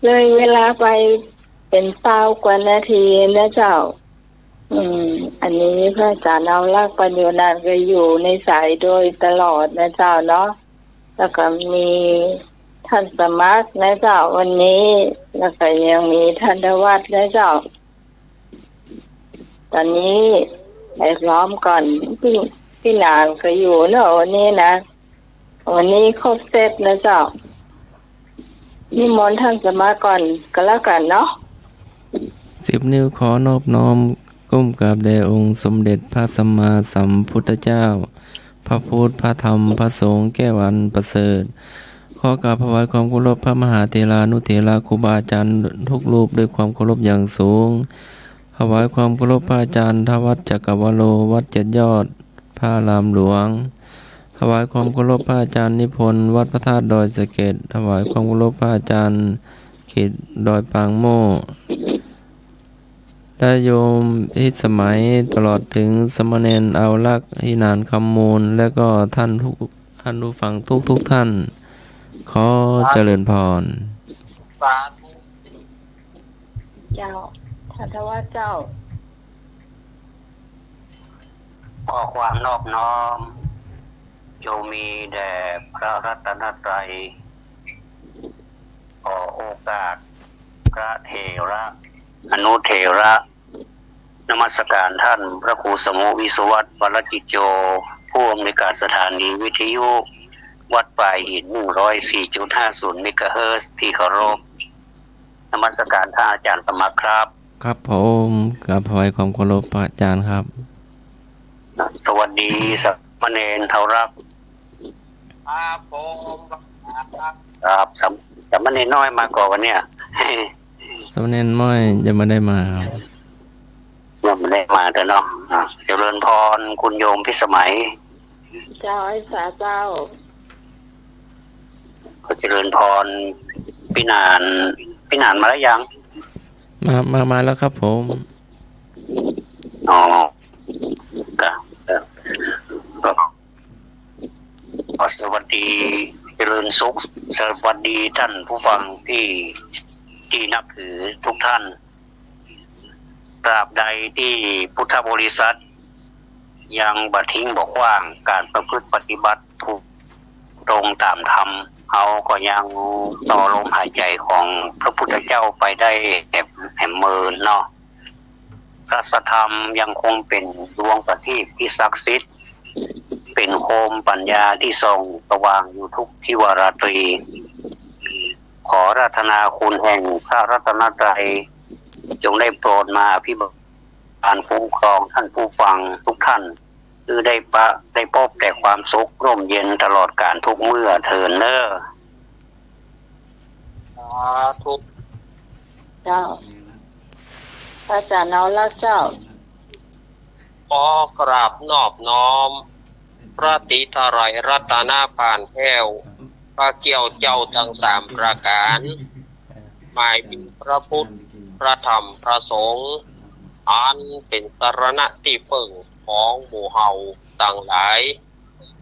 เลยเวลาไปเป็น9 กว่านาทีนะเจ้าอันนี้พระอาจารย์เอาลักปัญญานานก็อยู่ในสายโดยตลอดนะเจ้าเนาะแล้วก็มีท่านสมัครนะเจ้าวันนี้แล้วก็ยังมีท่านวัดนะเจ้าตอนนี้ให้พร้อมก่อนพี่นางก็อยู่เนาะวันนี้นะวันนี้ครบเซตนะเจ้านิมนต์ท่านสมัครก่อนก็แล้วกันเนาะ10 นิ้วขอนอบน้อมก้มกราบแด่องค์สมเด็จพระสัมมาสัมพุทธเจ้าพระพุทธพระธรรมพระสงฆ์แก้ววันประเสริฐขอกราบถวายความเคารพพระมหาเถรานุเถระครูบาอาจารย์ทุกรูปด้วยความเคารพอย่างสูงถวายความเคารพพระอาจารย์ทวัชจักรวโรวัด7 ยอดพระรามหลวงถวายความเคารพพระอาจารย์นิพนธ์วัดพระธาตุดอยสะเก็ดถวายความเคารพพระอาจารย์เขตดอยปางโม่และโยมพิสมัยตลอดถึงสมณเณรเอาลักษ์หินานคำมูลและก็ท่านผู้ฟังทุกท่านขอเจริญพรเจ้าท่านทว่าเจ้าขอความนอบน้อมจงมีแด่พระรัตนตรัยขอโอกาสพระเถระอนุเถระนมัสการท่านพระครูสมุวิศวัตรวรจิตโจผู้อำนวยการสถานีวิทยุวัดป่าหิน 104.50 เมกะเฮิรตซ์ที่เคารพนมัสการท่านอาจารย์สมัครครับครับผมกราบถวายความเคารพพระอาจารย์ครับสวัสดีสามเณรเทารักครับผมครับสามเณรน้อยมาก่อนวันเนี้ยสามเณรน้อยยังไม่ได้มาครับยังไม่ได้มาแต่เนาะเจริญพรคุณโยมพิสมัยเจ้าไอ้สาเจ้าเจริญพรพี่นานมาแล้วยังมาแล้วครับผมอ๋อสวัสดีเจริญสุขสวัสดีท่านผู้ฟังที่นับถือทุกท่านตราบใดที่พุทธบริษัทยังบัดทิ้งบ่ขว้างการประพฤติปฏิบัติถูกตรงตามธรรมเขาก็ยังต่อลมหายใจของพระพุทธเจ้าไปได้แห่มเมินเนาะพระสัทธรรมยังคงเป็นดวงประทีปที่ศักดิ์สิทธิ์เป็นโคมปัญญาที่ส่องสว่างอยู่ทุกทิวาราตรีขอราธนาคุณแห่งพระรัตนตรัยจงได้โปรดมาอภิบาลคุ้มครองท่านผู้ฟังทุกท่านคือได้พบแต่ความสุขร่มเย็นตลอดกาลทุกเมื่อเถิดเน้อทุกเจ้าอาจารย์เอาละเจ้าขอกราบนอบน้อมพระติทรายรัตนาผ่านแก้วพระเกี่ยวเจ้าทั้ง3 ประการหมายถึงพระพุทธพระธรรมพระสงฆ์อันเป็นสรณะที่พึ่งของหมู่เฮาต่างหลาย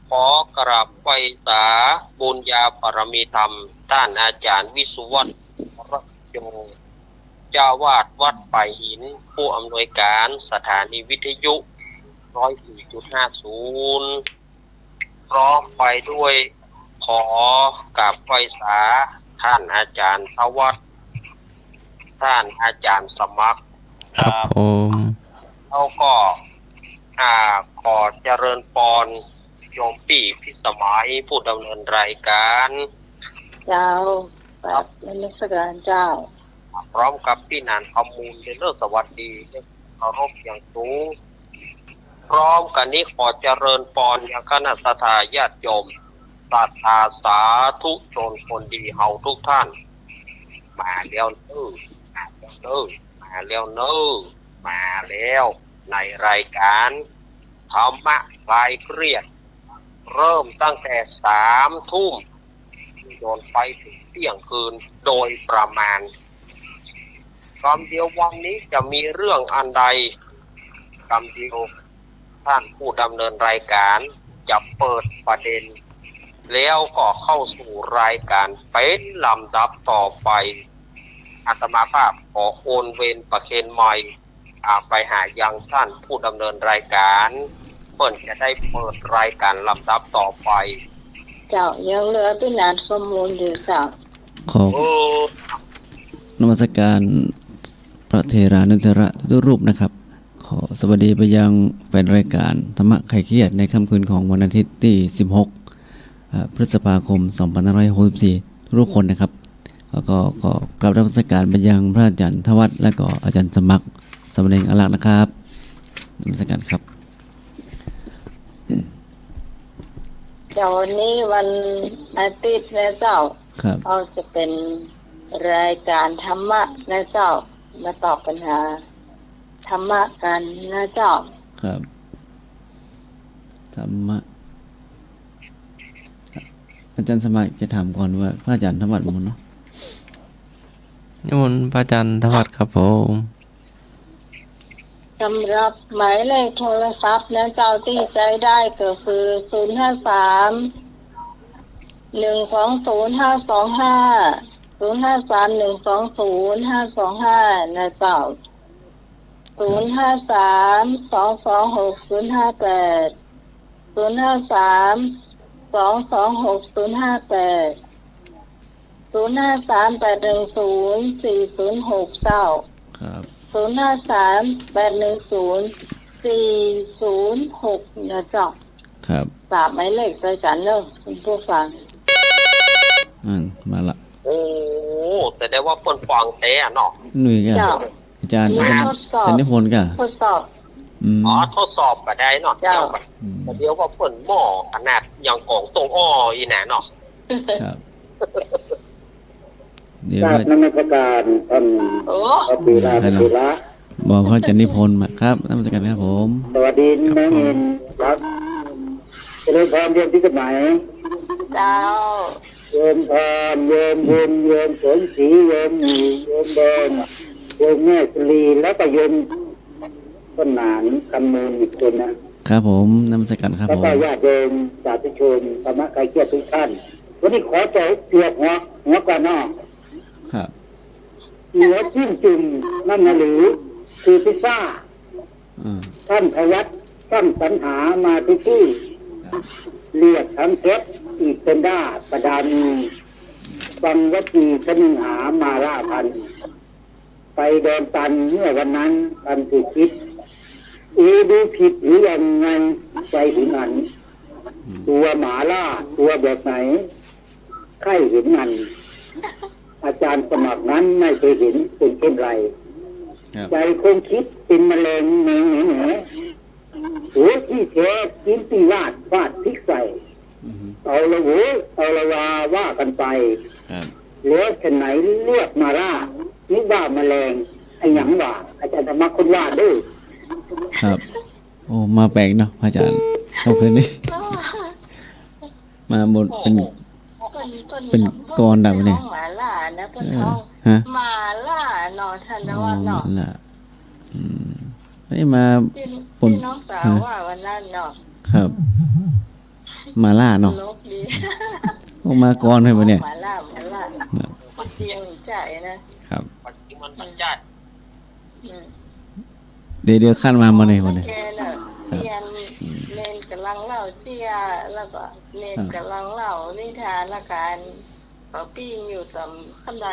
ขอกราบไหว้สาบุญญาปรมีธรรมท่านอาจารย์วิสุวัตรรัตโยเจ้าวาดวัดป่าหินผู้อำนวยการสถานีวิทยุ 104.50 พร้อมไปด้วยขอกราบไหว้สาท่านอาจารย์ทวัชท่านอาจารย์สมัครครับผมแล้วก็ขอเจริญพรโยมปี่พิสมัยผู้ดำเนินรายการเจ้าครับนมัสการเจ้าพร้อมกับพี่นานคำมูลเป็นเลิศสวัสดีเคารพอย่างสูงพร้อมกันนี้ขอเจริญพรยังคณะสัตยาติโยมศรัทธาสาธุชนคนดีเฮาทุกท่านมาแล้วมาแล้วในรายการธรรมะคลายเครียดเริ่มตั้งแต่3 ทุ่มจนไปถึงเที่ยงคืนโดยประมาณคำเดียววันนี้จะมีเรื่องอันใดคำเดียวท่านผู้ดำเนินรายการจะเปิดประเด็นแล้วก็เข้าสู่รายการเป็นลำดับต่อไป อาตมาภาพขอโอนเวรประเคนใหม่ไปหายังท่านผู้ดำเนินรายการเปิ่นจะได้เปิดรายการลำดับต่อไปเจ้ายังเหลือเป็นนานข้อมูลอยู่เจ้าขอนมัสการพระเทรานุเถระทุกรูปนะครับขอสวัสดีไปยังแฟนรายการธรรมะไขเครียดในค่ำคืนของวันอาทิตย์ที่16พฤษภาคม2564ทุกคนนะครับแล้วก็ขอกราบนมัสการไปยังพระอาจารย์ทวัฒน์และก็อาจารย์สมัครสำเร็จอลักษ์นะครับนมัสการครับเจ้าวันนี้วันอาทิตย์นะเจ้าเราจะเป็นรายการธรรมะนะเจ้ามาตอบปัญหาธรรมะกันนะเจ้าครับธรรมะอาจารย์สมัครจะถามก่อนว่าพระอาจารย์ทวัฒน์มั้งเนาะนิมนต์พระอาจารย์ทวัฒน์ครับผมสำหรับหมายเลขโทรศัพท์นะเจ้าที่ใจได้ก็คือ053-122-525 นะเจ้า053-226-058 053-810-406 เจ้าครับ053-810-406 นะเจ้าครับ3หมายเลขด้วยกันเด้อคุณผู้ฟังมาละโอ้แต่ได้ว่าคนฟังแท้เนาะหนุ่ยกันอาจารย์นิพนธ์กันทดสอบทดสอบก็ได้เนาะเจ้าแต่เดี๋ยวว่าผลหม้อขนาดอย่างของตรงอ้ออีแหน่เนาะครับเดี๋ยวนมัสการท่านพระธีระบอกเขาจะนิพนธ์มาครับนมัสการครับผมสวัสดีแม่เงินครับเจริญพรเรียนที่สมัยเจ้าโยมพรโยมบุญโยมสนศรีโยมหมีโยมแดงโยมแม่สลีแล้วก็โยมต้นหนานคำมูลอีกคนนะครับผมนมัสการครับผมแล้วก็ญาติโยมสาธุชนธรรมะไกลเกลียทุกท่านวันนี้ขอเจาะเกี่ยวหัวก่อนเนาะครับเนื้อจิ้มจุ่มนั่นนะหรือคือพิซซ่าท่านพยัคฆ์ท่านสรรหามาที่เรียกทั้งเพชรอีกเป็นด้าประดานีฟังวัตีคนึงหามาล่าพันไปเดินตันเมื่อวันนั้นทันถูกคิดดูผิดหรือยังไงใจถึงหันตัวหมาล่าตัวแบบไหนใครเห็นมันอาจารย์สมัครนั้นไม่เคยเห็นเป็นเช่นไรใจคงคิดเป็นมะเร็งแหน่หัวที่แท้กินตีวาดฟาดพริกใส่เอาละหัวเอาละว่ากันไปแล้วฉะไหนเลือกมาล่านี่ว่ามะเร็งไอ้หยังว่าอาจารย์ธรรมะคนว่าด้วยครับโอ้มาแปลกเนาะอาจารย์เอาคืนนี้มาหมดเป็นกรดับเนี่ยมาล่านะเพิ่นเฮามาล่าเนาะท่านว่าเนาะนี่มาปนน้องสาวว่าวันนั้นเนาะครับมาล่าเนาะออกมากรให้บ่เนี่ยมาล่าเสียงใจนะครับมันใจเดี๋ยวขั้นมาเนี่ยวันนี้เสียนเล่นกำลังเล่าเสียแล้วก็เล่นกำลังเล่านิทานละกันเขาปิ้งอยู่ตามขั้นใด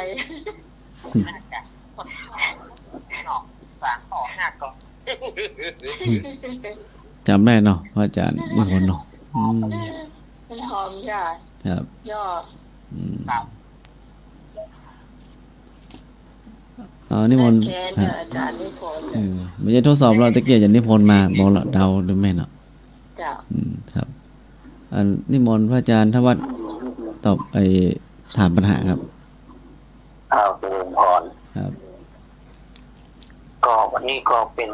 จำได้เนาะอาจารย์นิพนธ์เนาะมันหอมใช่ครับยอดนิพนธ์อาจารย์นิพนธ์ไม่ใช่ทดสอบเราตะเกียบจากนิพนธ์มาบอกเราเดาหรือไม่เนาะจ้ะครับนิมนต์พระอาจารย์ทวัฒน์ตอบถามปัญหาครับเจริญพรครับก็วันนี้ก็เป็น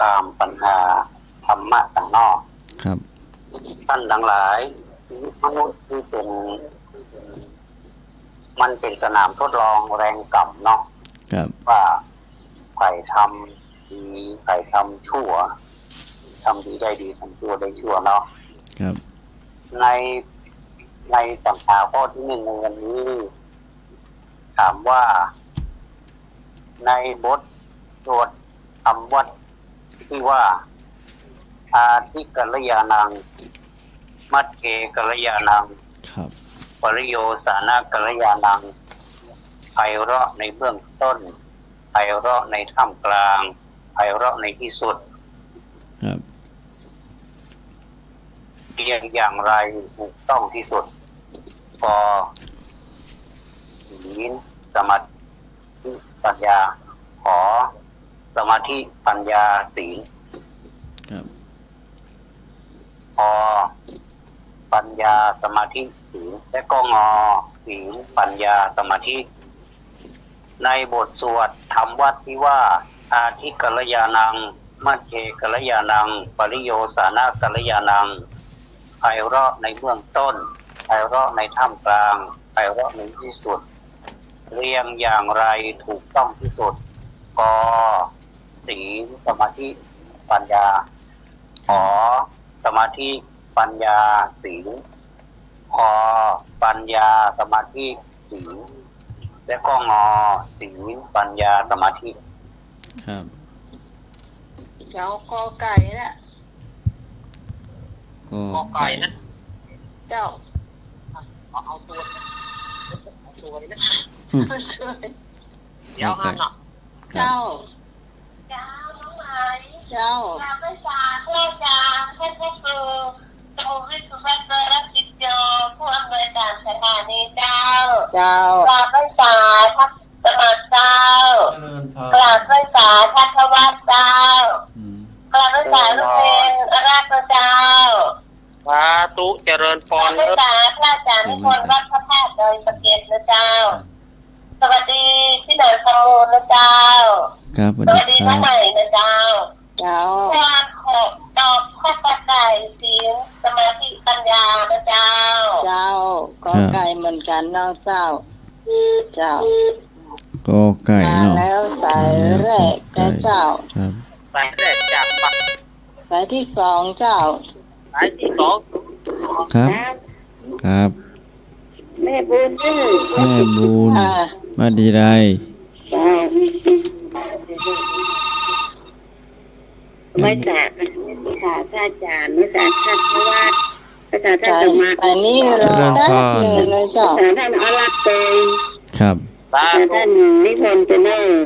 ตามปัญหาธรรมะต่างนอกครับท่านทั้งหลายมนุษย์ที่เป็นมันเป็นสนามทดลองแรงกรรมเนาะว่าใครทำดีใครทำชั่วทำดีได้ดีทำชั่วได้ชั่วเนาะครับในปัญหาข้อที่หนึ่งในวันนี้ ถามว่าในบทสวดธรรมวัดที่ว่าอาทิกัลยาณังมัชเชกัลยาณัง ครับ ปริโยสานากัลยาณังไพเราะในเบื้องต้นไพเราะในท่ามกลางไพเราะในที่สุด ครับ เรียงอย่างไรถูกต้องที่สุดปอศีลสมาธิปัญญาขอสมาธิปัญญาศีล ครับ พอปัญญาสมาธิศีลและก็งอศีลปัญญาสมาธิในบทสวดธรรมวัดที่ว่าอาทิกัลยาณังมัชเชกัลยาณังปริโยสานากัลยาณังไพเราะในเบื้องต้นไพเราะในท่ามกลางไพเราะในที่สุดเรียงอย่างไรถูกต้องที่สุดกศีลสมาธิปัญญาขอสมาธิปัญญาศีลขอปัญญาสมาธิศีลและก็งอศีลปัญญาสมาธิ ครับ เจ้าก็ไก่นะ กอไก่นะ เจ้า เอาตัวนะ อืม เดี๋ยวห้ามเนาะ ครั เจ้า บ เจ้า ไม่สาแค่จางแค่คือโอ้ยสุภาพเบอร์รับจิตโยผู้อำนวยการสถานีเจ้า เจ้าก ราบไม่สาทักสมัครเจ้ากราบไม่สาทักวัดเจ้า อืม กราบไม่สาลูกเป็นราชเจ้า สาธุเจริญพ กราร บไม่สาพระอาจารย์ทุกคนวัดพระธาตุโดยสะเก็ดนะเจ้า สวัสดีที่เดินสมูลนะเจ้า ครับสวัส ส ดี วัสดี ค พ รั ระ บ ใหม่นะเจ้า เจ้า การขอตอบข้อปัจจัยศีลสมาธิปัญญาพระเจ้า เจ้าก็ไก่เหมือนกันเนาะเจ้า เจ้า ก็ไก่ มา เนาะ แล้วสายแรกนะเจ้า ครับ สายแรกจากปัก สายที่สองเจ้า สายที่สอง ครับ ครับ แม่บุญชื่อ แม่บุญ อ่า มาดีไร ไม่จ่าภาษาท่าจานภาษาท่าพวัดภาษาท่า สาย ธรรมะ สายนี้เราแป๊บหนึงเลยเจ้า ภาษาท่านอารักษ์เตย ครับ สา ภาษา ธุ ท่านนิพนธ์เตเนอร์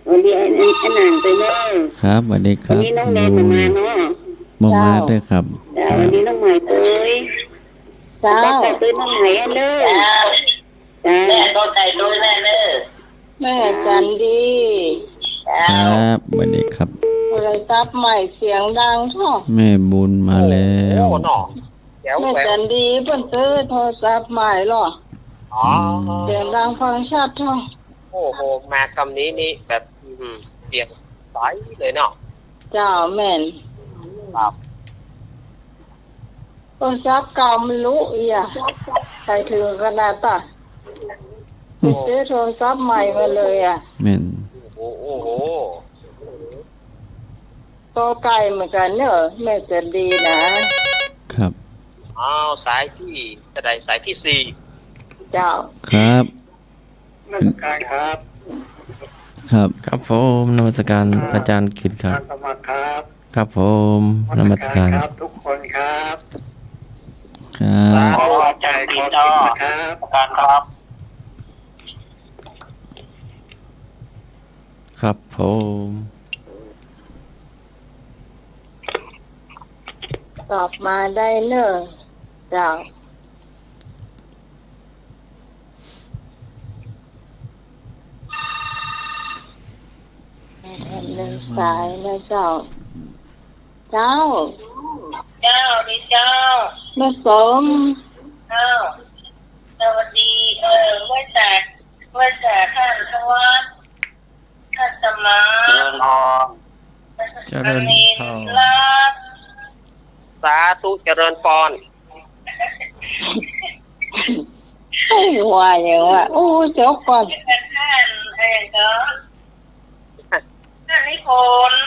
วันนี้อันนั้นเตเนอร์ ครับสวัสดีค วัน รับ นี้น้องแนนมาเนาะ มาด้วยครับ วันนี้น้องใหม่เตย เจ้า ก็ไก่ตื้นน้ำไหลอันเด้อจ้าแม่ก็ไก่ตื้นแม่เด้อ แม่จันดี ครับสวัสดีครับ โทรศัพท์ใหม่เสียงดังเท่า แม่บุญมาแล้ว โอ้หนอแจ๋ว แม่ แหวว จันดีเพิ่นซื้อโทรศัพท์ใหม่หรอ อ๋อ เสียงดังฟังชัดเท่า โอ้โหมาคำนี้นี่แบบเสียงใสเลยเนาะ เจ้าแม่น ครับ โทรศัพท์เก่าไม่รู้อีอ่ะใครถือขนาดป่ะไปซื้อโทรศัพท์ใหม่มาเลยอ่ะ แม่น โอ้โห ก็ไกลเหมือนกันเนอะแม่จันดีนะครับ อ้าวสายที่จะได้สายที่สี่ เจ้า ครับ นักการครับ ครับ ครับผมนมัสการพระอาจารย์คิดครับ สมัครครับ ครับผมนมัสการ ครับทุกคนครับ ครับ ขออาจารย์ติดต่อการครับ ครับผม ตอบมาได้เนอะเจ้าหนึ่งสายนะเจ้า เจ้า เจ้าดีเจ้า แม่สม เจ้าสวัสดีว่าจากท่านทวัฒน์ท่านสมา เจริญพร เจริญพร รัก สาธุเจริญพร ไอ้ว่าอย่างว่าโอ้จบก่อน ท่านก็ท่านนิพนธ์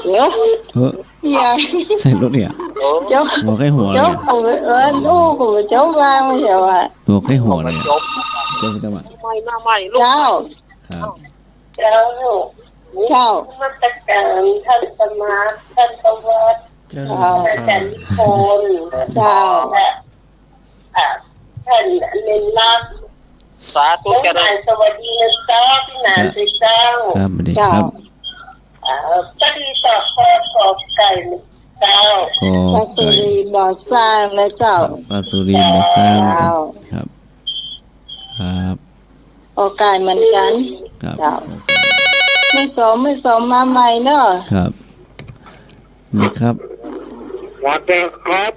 เดี๋ยว เฮ้ย อย่า ใส่รถเนี่ย cháu หัวใกล้หัวเลย cháu เนี่ย không biết ơn u của cháu vang bây giờ à หัวใกล้หัวเลย จบ เจ้าพี่ตะวัน ไม่มาใหม่ลูก cháu ครับ cháu cháu mất tất cả thân tâm mát thân tâm vật เจริญพร thân hồn cháu thân lên lắm สาธุ Đúng เจริญ là sao đi sao cái nào thì sao ครับสวัสดีครับ cái đi sao có cái sao ก็ cháu ไก่ tự đi bỏ sang đấy cháu ปลาสุรินทร์มาสร้างกัน cháu ครับ ครับ có cái mình cắn ครับ cháuไม่สมมาใหม่เนอะ ครับนี่ครับ สวัสดีครับ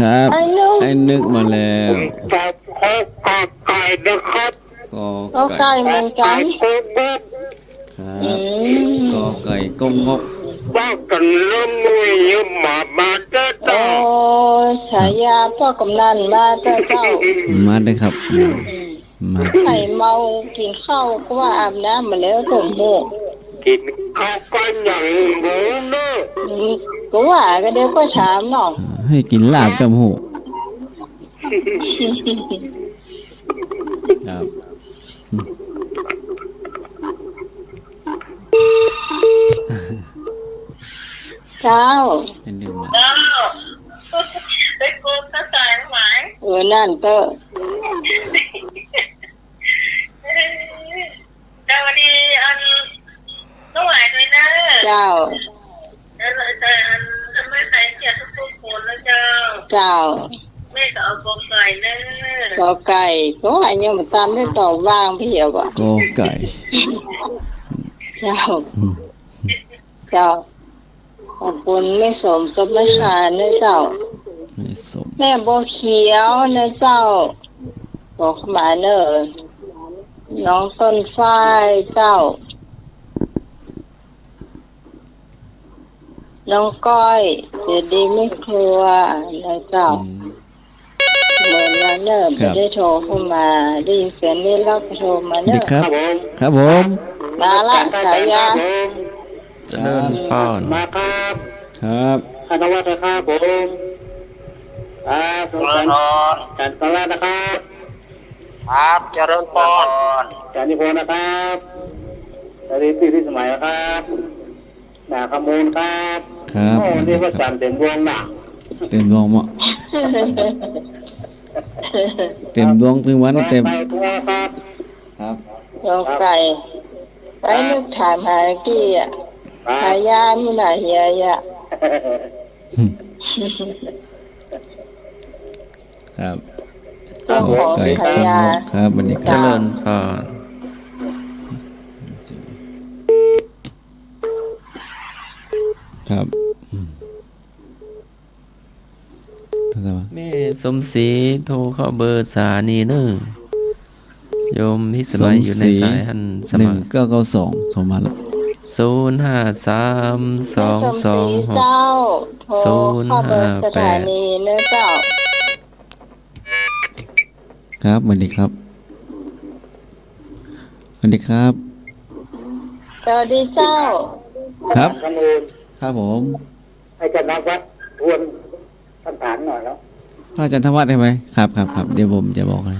ครับ ไอ้นุ๊ก ไอ้นึกมาแล้ว จับข้าวไก่นะครับ ก็ có ไก่ cái mình cắn ครับ อืม ก็ไก่กงงก ว่ากันเริ่มมวยยืมมาเจ้า โอ้ฉายาพ่อกำนันมาเจ้าเจ้า มาเลยครับมา ไข่เมากินข้าวก็ว่าอาบน้ำมาแล้วสมบูรณ์ กินข้าวกันอย่างหมูเนอะ ก็ว่าก็เดี๋ยวก็ถามน้อง ให้กินลาบกับหูครับ เจ้า เป็นเดือนมา sao đấy cô có xài không phải นั่นเตอ đâu mà đi ăn nước ngoài rồi nè เจ้า rồi xài ăn mấy xài chè thuốc thuốc cồn nữa cho เจ้า mấy cậu con cài nữa ต่อไก่ก็ว่ายังมาตามด้วยต่อว่างพี่เหี่ยวอ่ะ ก็ไก่ เจ้า เจ้าขอบคุณไม่สมสมชานะเจ้า ไม่สม แม่โบเขียวนะเจ้าบอกเข้ามาเนอะน้องต้นฝ้ายเจ้า น้องก้อยเสียดีไม่ครัวนะเจ้า เหมือนนั้นเนอะไม่ได้โทรเข้ามาได้ยินเสียงนี่แล้วก็โทรมาเน เด็ก อะ ครับ ครับผม มาละฉายา เจริญพร มาครับ ครับ คณวัฒน์ครับผมสงสัยจันทร์นะครับครับเจริญพรจันนิพนธ์นะครับสวัสดีพี่สมัยนะครับหนาขมูลครับ ครับ โอ้นี่ว่าจันทร์เต็มดวงหนา เต็มดวงมั้เต็มดวงถึงวันเต็ม ไปทั่วครับ ครับ น้องไก่ไปนึกถามหากี้อ่ะหายานี่น่ะเฮียอ่ะ ครับ เจ้าของ ไก่ ฉา ข้าวย า นกครับวันนี้ค เจ รับ ริญพร ครับครับ แม่สมศรีโทรเข้าเบอร์สานีเนอะโยมพิสมัยอยู่ในสายหันสมัคร 1992โทรมาแล้ว 053 เจ้า 226 โทรเข้าเบอร์สถานีเนอะเจ้า ครับสวัสดีครับสวัสดีครับ สวัสดีเจ้า ครับ ขมูล ครับผม ให้จันทวัฒน์ทวนคำถามหน่อยแล้ว พระอาจารย์ธวัฒน์ใช่ไหมครับครับครับเดี๋ยวผมจะบอกให้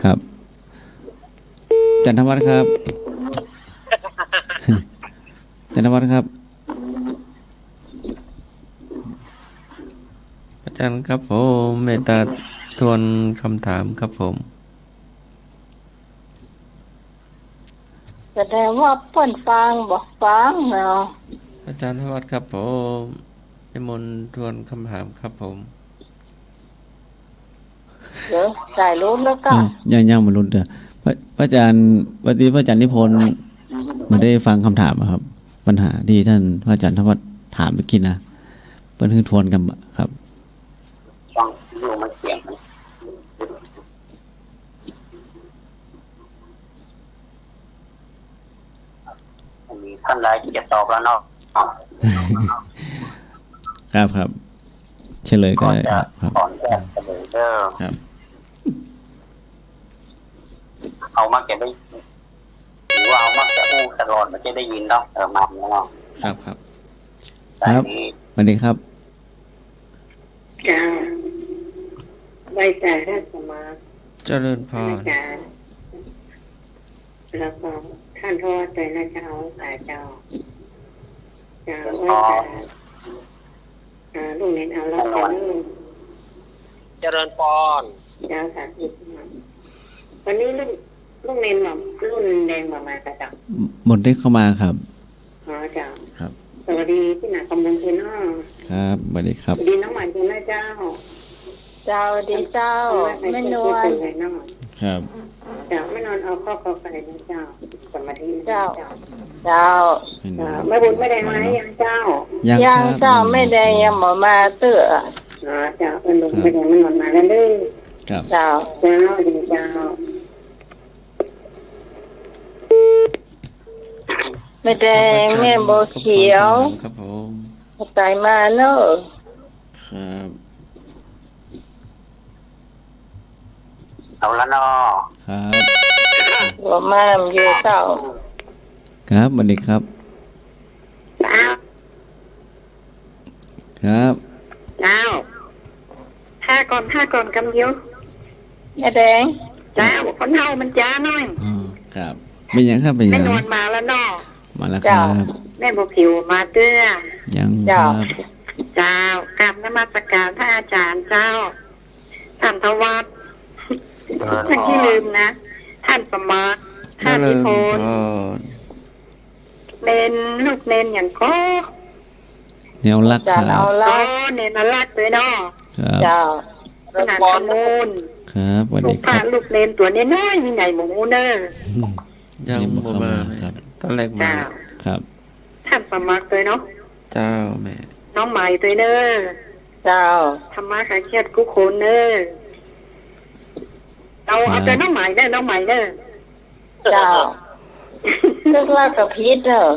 ครับจันทวัฒน์ครับ จันทวัฒน์ครับ อาจารย์ครับผมเมตตาทวนคำถามครับผม แสดงว่าเปิ้นฟังบอกฟังเนาะ อาจารย์ธวัฒน์ครับผมนิมนต์ทวนคำถามครับผม เดี๋ยวใส่รู้แล้วก็ ยังมาลุ้นเด้อพระอาจารย์วันนี้พระอาจารย์นิพนธ์มาได้ฟังคำถามอะครับ ปัญหาที่ท่านพระอาจารย์ธวัฒน์ถามเมื่อกี้นะเพิ่นคือทวนกันครับ ฟังดูมันเสียงมันมีท่านใดที่จะตอบแล้วเนาะ ครับครับเฉลยก็ ก่อน ได้ จะ ครับ ก่อนแก้เฉลยเด้อ ครับ เอามาแกได้หรือว่าเอามาแกอู้สลอนมันจะได้ยินเนาะมาเนาะ ครับครับ ครับสวัสดีครับ จ้าใบจ่ายราชมาร์ เจริญพ อา ร จารย์แล้วก็ท่านทอดใจนะเจ้าสายเจ้าว่าจะลูกเน้นเอาแล้วจะลูก เจริญพร เจ้าสาธุวันนี้ลูกเน้นแบบรุ่นแดงมาจ้ะเจ้า หมดได้เข้ามาครับ อ๋อเจ้า ครับ สวัสดีที่หนักกำลังคุณน้อง ครับสวัสดีครับ สวัสดีน้องหมันคุณแม่เจ้า เจ้าดีเจ้าแม่นวล ครับ เจ้าไม่นอนเอาข้อไปนะเจ้าสมาธิ เจ้า เจ้า ไม่บุญไม่ได้มายังเจ้า ยัง ยัง ครับ เจ้าไม่ได้ยังหมอมาเตื้อ อ๋อเจ้าเป็นลุงไม่ได้ไม่นอนมาแล้วเด้อ ครับ เจ้า เจ้าดีเจ้า แม่แดงแม่โบเขียว ครับผม ตายมาเนอะ ครับ เอาละเนาะ ครับ หัวมามอยู่เจ้า ครับสวัสดีครับ เจ้า ครับ เจ้าท่าก่อนกำยิ้ว แม่แดง เจ้าคนเฮามันจ้าหน่อย อ๋อครับเป็นยังครับเป็นยั แม่ ง นวลมาแล้วเนาะ มาแล้วครับ แม่บุผิวมาเตื้อ ยังครับ เจ้ากราบนมัสการพระอาจารย์เจ้าท่านทวัฒน์ท่านที่ลืมนะ ท่านประมาท เจ ท่าน ริ พิ ญ พ พ ล ร เนนลูกเนนอย่างก็ แนวรักค จา รั น บ เอาละ เนนน่ารักเลยเนาะ ครับ เจ้า ขนาดขมูล ครับสวัส ลู ดี ก ค ป้า รับ ลูกเนนตัวน้อยๆมีใหญ่หมูเนอ ยัง นี่ บ่มา ครับ ตอนแรกมา เจ้า ครับ ท่านประมาทเลยเนาะ เจ้าแม่ น้องใหม่ตัวเนอ เจ้า ธรรมะขาเครียดกุโคนเนอเอาตัวน้องใหม่เนอน้องใหม่เนอ เจ้าเลิกลากับพีทเนอะ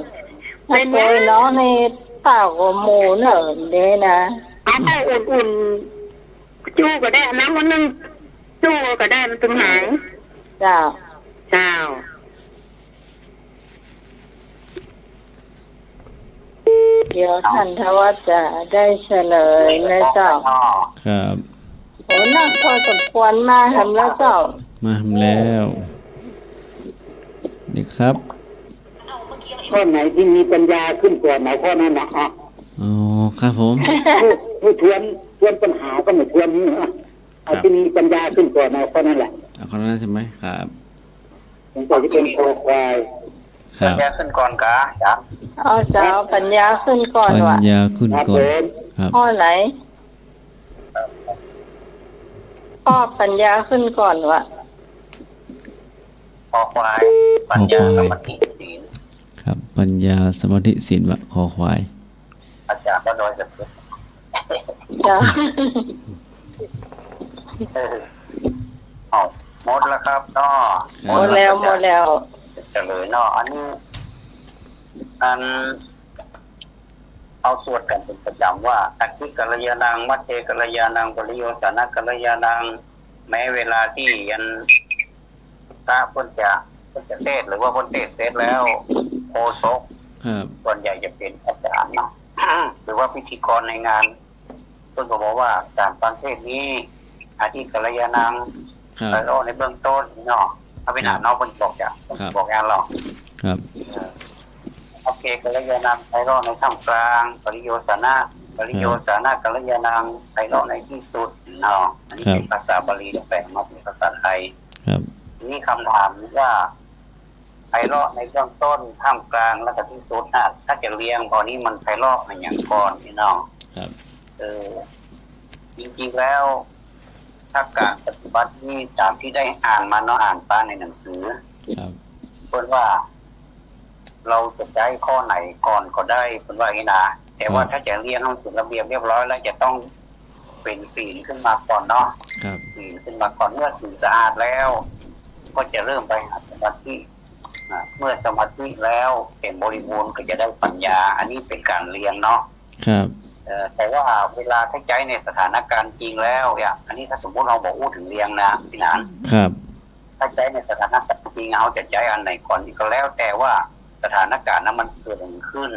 ถ้าเคยน้องในเต่ากับหมูเนอะเด้นะ เอาไปอุ่นๆจู้ก็ได้น้ำมันนึงจู้ก็ได้มันตึงหาง เจ้า เจ้า เดี๋ยวท่านทวัฒน์จะได้เฉลยนะเจ้า ครับ โอ้นักพอสมควรมาทำแล้วเจ้า มาทำแล้วนี่ครับ ข้อไหนที่มีปัญญาขึ้นกว่าไหนข้อนั้นนะฮะ อ๋อครับผม ผู้ทวนปัญหาก็ไม่ทวนนี่นะเอาที่มีปัญญาขึ้นกว่าไหนข้อนั้นแหละ เอาคนนั้นใช่ไหมครับ ผมก็จะเป็นคอควาย ครับ แยกขึ้นก่อนกะจ้ะ เอาเจ้าปัญญาขึ้นก่อน ปัญ ว่ะ ญาขึ้น ครับ ก่อ ผ น ม ครับ ข้อไหนข้อปัญญาขึ้นก่อนว่ะ คอควายปัญญาสมาธิศีล ครับ ปัญญาสมาธิศีลวะคอควาย อาจารย์ก็โดยสัพท์ เจ้า เอาหมดแล้วครับเนาะ หมดแล้ว จะเลยเนาะอันนี้เอาสวดกันเป็นประจำว่าอักขิกัลยาณังมัทเทกัลยาณังปริโยสานะกัลยาณังแม้เวลาที่ยันพระพ้นจะเทศน์หรือว่าพ้นเทศน์เสร็จแล้วโฆษก ครับ ส่วนใหญ่จะเป็นอาจารย์เนาะ หรือว่าพิธีกรในงานเพิ่นก็บอกว่าการฟังเทศน์นี้อาทิกัลยาณัง ครับ แล้วในเบื้องต้นเนาะถ้าเป็นอ่านเนาะเพิ่นบอกจะบอกงานเรา ครับ โอเคกัลยาณังไพเราะในท่ามกลางปริโยสานะกัลยาณังไพเราะในที่สุดเนาะอันนี้เป็นภาษาบาลีแปลงมาเป็นภาษาไทย ครับ นี่คำถามว่าไพเราะในเบื้องต้นท่ามกลางแล้วก็ที่สุดนะถ้าจะเรียงพอนี้มันไพเราะในอย่างก่อนนี่เนาะ ครับ จริงๆแล้วถ้าการปฏิบัตินี่ตามที่ได้อ่านมาเนาะอ่านป้าในหนังสือ ครับ เพิ่นว่า เราจะใช้ข้อไหนก่อนก็ได้เพิ่นว่าอย่างนี้นะแต่ว่าถ้าจะเรียนต้องถึงระเบียบเรียบร้อยแล้วจะต้องเป็นศีลขึ้นมาก่อนเนาะ ครับ ศีลขึ้นมาก่อนเมื่อศีลสะอาดแล้ว ก็จะเริ่มไปหาสมาธิเมื่อสมาธิแล้วเป็นบริบูรณ์ก็จะได้ปัญญา อันนี้เป็นการเรียนเนาะ ครับ แต่ว่าเวลาถ้าใช้ในสถานการณ์จริงแล้วเนี่ยอันนี้ถ้าสมมติเราบอกอู้ถึงเรียงนะพี่หนาน ครับ ถ้าใช้ในสถานการณ์จริงเราจะใช้อันไหนก่อนก็แล้ว แต่ว่าสถานการณ์นั้นมันเกิดขึ้น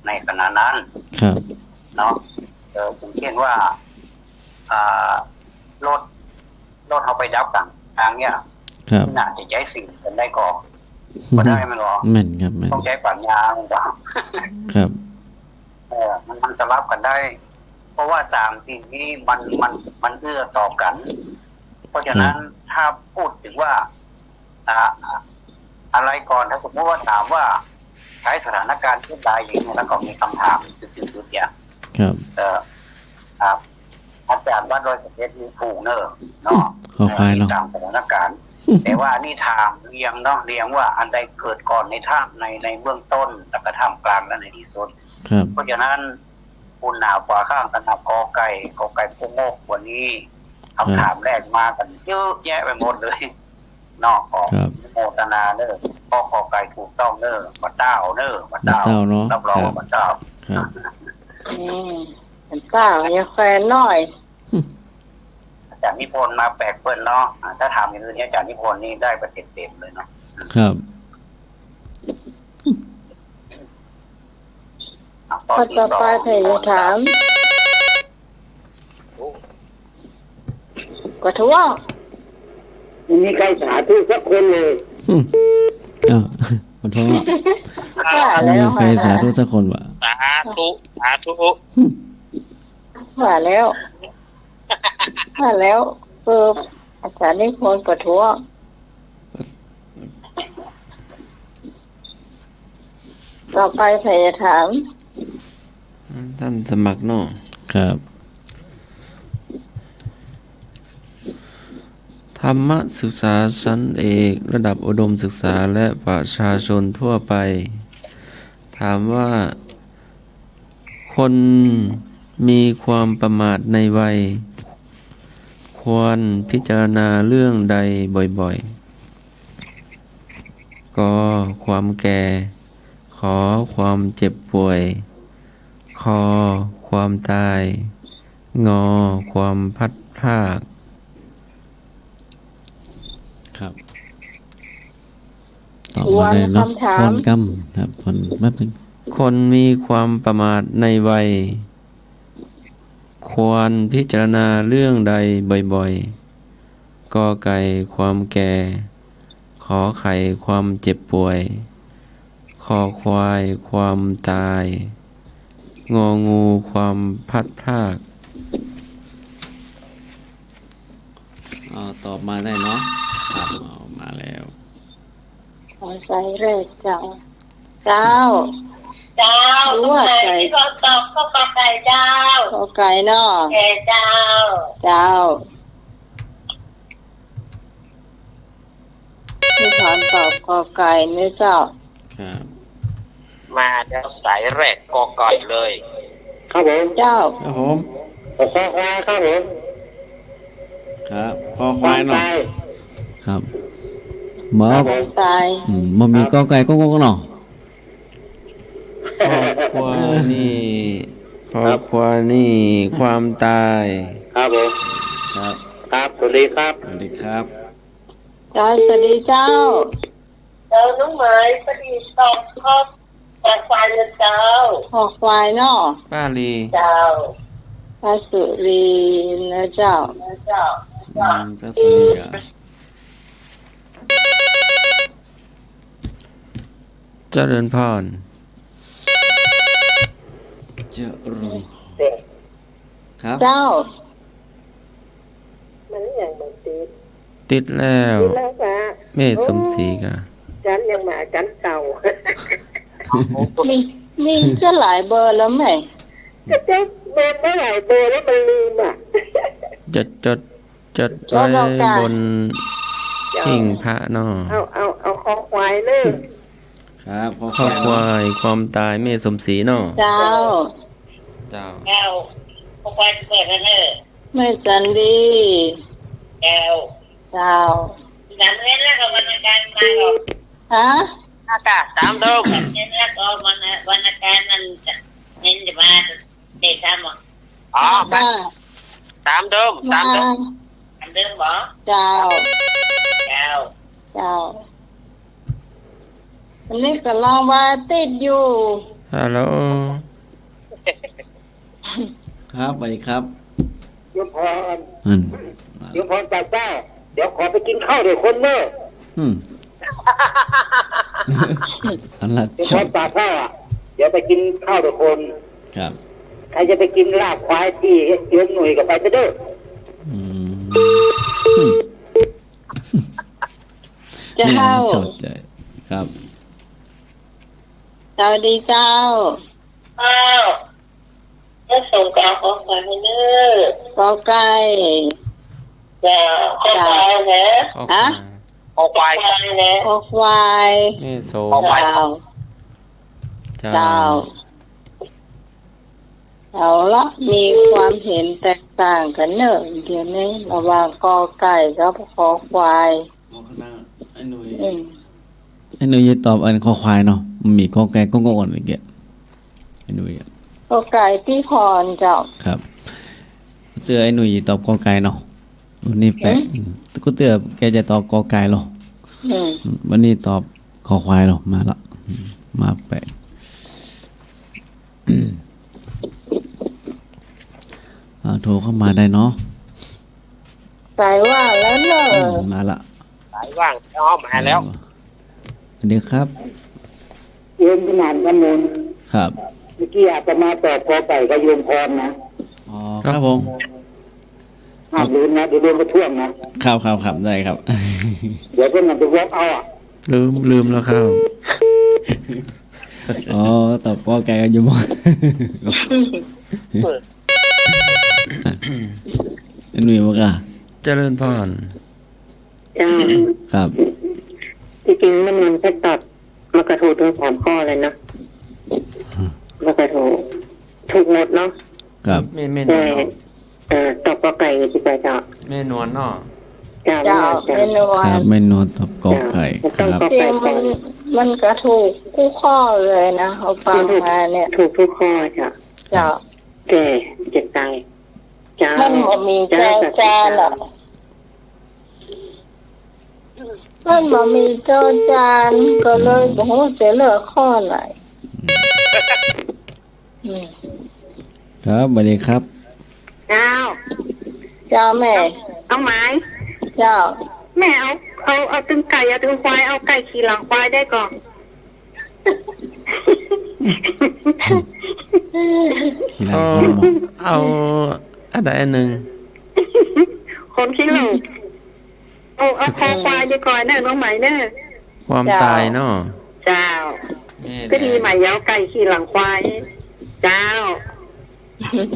ใน ในขณะนั้น ครับ เนาะผมเช่นว่ารถเอาไปดับกันทางเนี่ย ครับ น่าจะใช้สิ่งกันได้ก่อนก็ได้ไหมหรอ แม่นครับแม่น ต้องใช้ปัญญาหรือเปล่า ครับ มันจะรับกันได้ เพราะว่า3สิ่งนี้มันเอื้อต่อกัน เพราะฉะนั้นถ้าพูดถึงว่าอะไรก่อนถ้าสมมติว่าถามว่าใช้สถานการณ์ที่ใดอย่างนี้แล้วก็มีคำถามจุดๆอย่าง ครับ ครับอาจารย์ว่าโดยสเปซมีผูเนอร์เนาะ ขอควายเนาะ ตามสถานการณ์ แต่ว่านี่ถามเรียงเนาะเรียงว่าอันใดเกิดก่อนในท่ามในเบื้องต้นแล้วก็ท่ามกลางและในที่สุด ครับ เพราะฉะนั้นคุณหนาวกว่าข้างกันนับกอไก่พวกโมกวันนี้คำถามแรกมากันเยอะแยะไปหมดเลยนอกออก ครับ โมตนาเนอร์พ่อกอไก่ถูกต้องเนอร์มาเต้าเนอร์มาเต้า มาเต้าเนอะ รับรองว่ามาเต้า ครับ มันเปล่าอย่าแฟนน้อย อาจารย์นิพนธ์มาแปลกเปิ้ลเนาะถ้าถามอย่างอื่นเนี่ยอาจารย์นิพนธ์นี่ได้ประเต็มเลยเนาะ ครับ ข้อต่อไปเธอจะถามก็ทวง มีใครสาธุสักคนเลย อ้าวมันท้องอ่ะ ว่า ไม่ แล้ มี ว ใครสาธุสักคนวะ สาธุสาธุ ว่าแล้วอาจารย์นิพนธ์ก็ทวงต่อไปเธอจะถาม ท่านสมัครเนาะ ครับ ธรรมศึกษาชั้นเอกระดับอุดมศึกษาและประชาชนทั่วไป ถามว่า คนมีความประมาทในวัย ควรพิจารณาเรื่องใดบ่อยๆ ก็ความแก่ ขอความเจ็บป่วย คอความตาย งอความพัดพราก ครับตอบมาเลยเนาะผลกรรมครับผลแป๊บนึง คนมีความประมาทในวัย ควรพิจารณาเรื่องใดบ่อยๆ กอไก่ความแก่ ขอไข่ความเจ็บป่วย คอควายความตาย งองูความพัดพราก ตอบมาได้เนาะครับเอามาแล้ว ขอใจแรกเจ้าเจ้า เจ้า รู้ว่าไก่ ที่เราตอบก็ไก่เจ้า ขอไก่เนาะ แก่เจ้า เจ้าที่ถามตอบขอไก่เนี่ยเจ้า ครับ มาแล้วสายแรกกอไก่เลย ครับผม เจ้า ครับผม ขอควายครับผม ครับคอควายเนาะครับหมอ ตาย มันมีกอไก่ก็งงเนาะ ครอบครัวนี่ครอบครัวนี่ความตาย ครับผม ครับ ครับสวัสดีครับ สวัสดีครับ เจ้าสวัสดีเจ้า น้องหมายพอดีตอบข้อแต่ควายเลยเจ้า ขอควายเนาะ ป้าลี เจ้า พระสุรีนะเจ้า เจ้า พระสุริยะ เจริญพร เจริญ เด็ก ครับ เจ้า มันอย่างมันติด ติดแล้ว แล้วจ้ะ เมษสมศรีกะ จันยังมาจันเก่า มีจะหลายเบอร์แล้วไหม ก็จะเบอร์เมื่อไหร่เบอร์แล้วมันลืมอ่ะ จดไว้บนหิ่งพระเนาะ เอาคอควายเลย ครับคอค ครอบครัว วาย ความตายเมษสมศรีเนาะ เจ้า เจ้า เอาคอควายเปิดแล้วเนอะ ไม่จันดี แก้ว เจ้า หลังเล่นแล้วก็วันการมาหรอก ฮะ อากาศตามเดิม เล่นแล้วก็วันการมันเน้นจะมาเด็กทำหรอ อ๋อ มา ตามเดิม มา ทำเดิมหรอ เจ้า แก้ว เจ้าอันนี้ก็ลองว่าติดอยู่ ฮัลโหล ครับสวัสดีครับ โยมพร อืม โยมพรจากเจ้าเดี๋ยวขอไปกินข้าวเดี๋ยวคนเนอะ อืมอันละ โยม ช พ อ ร บ จากข้าวอ่ะเดี๋ยวไปกินข้าวเดี๋ยวคน ครับ ใครจะไปกินลาบควายที่โยมหน่วยกับไปเด้อ อืม เจ้า ชอบใจครับ สวัสดีเจ้า อ้าวจะส่งกาวของขวัญให้เด้อก อไก่ จ้าขอควายนะ ฮะ ขอควาย ควายนะ คอควาย นี่โซ ขอควาย เจ้า เจ้า เอาละมีความเห็นแตกต่างกันเนอะเดี๋ยวนี้ระหว่างกอไก่กับคอควายไอ้หนุ่ย อืม ไอ้หนุ่ยจะตอบอันคอควายเนาะมันมีกอแก่ก็งอนอะไรเงี้ยไอ้หนุ่ย กอไก่พี่พรเจ้า ครับเตือไอ้หนุ่ยตอบกอไก่เนาะวันนี้แปลกก็เตือแกจะตอบกอไก่หรอ อืม วันนี้ตอบคอควายหรอมาละมาแปลกโทรเข้ามาได้เนาะ สายว่างแล้วเนอะ มาละ สายว่างอ้อมมาแล้ว สวัสดีครับ โยมขนาดกันมูล ครับ เมื่อกี้อาจจะมาตอบกอไก่กับโยมพรนะ อ๋อครับผม ห้ามลืมนะเดี๋ยวโดนกระท่วงนะครับ ได้ครับ เดี๋ยวเพื่อนมันจะวอกเอาอ่ะ ลืมแล้วครับ อ๋อตอบกอไก่กันอยู่บ่หนุ่ยบอกอ่ะ เจริญพร จ้า ครับ ที่จริงมันแค่ตอบมากระถูกทั้ง3ข้อเลยนะมากระถูกถูกหมดเนาะ ครับ แม่นว แต่ ลเนาะ ตอบกอไก่ดีกว่าจ้า แม่นวลเนาะ จ้า เจ้า จ้า เป็นว ครั น บไม่นอนตอบกอไก่ ต้อง ครับ กอ จริ ไก่ ง ก่ มั อน น มันกระถูกคู่ข้อเลยนะเอาฟังมาเนี่ย ถูกทุกข้อจ้ะ เจ้า แก่เจ็บตายจ้า มันบ่มีแจงแจนหรอกมันบ่มีเจ้าจานก็เลยบ่ฮู้จะเลือกข้อไหนอืม ครับสวัสดีครับ เจ้า เจ้าแม่ เอาไหม เจ้า แม่เอาตึงไก่เอาตึงควายเอาไก่ขี่หลังควายได้ก่อน ขี้ไรครับเนาะ เอาอะไรอันหนึ่ง คนขี้หลงเอาคอควายดีก่อนเนอะน้องไหมเนอะ ความตายเนาะ เจ้า แม่ ก็ดีไหมเอาไก่ขี่หลังควายเจ้า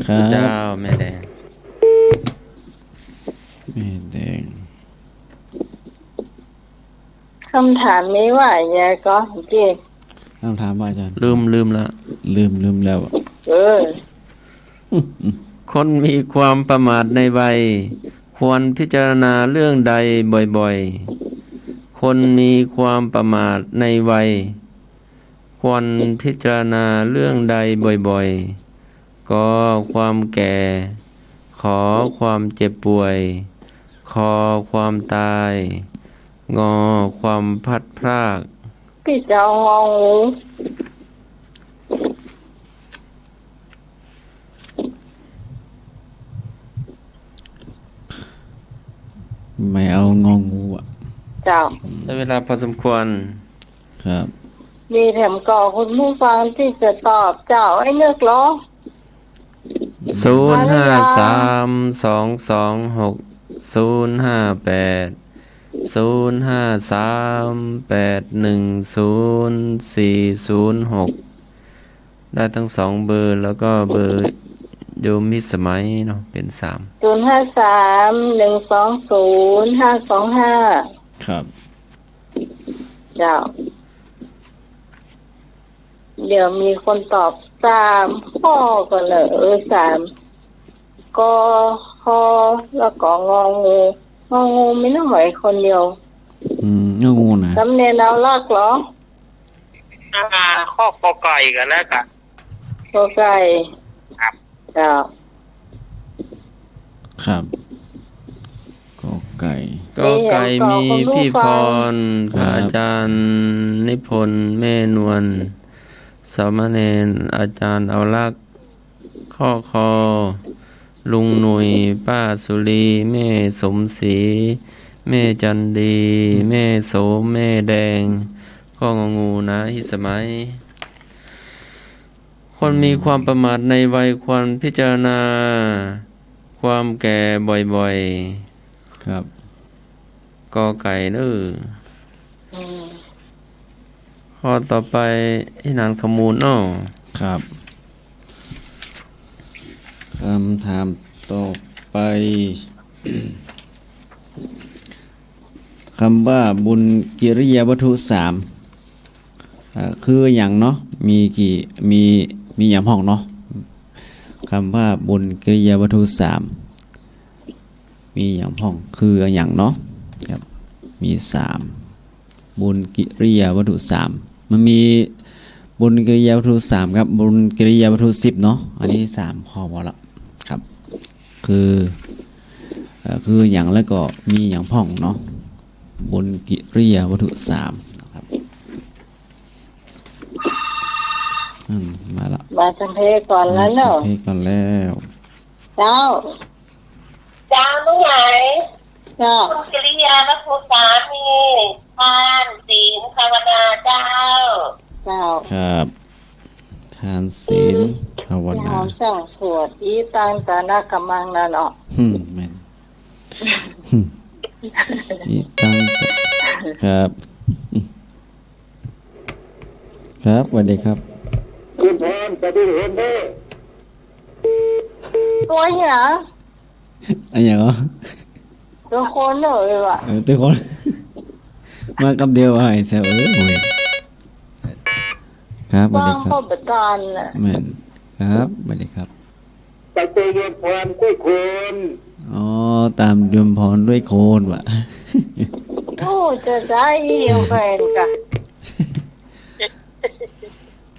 ครับ เจ้าแม่แดง แม่แดง คำถามนี้ว่าไงก็จริง คำถามว่าอาจารย์ ลืมแล้ว ลืมแล้วอะ คนมีความประมาทในวัยควรพิจารณาเรื่องใดบ่อยๆ คนมีความประมาทในวัยควรพิจารณาเรื่องใดบ่อยๆ ก็ความแก่ ขอความเจ็บป่วย คอความตาย งอความพัดพราก พี่จะเอางองู ไม่เอางองูอ่ะ เจ้า ได้เวลาพอสมควร ครับ มีแถมก่อคุณผู้ฟังที่จะตอบเจ้าไอ้เลือกล้อ 05322605800406ได้ทั้ง2เบอร์แล้วก็เบอร์โยมมิสมัยเนาะเป็น3 053-120-525ครับ เจ้า เดี๋ยวมีคนตอบ3ข้อก็เลย3ก็คอแล้วก็งองูไม่น้อยคนเดียว งองูนะ สำเนียงเอาลากเหรอ ข้อกอไก่กันแล้วกัน โอไก่ ครับ เจ้า ครับกอไก่ ก็ไก่มีพี่พรพระอาจารย์นิพนธ์แม่นวล สามเณรอาจารย์เอาลักษ์ข้อคอลุงหนุ่ยป้าสุรีแม่สมศรีแม่จันดีแม่โสมแม่แดงข้ององูนะฮิสมัยคนมีความประมาทในวัยควรพิจารณาความแก่บ่อยๆครับกอไก่เด้อข้อต่อไปที่นานขมูลอ้อครับคำถามต่อไป คำว่าบุญกิริยาวัตถุ3คืออย่างเนาะมีอย่างห้องเนาะคำว่าบุญกิริยาวัตถุ3มีอย่างห้องคืออย่างเนาะครับมี3บุญกิริยาวัตถุ3มันมีบุญกิริยาวัตถุ3ครับบุญกิริยาวัตถุ10เนาะอันนี้3ข้อพอละครับคืออย่างแล้วก็มีอย่างพ่องเนาะบุญกิริยาวัตถุ3ครับมาละมาสัมเพก่อนแล้วเนาะสัมเพก่อนแล้วเจ้าลูกไหนเจ้าบุญกิริยาวัตถุ3มีทานศีลภาวนาเจ้าครับทานศีลภาวนาหอมสั่งสวดอีตังตานะกำมังนั่นออกแม่นอีตังครับครับสวัสดีครับคุณพรจะได้เห็นได้ตัวเหี้ยอันอย่างเหรอตัวคนเลยว่ะตัวคนมากับเดียวไอ้แซวโอ้ยครับสวัสดีครับพ่อประธานน่ะแม่นครับสวัสดีครับไปเจอเยี่ยมพรด้วยโคนตามเยี่ยมพรด้วยโคนว่ะโอ้จะได้ยังไงกัน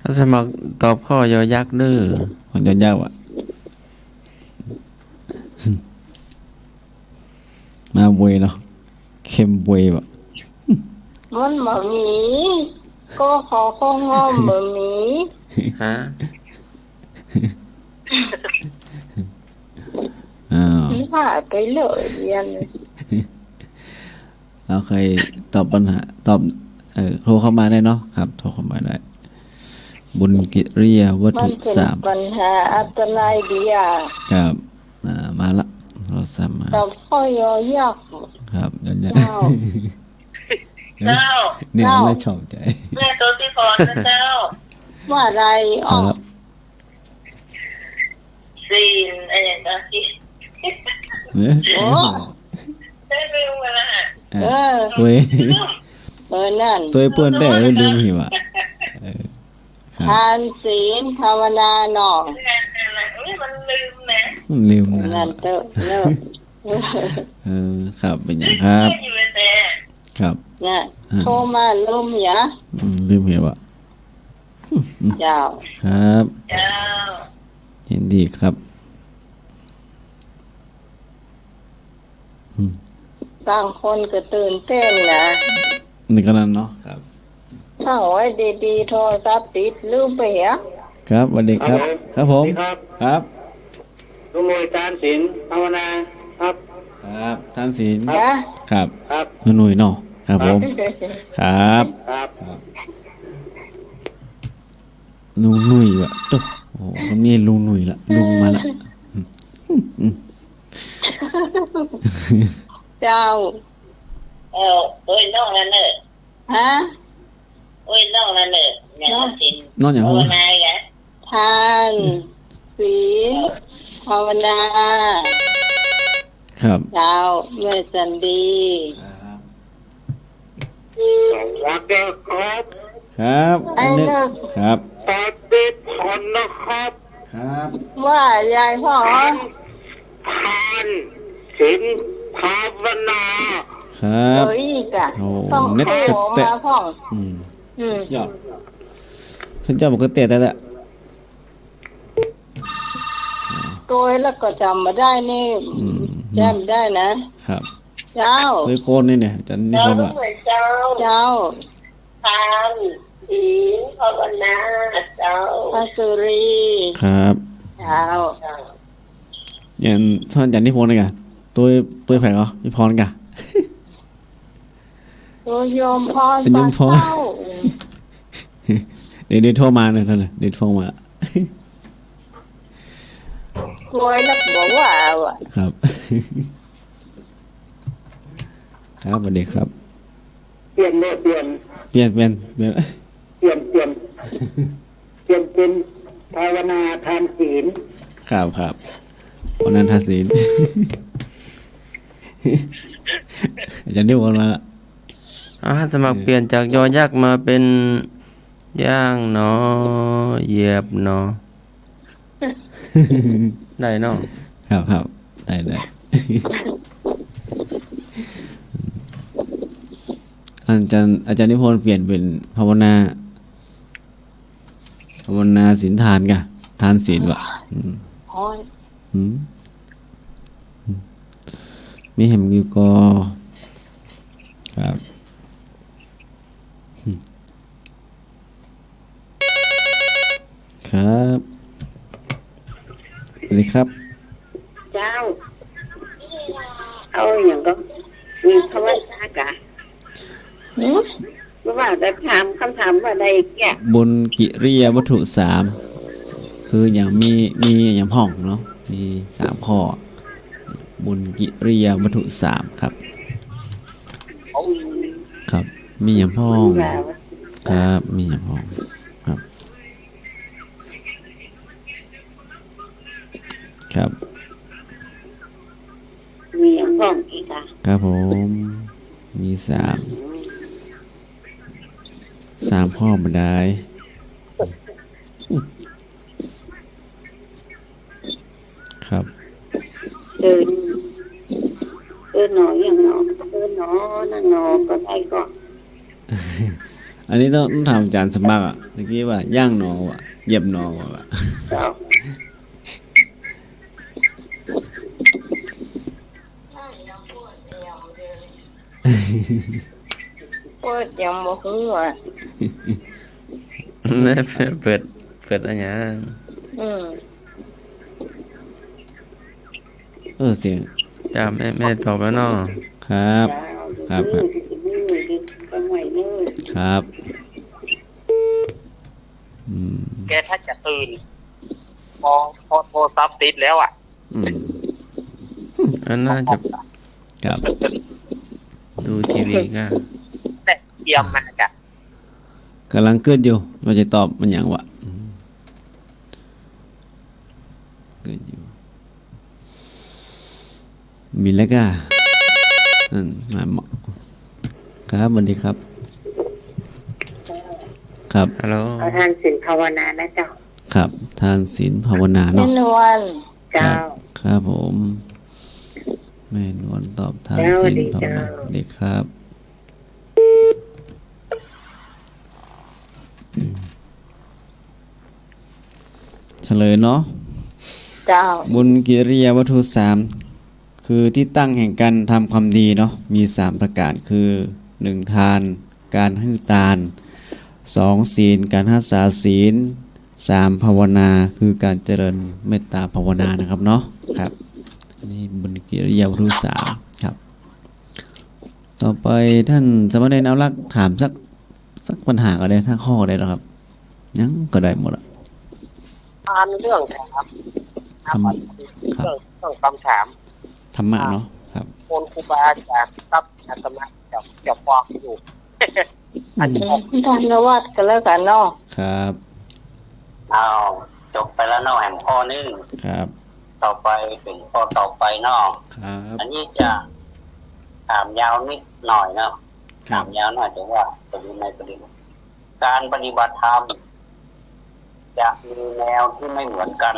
ถ้าสมัครตอบข้อยอยักษ์ดื้อคนยอยักษ์ว่ะมาเวยเนาะเข้มเวยว่ะมันมามีก็ขอข้องง้อมมามีฮะนี่ว่าไปเลยเรียนเราเคยตอบปัญหาตอบโทรเข้ามาได้เนาะครับโทรเข้ามาได้บุญกิริยาวัตถุ3ปัญหาอัตรายดีอ่ะครับมาละเราสามมาตอบข้อยอยากครับเดี๋ยวเจ้าเนี่ยไม่ชอบใจแม่ตัวที่พรนะเจ้าว่าอะไรอ๋อศีลอะไรนะโอ้ได้ไปรู้มาแล้วตัวนั่นตัวเปิ้นได้ลืมหิวอ่ะทานศีลภาวนาหนอมันลืมนะนั่นเตอะเลิกครับเป็นอย่างครับครับเนี่ยโทรมาลืมเหรอลืมหิวอ่ะเจ้าครับยินดีครับบางคนก็ตื่นเต้นนะนี่ก็นั่นเนาะครับถ้าไว้ดีๆโทรศัพท์ติดลืมไปเหรอครับสวัสดีครับครับผมครับลุงหน่วยทานศีลภาวนาครับครับทานศีลครับลุงหน่วยเนาะครับผมครับลุงหนุ่ยวะตุ๊กโอ้ก็มีลุงหนุ่ยละลุงมาละเจ้าเอ้ยน้องนั่นเนอะฮะเอ้ยน้องนั่นเนอะเนี่ยศีลน้องอย่างไรทานศีลภาวนาครับเจ้าเมื่อสันดีวัดเด็กครับครับอันนี้ครับสวัสดีพรนะครับครับว่ายายพ่อทานศีลภาวนาครับต้องเน็ตจะเตะพ่องยอดฉันจำบอกก็เตะได้แหละตัวแล้วก็จำมาได้นี่จำได้นะครับเจ้าเลยโคนนี่เนี่ยจันนี่คนว่ะเจ้าทานศ ศีลภาวนาเจ้าพระสุรี ครับ เจ้า อย่างท่านอาจารย์นิพนธ์เลยกะตัวแผงเหรอนิพนธ์กะ ตัวโยมพร โยมพร เจ้า เดี๋ยวโทรมาเลยท่านน่ะเดี๋ยวโทรมา รวยนักบอกว่าอ่ะ ครับ ครับสวัสดีครับ เปลี่ยนเนี่ยเปลี่ยน เปลี่ยน เปลี่ยนเป็นภาวนาทานศีล ครับวันนั้นทาศีล อาจารย์นิพนธ์มาละ สมัครเปลี่ยนจากยอยักษ์มาเป็นย่างเนาะเหยียบเนาะ ได้เนาะ ครับได้ อาจารย์นิพนธ์เปลี่ยนเป็นภาวนาศีลทานกะทานศีลวะ โอ้ย ไม่เห็นอยู่ก็ครับครับสวัสดีครับ เจ้าเอาอย่างก็มีภาวนากะไม่ว่าจะถามคำถามว่าใดแก่ บุญกิริยาวัตถุ3คืออย่างมีอย่างพ่องเนาะมี3ข้อบุญกิริยาวัตถุ3ครับครับมีอย่างพ่องครับมีอย่างพ่องครับครับ มีอย่างพ้องอีกอ่ะ ครับผมมี3ข้อบันไดครับ เดินหนออย่างหนอเดินหนอนั่งหนอก็ได้ก็ อันนี้ต้องถามอาจารย์สมัครอ่ะเมื่อกี้ว่าย่างหนอว่ะเหยียบหนอว่ะ เจ้า พูดยังบ่ฮู้อ่ะ แม่เปิดอะไรอย่าง เสียง จ้าแม่ตอบแล้วเนาะ ครับครับแกถ้าจะตื่นพอโทรศัพท์ติดแล้วอ่ะ อันน่าจะ ครับ ดูทีวีก็ แต่เยี่ยมมากอ่ะ กำลังเกิดอยู่ว่าจะตอบมันอย่างวะเกิดอยู่มีแล้วก็มาเหมาะครับสวัสดีครับครับ ฮัลโหล เอาทานศีลภาวนานะเจ้า ครับทานศีลภาวนา แม่ เนาะ นวล เจ้า ครับผมแม่นวลตอบทานศีลภาวนาเด็กครับเฉลยเนาะ เจ้า บุญกิริยาวัตถุ3คือที่ตั้งแห่งการทำความดีเนาะมี3ประการคือ1ทานการให้ทาน2ศีลการรักษาศีล3ภาวนาคือการเจริญเมตตาภาวนานะครับเนาะครับนี่บุญกิริยาวัตถุ3ครับต่อไปท่านสมณเณรเอาลักษ์ถามสักปัญหาก็ได้ถ้าข้อได้แล้วครับยังก็ได้หมดอ่ะ อ่านเรื่องครับเรื่องคำถาม ธรรมะเนาะครับ คนครูบาอาจารย์ครับอาตมาจะฟังอยู่ อันนี้ ท่านวัดกันแล้วกันเนาะ ครับ เอาจบไปแล้วเนาะแห่งข้อนึง ครับ ต่อไปเป็นข้อต่อไปเนาะ ครับ อันนี้จะถามยาวนิดหน่อยเนาะ ครั ถา บ มยาวหน่อยแต่ว่าจะมีในประเด็นการปฏิบัติธรรมจะมีแนวที่ไม่เหมือนกัน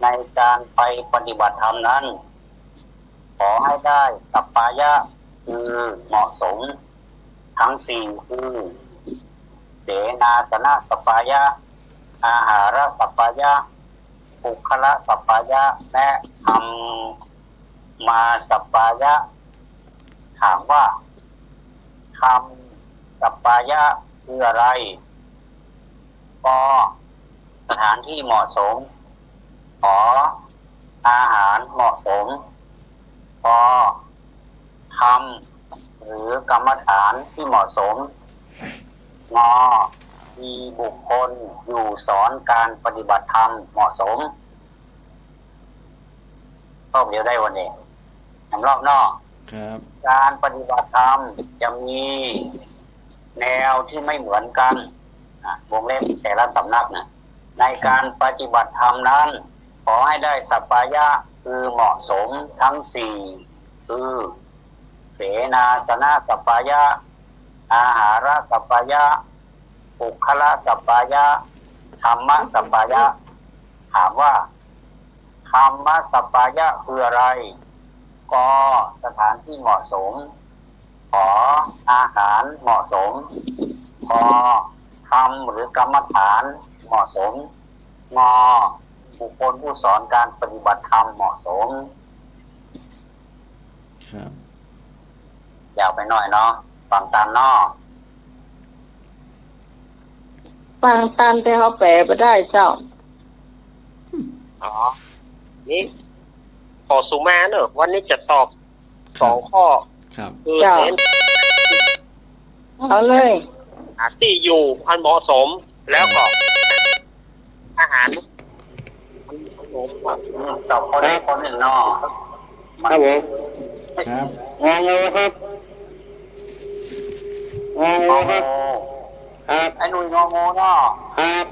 ในการไปปฏิบัติธรรมนั้น ขอให้ได้สัปปายะคือเหมาะสม ทั้งสี่คือเสนาสนะสัปปายะอาหารสัปปายะปุคละสัปปายะและธรรมมาสัปปายะถามว่าคำสัปปายะ คืออะไรปสถานที่เหมาะสมขออาหารเหมาะสมพอคำหรือกรรมฐานที่เหมาะสมงอมีบุคคลอยู่สอนการปฏิบัติธรรมเหมาะสมรอบเดียวได้วันนี้รอบนอกครับการปฏิบัติธรรมจะมีแนวที่ไม่เหมือนกันวงเล็บแต่ละสำนักนะในการปฏิบัติธรรมนั้นขอให้ได้สัปปายะคือเหมาะสมทั้งสี่คือเสนาสนะสัปปายะอาหารสัปปายะปุคละสัปปายะธรรมะสัปปายะถามว่าธรรมะสัปปายะคืออะไรกสถานที่เหมาะสมขออาหารเหมาะสมพอคำหรือกรรมฐานเหมาะสมงอบุคคลผู้สอนการปฏิบัติธรรมเหมาะสมครับยาวไปหน่อยเนาะฟังตามเนาะฟังตามที่เขาแปลไปได้เจ้าอ๋อนี่ขอสุมาเนอะวันนี้จะตอบ2 ข้อครับคือเน้นเอาเลยที่อยู่อันเหมาะสมแล้วก็อาหารตอบคนใดคนหนึ่งเนาะครับผมครับงองูครับงองูครับครับไอ้หนุ่ยงองูเนาะครับ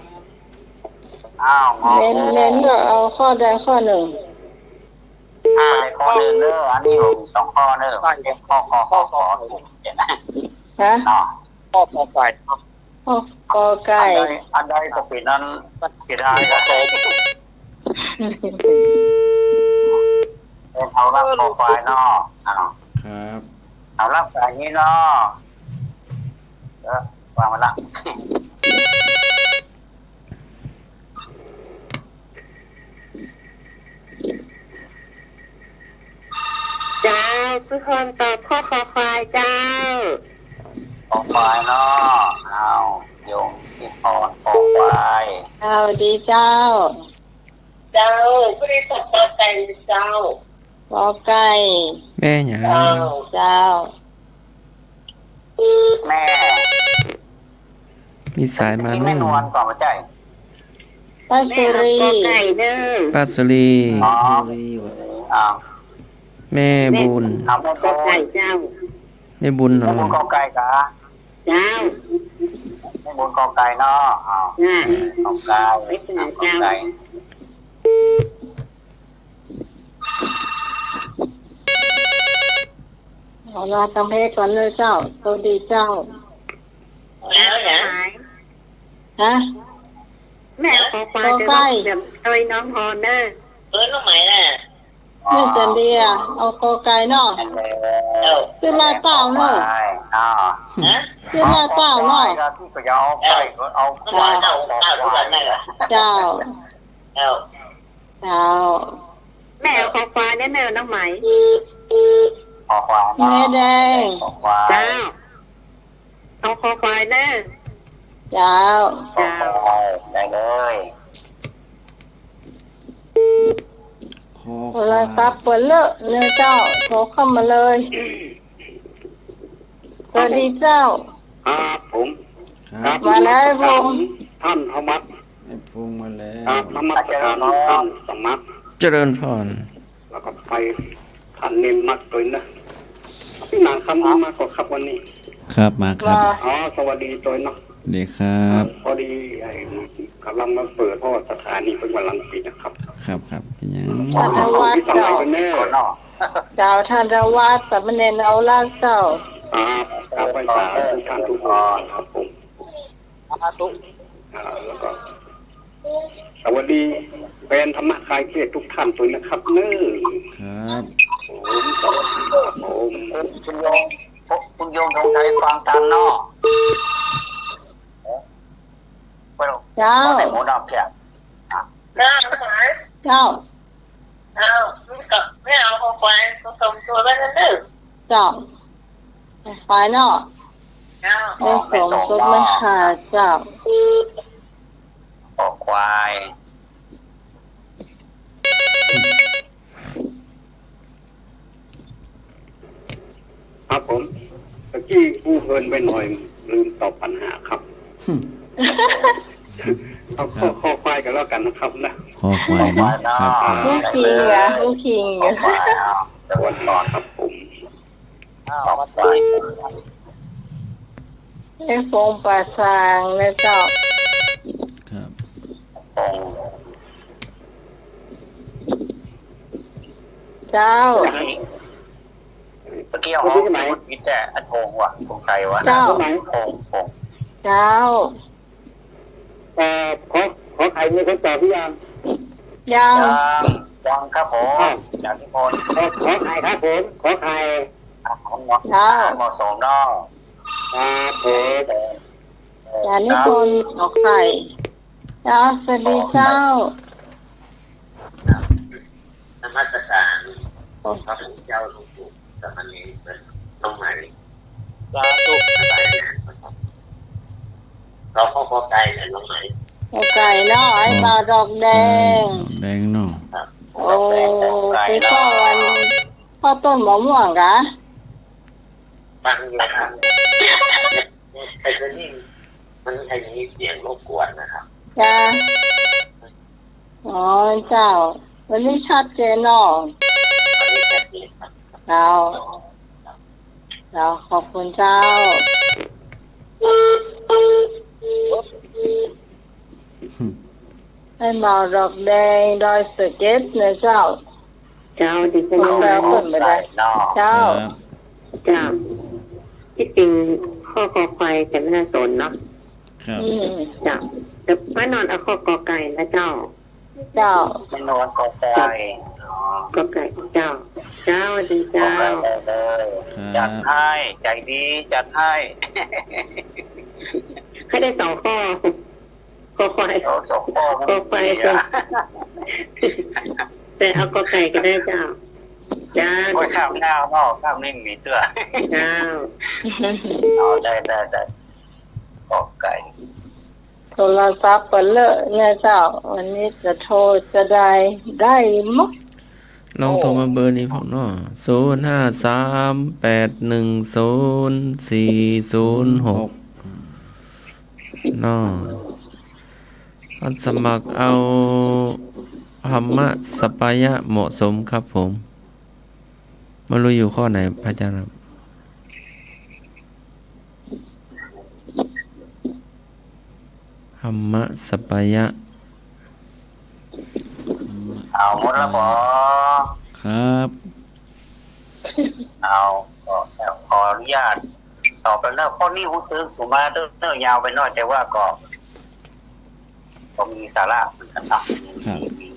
อ้าวงองูเน้นก็เอาข้อใดข้อหนึ่งข้อหนึ่งเนอะอันนี้ผม2 ข้อเนอะข้อเห็นไหมฮะข้อไก่กอไก่อันใดก็ปิดนั้นเสียดายครับเป็นเอารับโปรไฟล์เนาะครับเอารับแบบนี้เนาะวางมาละเจ้าทุกคนตอบข้อควายเจ้าโปรไฟล์เนาะเอาโยงที่ถอนโปรไฟล์เอาดีเจ้าผู้ได้ตอบกอไก่เจ้ากอไก่แม่หยังเจ้าแม่มีสายมาแม่นวลก่อนมาใจปัสรีปัสรีแม่บุญกอไก่เจ้าแม่บุญเนาะแม่บุญกอไก่กะเจ้าแม่บุญกอไก่เนาะกอไก่กอไก่เอาลาทำเพศก่อนเลยเจ้าสวัสดีเจ้าแล้วเหรอฮะแม่ขอควายจะเอ้ยน้องฮอนเนอร์น้องใหม่น่ะนี่จันเดียเอากอไก่เนาะคือลาเต้าเนาะคือลาเต้าเนาะที่ก็จะเอาไก่ก็เอาควายเจ้าแม่เอาคอควายแน่เนอน้องไหมขอควายแม่แดงเจ้าเอาคอควายเนอเจ้าได้เลยโทรศัพท์เปิดเลอะเนี่ยเจ้าโทรเข้ามาเลยสวัสดีเจ้าครับผมมาแล้วผมท่านธรรมะพงมาแล้วธรรมะท่านสมัครเจริญพรแล้วก็ไปท่านเนมมักตัวนะพี่นานคำนี้มากกว่าครับวันนี้ครับมาครับสวัสดีตัวเนาะดีครับพอดีกำลังมาเปิดเพราะสถานีเป็นวันลังปีนะครับครับเป็นยังท่านวัดเจ้าท่านวัดสามเณรเอาล่าเจ้าครับไปสาธุการทุกคนครับผมแล้วก็สวัสดีเป็นธรรมะคลายเครียดทุกท่านตัวนะครับเน้อครับผมคุณโยมทงไทยฟังตามเนาะเจ้าแต่โมดับแค่เจ้าไม่เอาคอควายผสมตัวไปนั่นเด้อเจ้าควายเนาะ ไม่สมก็ไม่ขาดเจ้าขอควายครับผมเมื่อกี้ผู้เพลินไปหน่อยลืมตอบปัญหาครับเอาข้อควายกันแล้วกันนะครับนะ คอควายเนาะครับ ผู้คิงอ่ะผู้คิง ขอควายตะวันต่อครับผม ขอควาย ไอ้ฟงปลาซางนะเจ้า ครับ ตรง เจ้า เมื่อกี้ห้องวิแต่อันโพงว่ะสงสัยว่ะ เจ้า โพง เจ้า ขอใครมีคนตอบหรือยัง ยัง ยังครับผมจากที่พล ขอใครครับผมขอใคร ของเหมาะสมเนาะ ครับผม อย่านิพนธ์ขอไข่เจ้าสวัสดีเจ้าน มัสการพระพุทธเจ้าหลวงปู่สมณีเป็นน้องใหม่สาธุสบายนะเราพอใจเลยน้องใหม่ ไก่เนาะไอ้ปลาดอกแดง แดงเนาะ โอ้ไปข้อวันข้อต้นมะม่วงกะ ฟังอยู่ครับไอ้ตัวนี้มันไอ้นี้เสียงรบกวนนะครับ จ้าอ๋อเจ้าวันนี้ชัดเจนเนาะ อันนี้แค่นี้ครับ เราขอบคุณเจ้าให้มาดอกแดงดอยสะเก็ดนะเจ้าดิฉันแล้วเปิดไม่ได้เจ้า ที่จริงข้อกอไก่แต่ไม่น่าสนเนาะ ครับ จ้ะแต่ป้านอนเอาข้อกอไก่นะเจ้า ไม่นอนกอควาย กอไก่เจ้าดีเจ้า เลยจัดให้ใจดีจัดให้ ให้ได้2 ข้อคอควาย เราส่งพ่อ คอควายแต่เอากอไก่ก็ได้เจ้า โอ้ยข้าวหน้านอกข้าวนิ่มมีเตื้อ เจ้า เอาได้กอไก่ โทรศัพท์เปิดเลอะเนี่ยเจ้าวันนี้จะโทรจะได้มั้ง ลองโทรมาเบอร์นี้ผมเนาะ053810406เนาะอันสมัครเอาธรรมะสปายะเหมาะสมครับผมไม่รู้อยู่ข้อไหนพระอาจารย์ครับธรรมะสปายะ เอาหมดแล้วบอ ครับ เอาขออนุญาตตอบไปแล้วข้อนี้ผมซื้อสุมาเนิ่ยาวไปหน่อยแต่ว่าก็มีสาระเหมือนกันเนาะมี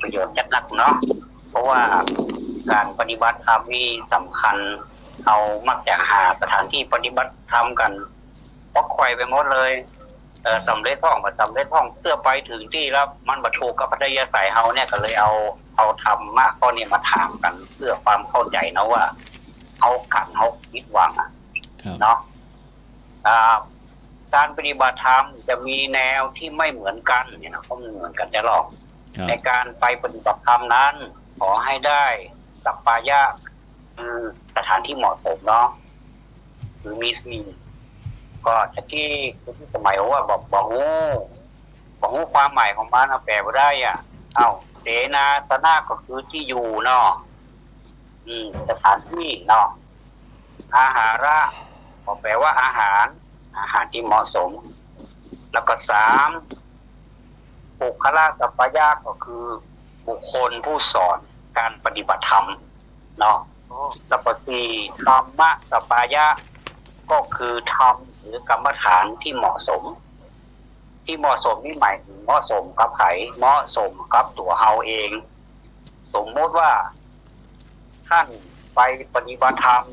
ประโยชน์จัดหนักเนาะเพราะว่าการปฏิบัติธรรมนี่สำคัญเอามักจะหาสถานที่ปฏิบัติธรรมกันเพราะควายไปหมดเลยสำเร็จท่องเพื่อไปถึงที่แล้วมันบรรทุกกับพัทยาสายเฮาเนี่ยก็เลยเอาธรรมะข้อนี้มาถามกันเพื่อความเข้าใจนะว่าเขาขันเขาคิดหวังเนาะการปฏิบัติธรรมจะมีแนวที่ไม่เหมือนกันเนี่ยนะเขาไม่เหมือนกันจะหรอกในการไปปฏิบัติธรรมนั้นขอให้ได้สัปปายะคือสถานที่เหมาะสมเนาะหรือมีสิ่งก็จะที่สมัยว่าบอกงูความหมายของมันเอาแปลว่าได้เสนาสนะก็คือที่อยู่เนาะสถานที่เนาะอาหาระก็แปลว่าอาหารที่เหมาะสมแล้วก็3บุคลาสัปปายะก็คือบุคคลผู้สอนการปฏิบัติธรรมเนาะแล้วก็4ธรรมะสัปปายะก็คือธรรมหรือกรรมฐานที่เหมาะสมนี่หมายถึงเหมาะสมกับไผเหมาะสมกับตัวเฮาเองสมมติว่าท่านไปปฏิบัติธรรม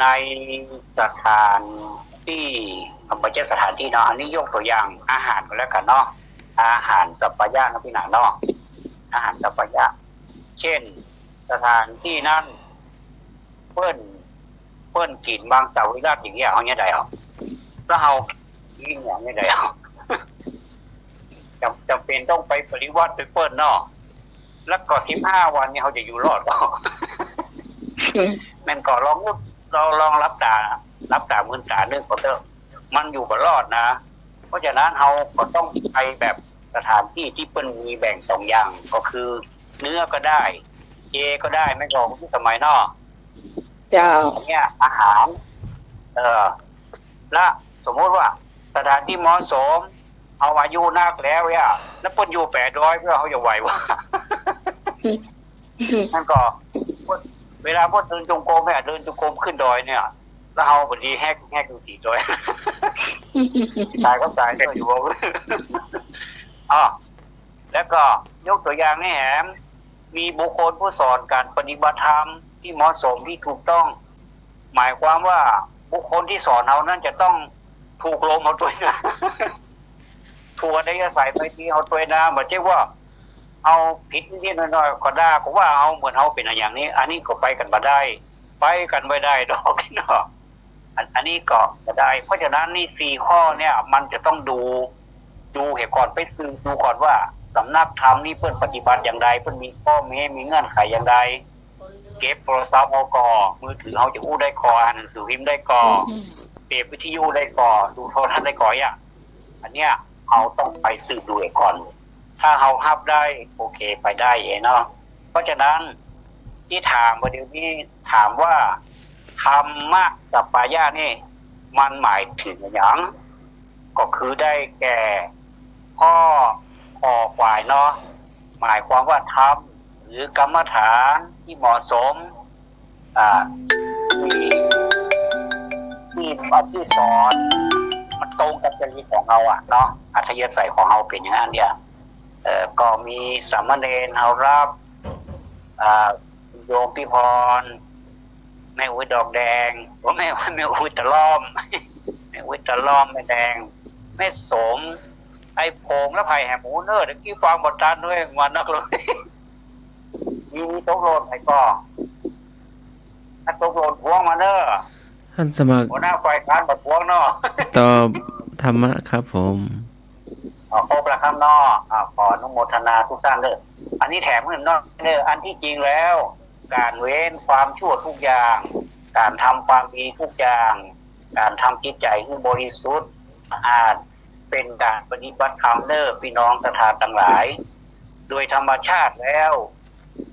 ในสถานที่ไม่ใช่สถานที่เนาะอันนี้ยกตัวอย่างอาหารก็แล้วกันเนาะอาหารสัปปายะนะพี่หนังเนาะอาหารสัปปายะเช่นสถานที่นั้นเพิ่น เปิ้นกินบางเต่าวิราชอย่างเงี้ยเอาเนี่ยได้เอาแล้วเอายิ่งอย่างนี้ได้เอาจำเป็นต้องไปปฏิวัติไปเปิ้นเนาะแล้วก็15 วันเนี่ยเขาจะอยู่รอดเปล่าแม่นก็ลองรับตามือตาเรื่องของเรื่องมันอยู่บ่รอดนะเพราะฉะนั้นเราก็ต้องไปแบบสถานที่ที่เปิ้นมีแบ่ง2อย่างก็คือเนื้อก็ได้เจก็ได้ไม่รองที่สมัยนอกเจ้าเนี่ยอาหารและสมมติว่าสถานที่เหมาะสมเอาอายุนักแล้วเนี่ยแล้วเปิ้นอยู่800เพื่อเขาจะไหววะนั่นก็เวลาพวกเดินจงกรมเดินจงกรมขึ้นดอยเนี่ยแล้วเอาพอดีแฮกดูสีดอยตายก็ตายก็อยู่บ่แล้วก็ยกตัวอย่างนี่แหมมีบุคคลผู้สอนการปฏิบัติธรรมที่เหมาะสมที่ถูกต้องหมายความว่าบุคคลที่สอนเรานั้นจะต้องถูกลมเอาตัวนะถูกได้ใส่ไปที่เอาตัวนะไม่ใช่ว่าเอาผิดนิดๆหน่อยๆก็ได้ก็ว่าเอาเหมือนเขาเป็นอย่างนี้อันนี้ก็ไปกันมาได้ไปกันไม่ได้ดอกเนาะอันนี้ก็ไม่ได้เพราะฉะนั้นนี่4 ข้อเนี่ยมันจะต้องดูเหตุก่อนไปซื้อดูก่อนว่าสำนักธรรมนี่เพิ่นปฏิบัติอย่างไรเพิ่นมีข้อแม้มีเงื่อนไขอย่างไรเก็บโทรศัพท์เอาก่อมือถือเขาจะอู้ได้ก่ออ่านหนังสือพิมพ์ได้ก่อเปิดวิทยุได้ก่อดูโทรทัศน์ได้ก่ออันเนี้ยเขาต้องไปสืบดูก่อนถ้าเขารับได้โอเคไปได้เนาะเพราะฉะนั้นที่ถามประเดี๋ยวนี้ถามว่าธรรมะสัปปายะนี่มันหมายถึงอย่างก็คือได้แก่ข้อควายเนาะหมายความว่าธรรมหรือกรรมฐานที่เหมาะสมที่สอนมันตรงกับจริตของเราเนาะอัธยาศัยของเราเป็นอย่างนั้นเนี่ยก็มีสามเณรเฮารับโยมพี่พรแม่อุ้ยดอกแดงแม่อุ้ยตะล้อมแม่อุ้ยตะล้อมแม่แดงแม่สมไอ้โพงและไผ่แหมูเนอร์ตะกี้ฟังบททานด้วยวันนักเลยมีโต๊ะโรนไอ้ก็ถ้าโต๊ะโรนพวงมาเนอร์ท่านสมัครหัวหน้าฝ่ายการบัดพวงเนาะตอบธรรมะครับผมครบแล้วครับเนาะขออนุโมทนาทุกท่านเลยอันนี้แถมเงินเนาะอันที่จริงแล้วการเว้นความชั่วทุกอย่างการทำความดีทุกอย่างการทำจิตใจให้บริสุทธิ์สะอาดเป็นการปฏิบัติธรรมพี่น้องศรัทธาทั้งหลายโดยธรรมชาติแล้ว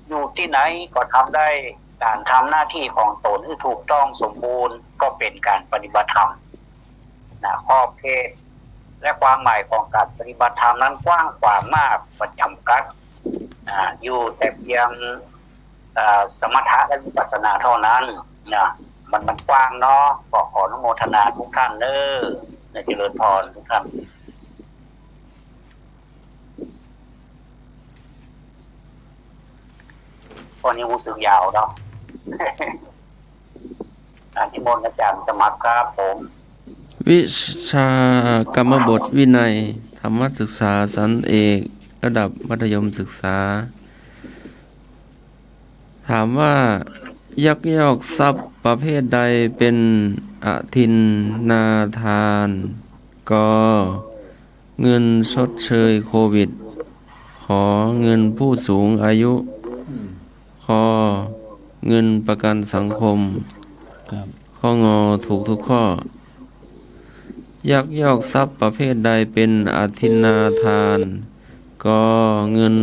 อยู่ที่ไหนก็ทำได้การทำหน้าที่ของตนที่ถูกต้องสมบูรณ์ก็เป็นการปฏิบัติธรรมนะขอบเขตและความหมายของการปฏิบัติธรรมนั้นกว้างขวางมากประจำกัดอยู่แต่เพียงสมถะและวิปัสสนาเท่านั้นนะมันกว้างเนาะขออนุโมทนาทุกท่านในเจริญพรทุกท่านวันนี้รู้สึกยาวเนาะที่มนต์อาจารย์สมัครครับผมวิชากรรมบทวินัยธรรมศึกษาชั้นเอกระดับมัธยมศึกษาถามว่ายักยอกทรัพย์ประเภทใดเป็นอทินนาทานก็เงินชดเชยโควิดขอเงินผู้สูงอายุขอเงินประกันสังคมข้องอถูกทุกข้อยักยอกทรัพย์ประเภทใดเป็นอทินนาทานก็เงิน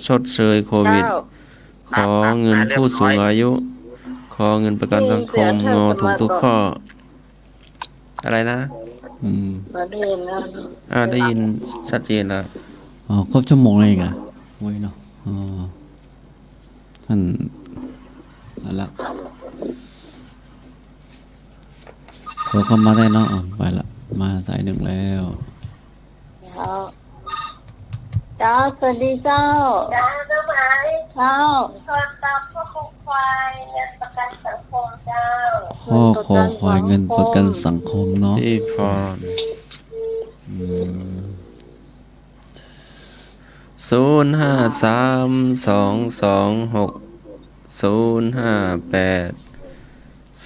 ชดเชยโควิดขอเงินผู้สูงอายุขอเงินประกันสังคมงอถูกทุกข้ออะไรนะได้ยินชัดเจนแล้วครบชั่วโมงเลยอ่ะโว้ยเนาะท่านละขอเข้ามาได้เนาะไปละมาสายหนึ่งแล้วเจ้าสวัสดีเจ้าเจ้าไหมเจ้าขอตามข้อควายเงินประกันสังคมเจ้าข้อควายเงินประกันสังคมเนาะที่พอ0532260588 0538104006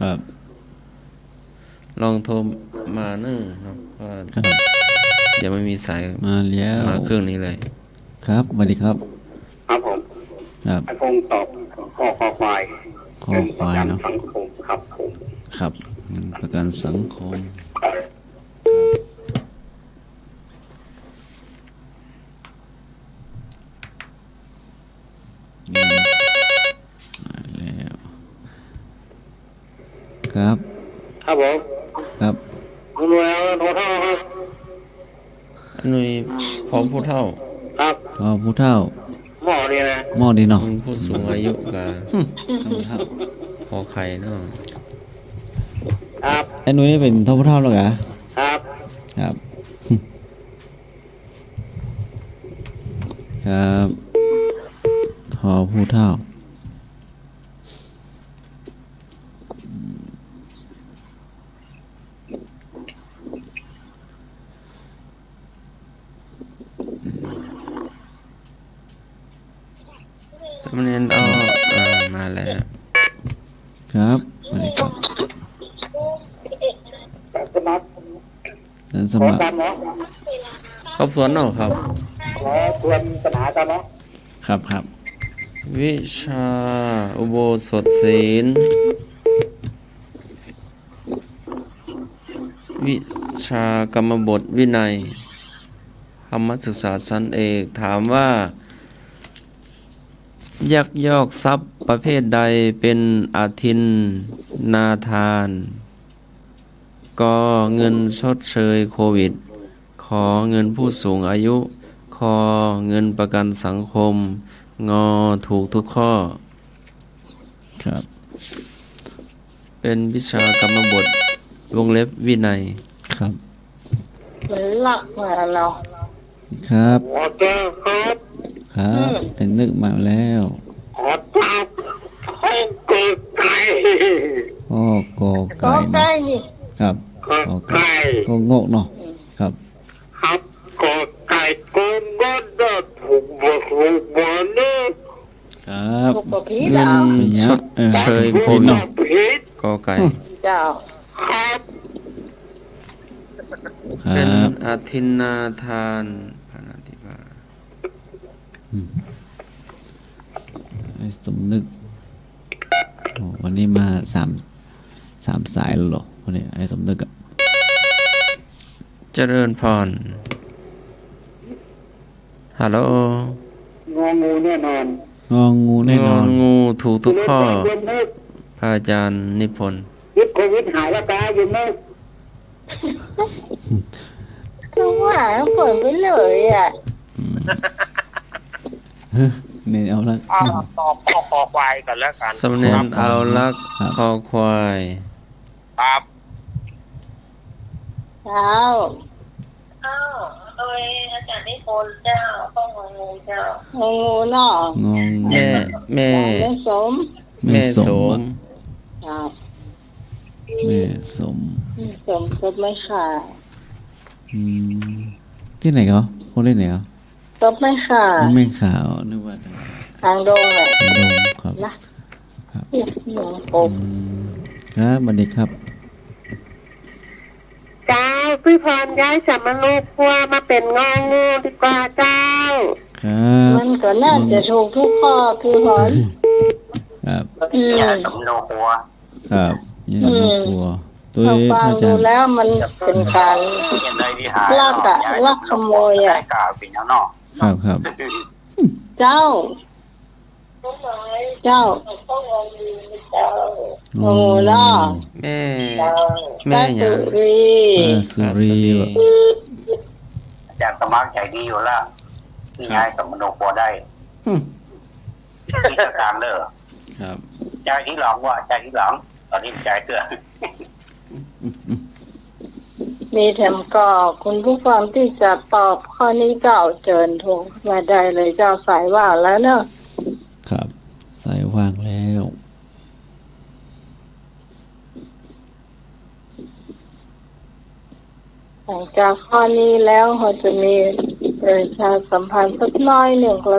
ครับ ลองโทรมาเนอะเนาะเพราะว่า ครับ ยังไม่มีสาย มาแล้ว มาเครื่องนี้เลย ครับสวัสดีครับ ครับผม ครับ ไอพงตอบข้อควาย ข้อควายเนาะ สังคมครับผม ครับเงินประกันสังคมเงินมาแล้วครับ ครับผม ครับ คุณแววโทรเท่าครับ อันนี้พร้อมผู้เฒ่า ครับ พอผู้เฒ่า หมอเนี่ยนะ หม้อดีเนาะ ผู้สูงอายุกับ ผู้เฒ่า พอไข่เนาะ ครับ ไอ้หนุ่ยนี่เป็นเท่าผู้เฒ่าแล้วเหรอ ครับ ครับ ครับพอผู้เฒ่า สามเณรเอามาแล้ว ครับสวัสดีครับ สมัคร ท่านส ขอ มัคร ตามเนาะ ครอบสวนเนาะครับ ขอทวนปัญหาตามเนาะ ครับครับ วิชาอุโบสถศีลวิชากรรมบทวินัยธรรมศึกษาชั้นเอกถามว่า ยักยอกทรัพย์ประเภทใดเป็นอาทินนาทานก็เงินชดเชยโควิด ขอเงินผู้สูงอายุคอเงินประกันสังคมงอถูกทุกข้อ ครับ เป็นวิชากรรมบทวงเล็บวินัย ครับ มันลักมาเนาะ ครับ ขอเจ้าครับ ครับแต่นึกมาแล้ว ขอตามให้เกิดไก่ พ่อกอ ก็ ไก่ ได้ เนาะ นี่ ครับ ขอ ขอ ไก่ ก็โงกเนาะครับ ครับขอไก่ก้นก็ได้ถูกบวกถูกบวกนี่ ครับ ถูกกว่าพี่ เงิ ดาวน ชดเชยโควิด ผิด กอไก่ เจ้า ครับ ครั เป็น บ อาทินนาทานพานาติบา ไอ้สมนึกโอ้วันนี้มาสามสายแล้วเหรอวันนี้ไอ้สมนึกอะ เจริญพรฮัลโหล งองูแน่นอน งองูแน่นอน งงูถูกทุกข้อ เย็นนึก พระอาจารย์นิพนธ์ ยึดโควิดหายแล้วตายอยู่นึก ก็ว่าเปิดไปเลยอ่ะ เนี่ยเอาละ ตอบข้อคอควายกันแล้วกัน สำเนียงเอาลัก ครับ คอควาย ครับ เจ้า อ้าวโดยอาจารย์นิพนธ์เจ้าต้องงงูเจ้า งูเนาะ งอง แม่แม่ แม่สม แม่สม เจ้า แม่สม แม่สมก็ไม่ขาด อืมที่ไหนเขาคนที่ไหนเขา ก็ไม่ขาด แม่ขาวนึกว่า ทางดงแหละ ดงครับ นะครับ หนูป อื บ มครับสวัสดีครับ เจ้าพี่พรย้ายสามนุษย์ว่ามาเป็นงองูดีกว่าเจ้า ครับ มันก็น่าจะถูกทุกข้อพี่พร ครับ อย่าสำโนหัว ครับยังไม่กลัวตัว เราฟัง อาจา ดู รย์ แล้วมันเป็นการ อย่างไรที่หาย ลักอะลักขโมยอะ กล่าวเป็นแล้วเนาะ ครับครับ เจ้า เจ้า โอ้ล่ะ แม่ แม่ แม่หยั สุ ง รี สุรีวะ อาจารย์สมัครใจดีอยู่แล้วที่ย้ายสำโนหัวได้ที่สตางค์เด้อ ครับ ใจที่หลังว่าใจที่หลังตอนนี้ใจเกือ มีแถมก็คุณผู้ฟังที่จะตอบข้อนี้เจ้าเชิญโทรมาได้เลยเจ้าสายว่างแล้วเนอะ ครับสายว่างแล้ว หลังจากข้อนี้แล้วเราจะมี ประชาสัมพันธ์สักน้อยหนึ่งก็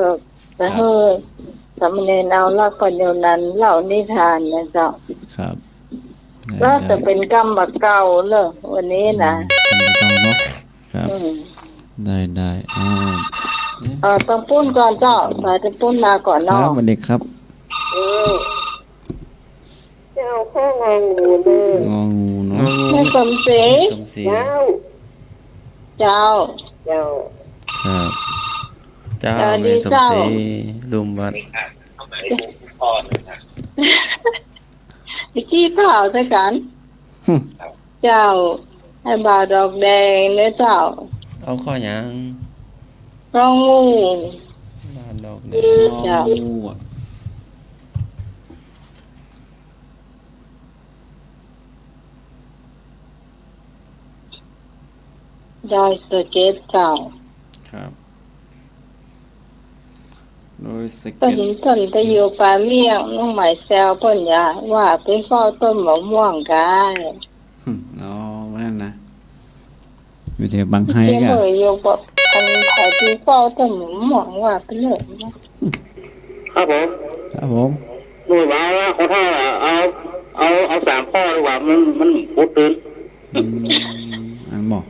จะเฮ้ยสามเณรเอาลักปัญโยนั้นเล่านิทานนะเจ้าครับก็จะเป็นกรรมบักเก่าเลยวันนี้นะต้องเนาะครับได้ต้องปุ้นก่อนเจ้าสายจะปุ้นมาก่อนเนาะครับวันเด็กครับเจ้าข้ององูเลยงองูเนาะไม่สมศรีเจ้าครับเจ้าไม่สมศรีลุมวัดขี้เผาใช่กันเจ้าให้บาดอกแดงเนื้อเจ้าเอาข้อยังรองงูบาดอกแดงเจ้าดอยสะเก็ดเจ้าครับโดยสเก็ตต้นไปอยู่ป่าเมี่ยงน้องหมายแซวเพิ่นอย่าว่าไปเฝ้าต้นมะม่วงกันอ๋อนั่นนะอยู่ที่บางไฮก็อยู่บ่อันใครที่เฝ้าต้นมะม่วงว่าไปเลยครับผมดูว่าขอโทษเอา3ข้อดีกว่ามันพูดตื่นอันหมอ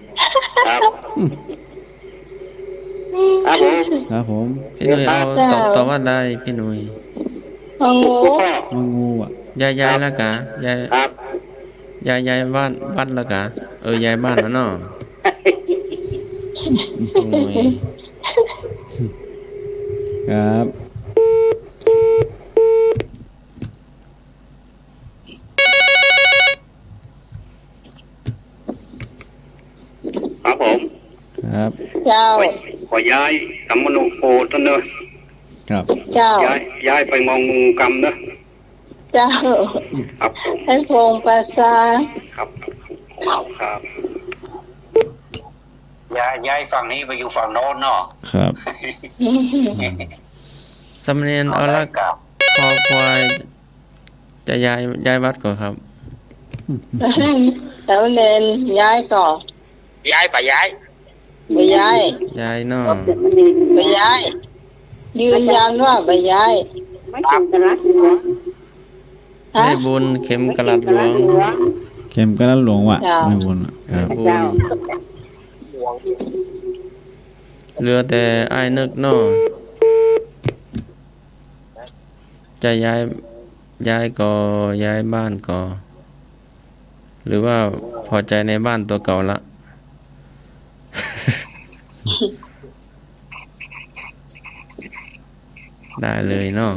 ครับผมพี่หนุ่ยเอาตอบว่าได้พี่หนุ่ยงูอ่ะยายแล้วกะยายบ้านแล้วกะยายบ้านแล้วเนาะครับผมครับเจ้าขอย้ายกัมมโนโคท่านเนอะครับเจ้าย้ายไปงองูกรรมเนอะเจ้าครับให้พงภาษาครับย้ายฝั่งนี้ไปอยู่ฝั่งโน้นเนาะครับสำเนียงเอาละคอควายจะย้ายวัดก่อนครับแล้วเน้นย้ายก่อนย้ายไปย้ายเนาะไปย้ายยืนยันว่าไปย้ายไม่เข็มกระลัดหลวงแม่บุญเข็มกระลัดหลวงว่ะแม่บุญครับเหลือแต่อ้ายนึกเนาะจะย้ายก่อย้ายบ้านก่อหรือว่าพอใจในบ้านตัวเก่าละได้เลยเนาะ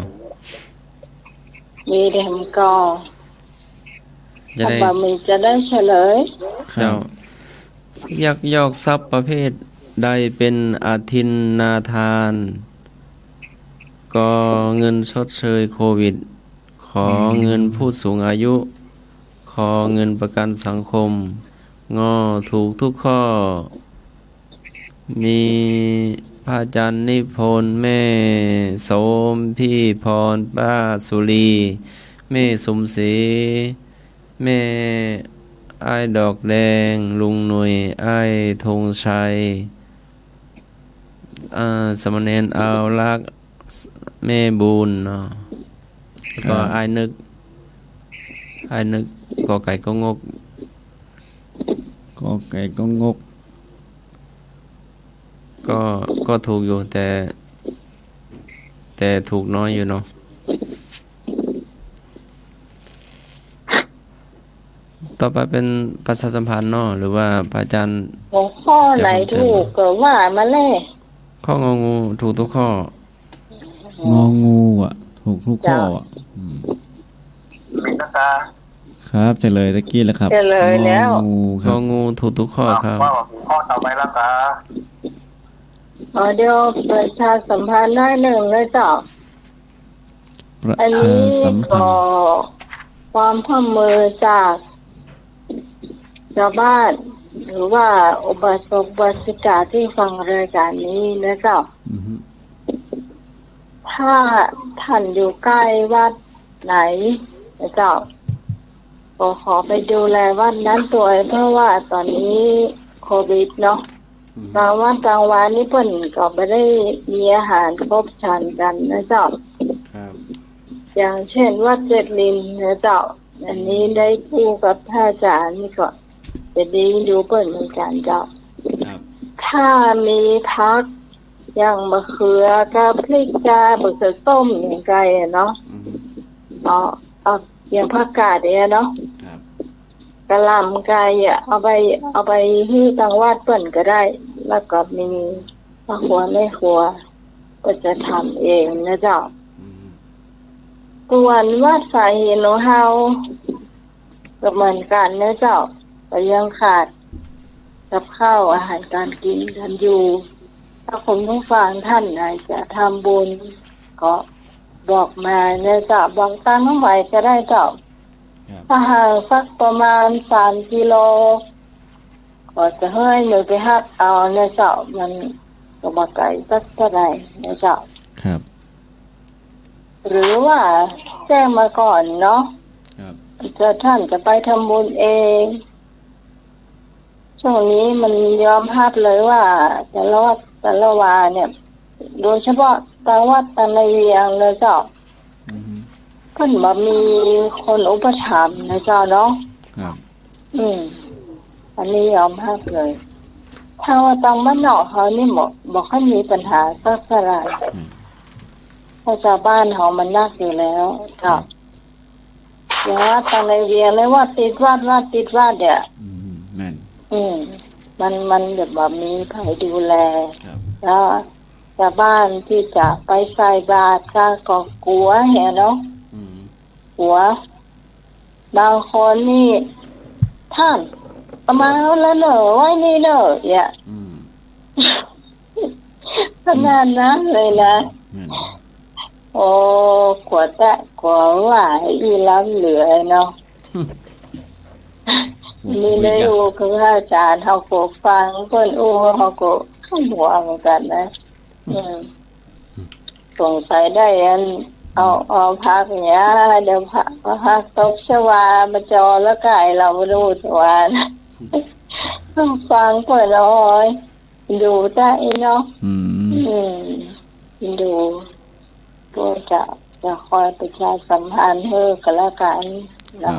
มีเดมกอบ่มีจะได้เฉลยเจ้ายักยอกทรัพย์ประเภทใดเป็นอาทินนาทานก็เงินชดเชยโควิดขอเงินผู้สูงอายุขอเงินประกันสังคมงอถูกทุกข้อมีพระจันทร์นิพนธ์แม่โสมพี่พรป้าสุรีแม่สมศรีแม่อ้ายดอกแดงลุงหนุ่ยอ้ายธงชัยสมณเณรเอาลักแม่บุญเนาะก็อ้ายนึกกอไก่ก็งกก็ถูกอยู่แต่ถูกน้อยอยู่เนาะต่อไปเป็นประชาสัมพันธ์เนาะหรือว่าพระอาจารย์ข้อไหนถูกก็ว่ามาเลยข้ององูถูกทุกข้อง องูอ่ะถูกทุกข้ออ่ะครับเฉลยตะกี้แล้วครับเฉลยแล้วงองูถูกทุกข้อครับข้อต่อไปแล้วครับเดี๋ยวประชาสัมพันธ์ได้หนึ่งเลยเจ้าอันนี้ขอความร่วมมือจากชาวบ้านหรือว่าอุบาสกอุบาสิกาที่ฟังรายการนี้นะเจ้าถ้าท่านอยู่ใกล้วัดไหนนะเจ้าก็ขอไปดูแลวัดนั้นตัวเพราะว่าตอนนี้โควิดเนาะ บางวันกลางวันนี่เพิ่นก็ไม่ได้มีอาหารครบฉันกันนะเจ้าครับอย่างเช่นวัดเจ็ดลินนะเจ้าอันนี้ได้คู่กับพระอาจารย์นี่ก็จะดีดูเปิดเหมือนกันเจ้าถ้ามีพักอย่างมะเขือกับพริกกาบะเขือต้มอย่างไกลเนาะเอาอย่างผักกาดเนี่ยเนาะกะหล่ำไก่เอาไปที่ตังวัดเปิ่นก็ได้แล้วก็มีพ่อครัวแม่ครัวก็จะทำเองนะเจ้าส่วนวัดสายหินของเฮาก็เหมือนกันนะเจ้าก็ยังขาดกับข้าวอาหารการกินกันอยู่ถ้าผมต้องฟังท่านไหนจะทำบุญก็บอกมาเนี่ยเจ้าบอกตั้งไว้ก็ได้เจ้าถ้าหากสักประมาณ3 กิโลก็จะให้หนูไปหักเอาเนี่ยเจ้ามันก็บ่ไกลสักเท่าไหร่เนี่ยเจ้าครับหรือว่าแจ้งมาก่อนเนาะจะท่านจะไปทำบุญเองช่วงนี้มันยอมรับเลยว่าแต่ละวาเนี่ยโดยเฉพาะตางวัดตางในเวียงเลยเจ้าเพิ่นบ่มีคนอุปถัมภ์นะเจ้าเนาะครับอันนี้ยอมรับเลยถ้าว่าตางบ้านนอกเขานี่บ่ค่อยมีปัญหาสักเท่าไหร่เพราะชาวบ้านเขามันนักอยู่แล้วเจ้าอย่างว่าตางในเวียงเลยว่าติดวัดเนี่ยแม่นมันแบบมีใครดูแลแล้วชาวบ้านที่จะไปใส่บาตรก็กลัวเห็นเนาะกลัวบางคนนี่ท่านประมาณแล้วเนอะไว้นี่เนอะเนี่ยขนาดนั้นเลยนะโอ้กลัวแต่กลัวว่าอีล้ำเหลือเนาะนี่ได้ดูคืออาจารย์เขาโกฟังเพิ่นเขาโกขึ้นหัวเหมือนกันนะสงสัยได้เอาพักอย่างเงี้ยเดี๋ยวพักตกชวามาจอแล้วไก่เราไม่รู้ชวาต้องฟังเพิ่นเอาดูได้เนาะดูก็จะคอยประชาสัมพันธ์ให้กันละกันนะ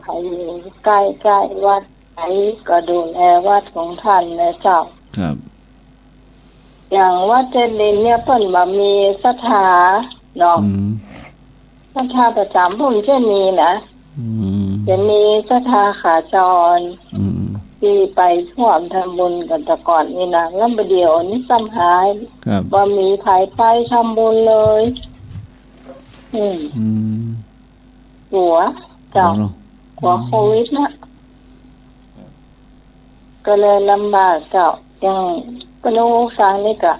ใครอยู่ใกล้วัดไหนก็ดูแลวัดของท่านนะเจ้าครับอย่างวัดเจริญเนี่ยเพิ่นบ่มีศรัทธาเนาะศรัทธาประจำผมจะมีนะจะมีศรัทธาขาจรที่ไปร่วมทำบุญกันแต่ก่อนนี่นะแล้วประเดี๋ยวนี้ซ้ำหายบ่มีไผไปทำบุญเลยหัวเจ้าหัวโควิดนะก็เลยลำบากเจ้ายังก็รู้ฟังนี่ก็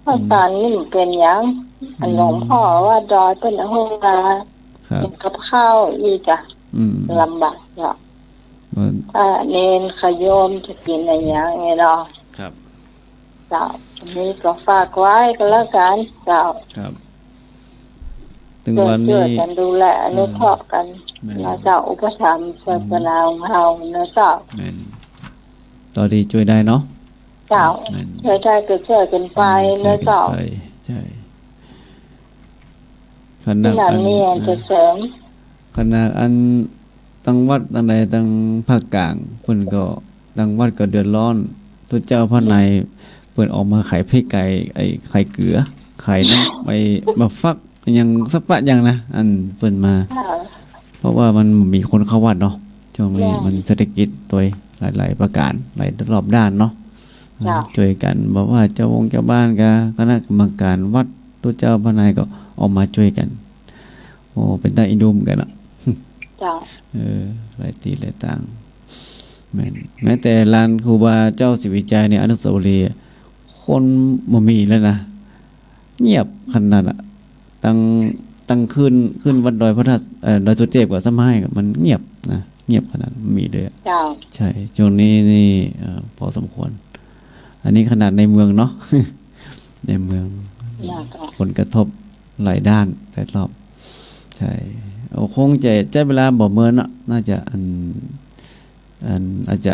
พ่อตานี่มันเป็นยังอันหลวงพ่อว่าดอยเป็นห้องนากับข้าวอีกอะลำบากเจ้าถ้าเนนขยมจะกินอะไรอย่างเงี้ยเนาะครับเจ้านี้ก็ฝากไว้ก็แล้วกันเจ้าครับถึงวันนี้ช่วยกันดูแลอนุเคราะห์กันแล้วเจ้าอุปถัมภ์ศาสนาของเฮานะเจ้าต่อดีช่วยได้เนาะเจ้าช่วยได้ก็ช่วยกันไปนะเจ้าใช่ขนาดนี้จะเสริมขนาดอันตั้งวัดตั้งใดตั้งภาคกลางเพิ่นก็ตั้งวัดก็เดือดร้อนตัวเจ้าพระนายเพิ่นออกมาขายพริกไก่ไข่เกลือไข่น้ำไปมาฟักยังสักปะยังนะอันเพิ่นมาเพราะว่ามันมีคนเข้าวัดเนาะช่วงนี้มันเศรษฐกิจตัวหลายประการหลายรอบด้านเนาะช่วยกันบอกว่าเจ้าวงเจ้าบ้านกับคณะกรรมการวัดตัวเจ้าพระนายก็ออกมาช่วยกันโอ้เป็นตาอินดูมกันอ่ะหลายตีหลายต่างแม้แต่ลานครูบาเจ้าศิวิจัยในอนุสาวรีย์คนบ่มีแล้วนะเงียบขนาดอ่ะตั้งขึ้นวัดดอยพระธาตุดอยสุเทพกับสมัยมันเงียบนะเงียบขนาดมีเลยใช่ช่วงนี้นี่พอสมควรอันนี้ขนาดในเมืองเนาะในเมืองผลกระทบหลายด้านหลายรอบใช่คงจะใช้เวลาบ่เมินน่าจะอาจจะ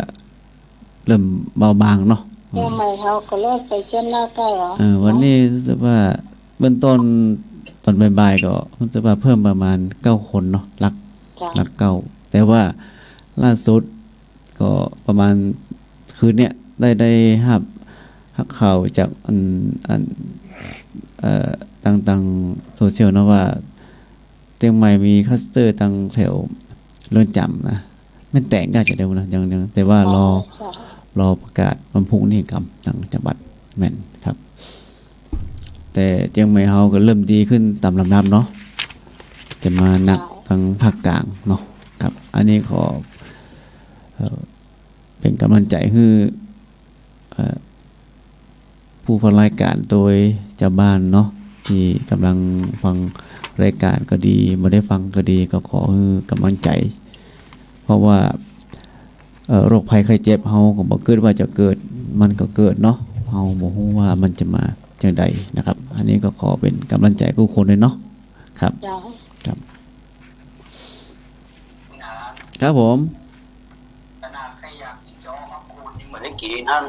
เริ่มเบาบางเนาะเชียงใหม่เขาก็เลิกไปเส้นหน้าใกล้เหรอวันนี้รู้สึกว่าเบื้องต้นตอนบ่ายๆก็รู้สึกว่าเพิ่มประมาณ9คนเนาะหลัก9แต่ว่าล่าสุดก็ประมาณคืนเนี้ยได้รับข่าวจากต่างๆโซเชียลนะว่าเชียงใหม่มีคลัสเตอร์ต่างแถวเรือนจำนะไม่แตกได้จะได้นะยังแต่ว่ารอประกาศวันพรุ่งนี้กับทางจังหวัดแม่นครับแต่เชียงใหม่เฮาก็เริ่มดีขึ้นตามลำดับเนาะจะมาหนักทางภาคกลางเนาะครับอันนี้ขอเป็นกำลังใจให้ผู้ฟังรายการโดยเจ้าบ้านเนาะที่กำลังฟังรายการก็ดีไม่ได้ฟังก็ดีก็ขอให้กำลังใจเพราะว่าโรคภัยไข้เจ็บเฮาก็บ่เกิดว่าจะเกิดมันก็เกิดเนาะเฮาบ่ฮู้ว่ามันจะมาจังใดนะครับอันนี้ก็ขอเป็นกำลังใจทุกคนเลยเนาะครับครับครับผมขนาดใครอยากกินจอมาคูณยังไม่ได้กินท่าน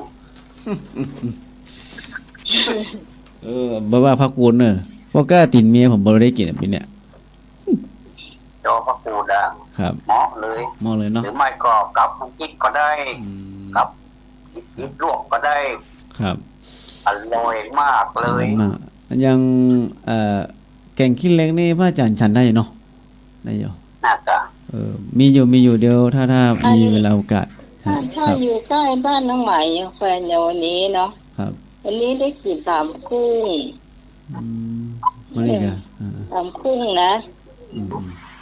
บ่ว่าพักกูลเนอะบ่กล้าตินเมียผมบ่ได้กินปีเนี้ยจอพักกูดครับเหมาะเลยเนาะหรือไม่ก็กับน้ำจิ้มก็ได้กับยิบลวกก็ได้ครับอร่อยมากเลยยังแกงขี้เล็กนี่พระอาจารย์ฉันได้เนาะได้อยู่น่าจะมีอยู่เดียวถ้ามีเวลาโอกาสถ้าอยู่ใกล้บ้านน้องใหม่แฟนในวันนี้เนาะครับวันนี้ได้กิน3 กุ้งมาเลยค่ะ3 กุ้งนะ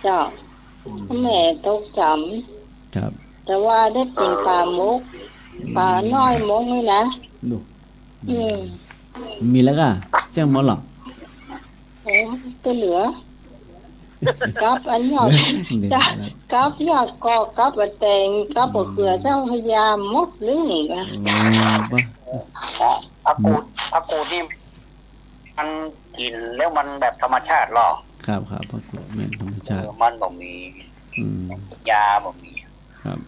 เจ้าแม่ตกจำครับแต่ว่าได้กินปลามุกปลาน้อยมุกนี่นะมีแล้วก็เจ้าหมดหรอตัวเหลือกับอันยอดกับยอดกอกับแตงกับเกลือเจ้าพยามมดเรื่องอ่ะผักกูดนี่มันกินแล้วมันแบบธรรมชาติหรอครับผักกูดเป็นธรรมชาติมันบ่มียาบ่มีครับ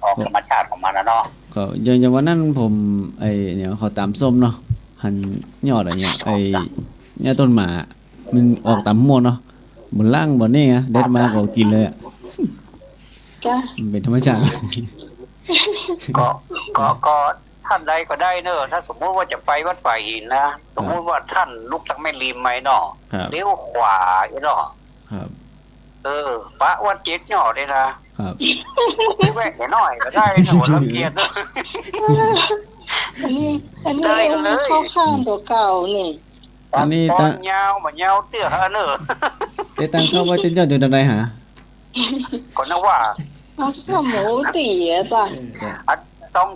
ออกธรรมชาติของมันนะเนาะก็อย่างวันนั้นผมเนี่ยเขาตามส้มเนาะหั่นยอดอะไรเนี่ยเนี่ยต้นหมามันออกตามหมดเนาะบนล่างบนนี่ไงเด็ดมาก็กินเลยอ่ะเป็นธรรมชาติก็ท่านใดก็ได้เนอะถ้าสมมติว่าจะไปวัดป่าหินนะสมมติว่าท่านลุกทางแม่ริมไหมเนาะเลี้ยวขวาเนาะปะวัดเจ็ดหน่อได้นะครับแวะหน่อยก็ได้นะหัวละเกียรติอันนี้เข้าข้างตัวเก่านี่อันนี้ตอนยาวมันยาวเตี้ยฮะเนอะแต่ตังเข้าว่าจะยอดอยู่ตรงไหนฮะก็นึกว่าข้าวหมูตีอ่ะป่ะ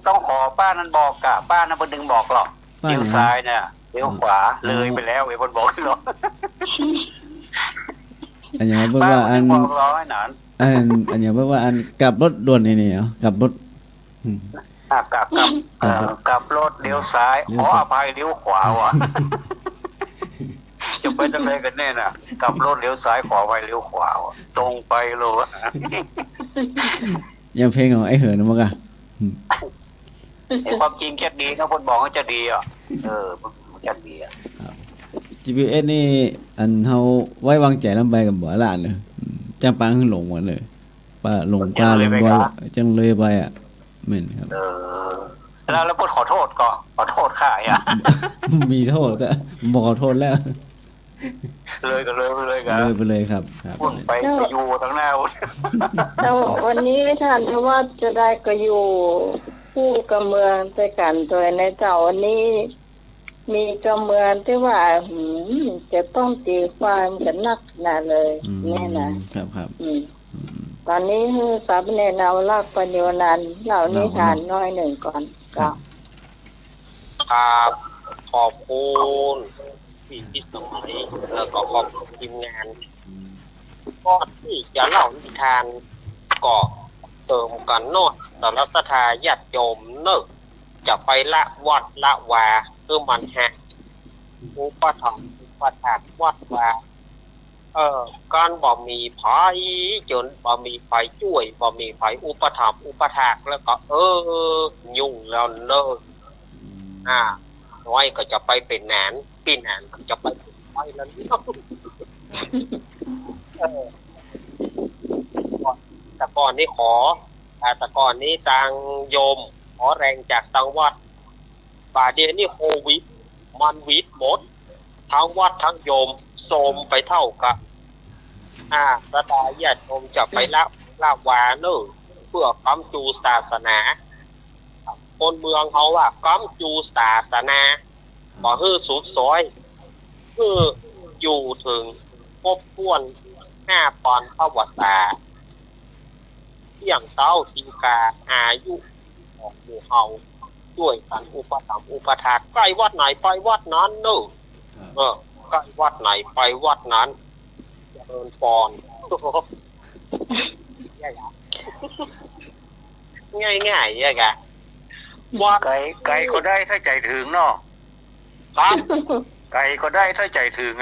ต้องขอป้านั้นบอกกะป้านั้นบนดึงบอกหรอกเลี้ยวซ้ายเนี่ยเลี้ยวขวาเลยไปแล้วไอ้คนบอกหรอกอันอย่างว่าอันบอกร้อยหนานอันอย่างว่าอันกลับรถด่วนนี่เหรอกลับรถกลับรถเลี้ยวซ้ายขออภัยเลี้ยวขวาว่ะจะไปทำอะไรกันแน่น่ะกลับรถเลี้ยวซ้ายขอไปเลี้ยวขวาตรงไปเลยยังเพลงของไอ้เหินนะมั้งอะความจริงแค่ดีนะคนบอกว่าจะดีอ่ะมันจะดีอ่ะ GPS นี่อันเขาไว้วางใจลำไปกับบ่อหลานเลยจ้างปังหลงหมดเลยป้าหลงป้าลงบ่อยจังเลยไปอ่ะเหม็นครับแล้วพูดขอโทษก็ขอโทษข่ายอ่ะมีโทษก็บอกขอโทษแล้วเลยกันเลยไปเลยครับพูดไปอยู่ทั้งหน้าแล้ววันนี้ท่านเพราะว่าจะได้ก็อยู่ผู้กำเมืองไปกันโดยในเจ้าวันนี้มีกำเมืองที่ว่าจะต้องตีความกันนักหนาเลยแน่นะครับตอนนี้คือสามเณรเอาลากปัญญานันเหล่านี้ทานน้อยหนึ่งก่อนครับขอบคุณพี่สมัยแล้วก็ขอบทีมงานก็ที่จะเล่านิทานก็เติมกันโน้ตสารสถาญาติโยมเนอะจะไปละวัดละวาคือมันฮะผู้ประถมประธานวัดวา การบ่มีภัยจนบ่มีภัยช่วยบ่มีภัยอุปถัมภ์อุปถากแล้วก็ยุ่งแล้วเนอะน้อยก็จะไปเป็นแหนนปีแหนนก็จะไปเป็นไฟแล้วนี่แต่ก่อนนี้แต่ก่อนนี้ทางโยมขอแรงจากทางวัดป่าเดี๋ยวนี้โควิดมันวิดหมดทั้งวัดทั้งโยมโสมไปเท่ากับพระตาญาติโยมจะไปละวาเนอะเพื่อกำจูศาสนาคนเมืองเขาว่ากำจูศาสนาบ่ฮื้อสุดซอยคืออยู่ถึงครบถ้วน5 ปอนด์ประวัติศาสตร์เที่ยงเต้าทีกาอายุของหมู่เฮาด้วยกันอุปถัมภ์อุปถากใกล้วัดไหนไปวัดนั้นเนอะใกล้วัดไหนไปวัดนั้นเดินปอนง่ายๆกะวัดไกลก็ได้ถ้าใจถึงเนาะครับไกลก็ได้ถ้าใจถึง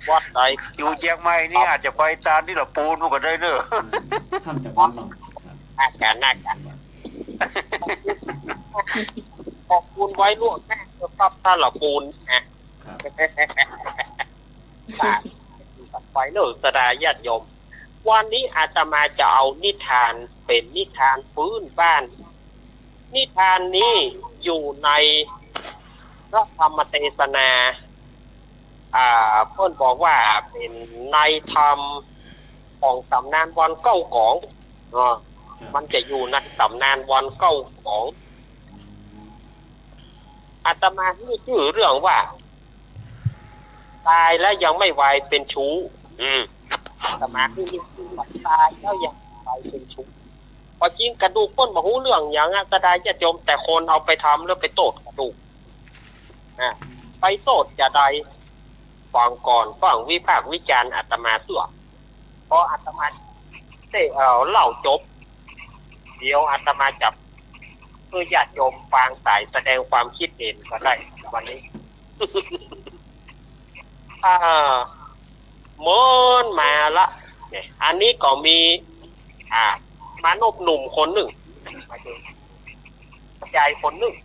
วัดไหนอยู่เชียงใหม่นี่อาจจะไปตามที่เราปูนก็ได้เนอะทำจากวัดหรอน่ากันขอบคุณไว้ล่วงหน้าครับถ้าเราปูนไปเนอะสดาญาติโยมวันนี้อาตมาจะเอานิทานเป็นนิทานพื้นบ้านนิทานนี้อยู่ในพระธรรมเทศนาเพิ่นบอกว่าเป็นในธรรมของตำนานวันเก้าของมันจะอยู่ในตำนานวันเก้าของอาตมาที่ชื่อเรื่องว่าตายแล้วยังไม่วายเป็นชู้อาตมาที่ตายแล้วยังวายเป็นชู้พอจริงกระดูกก้นมาหูเรื่องอย่างกระดาษจะจมแต่คนเอาไปทำแล้วไปโตดกระดูกไปโตดจะได้ฟังก่อนฟังวิพากษ์วิจารณ์อาตมาเสื่อเพราะอาตมาเล่าจบเดี๋ยวอาตมาจับเพื่อญาติโยมฟังสายแสดงความคิดเห็นก็ได้วันนี้เมินมาละเนี่ยอันนี้ก็มีมานพหนุ่มคนหนึ่งชายคนหนึ่ง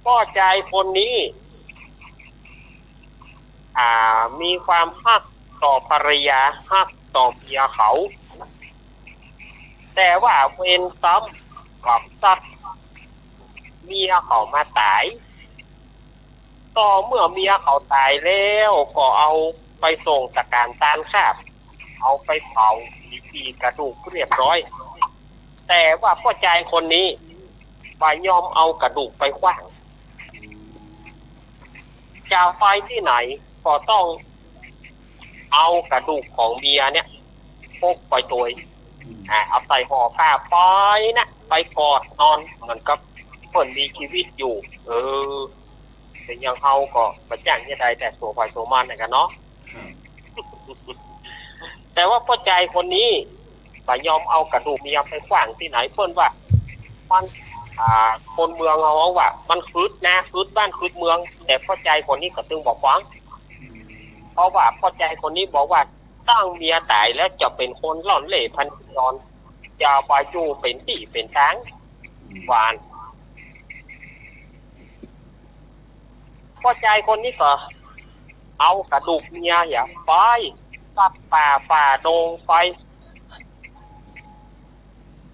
ก็ชายคนนี้มีความฮักต่อภรรยาฮักต่อเมียเขาแต่ว่าเวรซ้ำกับซักเมียเขามาตายต่อเมื่อเมียเขาตายแล้วก็เอาไปส่งสการตานคาบเอาไปเผาปีกระดูกเรียบร้อยแต่ว่าพ่อชายคนนี้ไม่ยอมเอากระดูกไปขว้างจะไปที่ไหนก็ต้องเอากระดูกของเมียเนี่ยพกไปตัวเอาใส่ห่อผ้าไปนะไปกอดนอนเหมือนกับคนมีชีวิตอยู่เป็นยังเฮาก็มาจ้างเนี่ยใดแต่โสภาโสมานกันเนาะแต่ว่าพ่อใจคนนี้ไม่ยอมเอากระดูกเมียไปขว้างที่ไหนเพิ่นว่ามันคนเมืองเขาว่ามันคืดนะคืดบ้านคืดเมืองแต่พ่อใจคนนี้ก็ตึงบอกฟังเพราะว่าพ่อใจคนนี้บอกว่าตั้งเมียตายแล้วจะเป็นคนล่อนเล่พันจรจะไปจูเป็นตีเป็นช้างหวานพ่อใจคนนี้ก็เอากระดูกเมียอย่าไปตัดป่าดงไป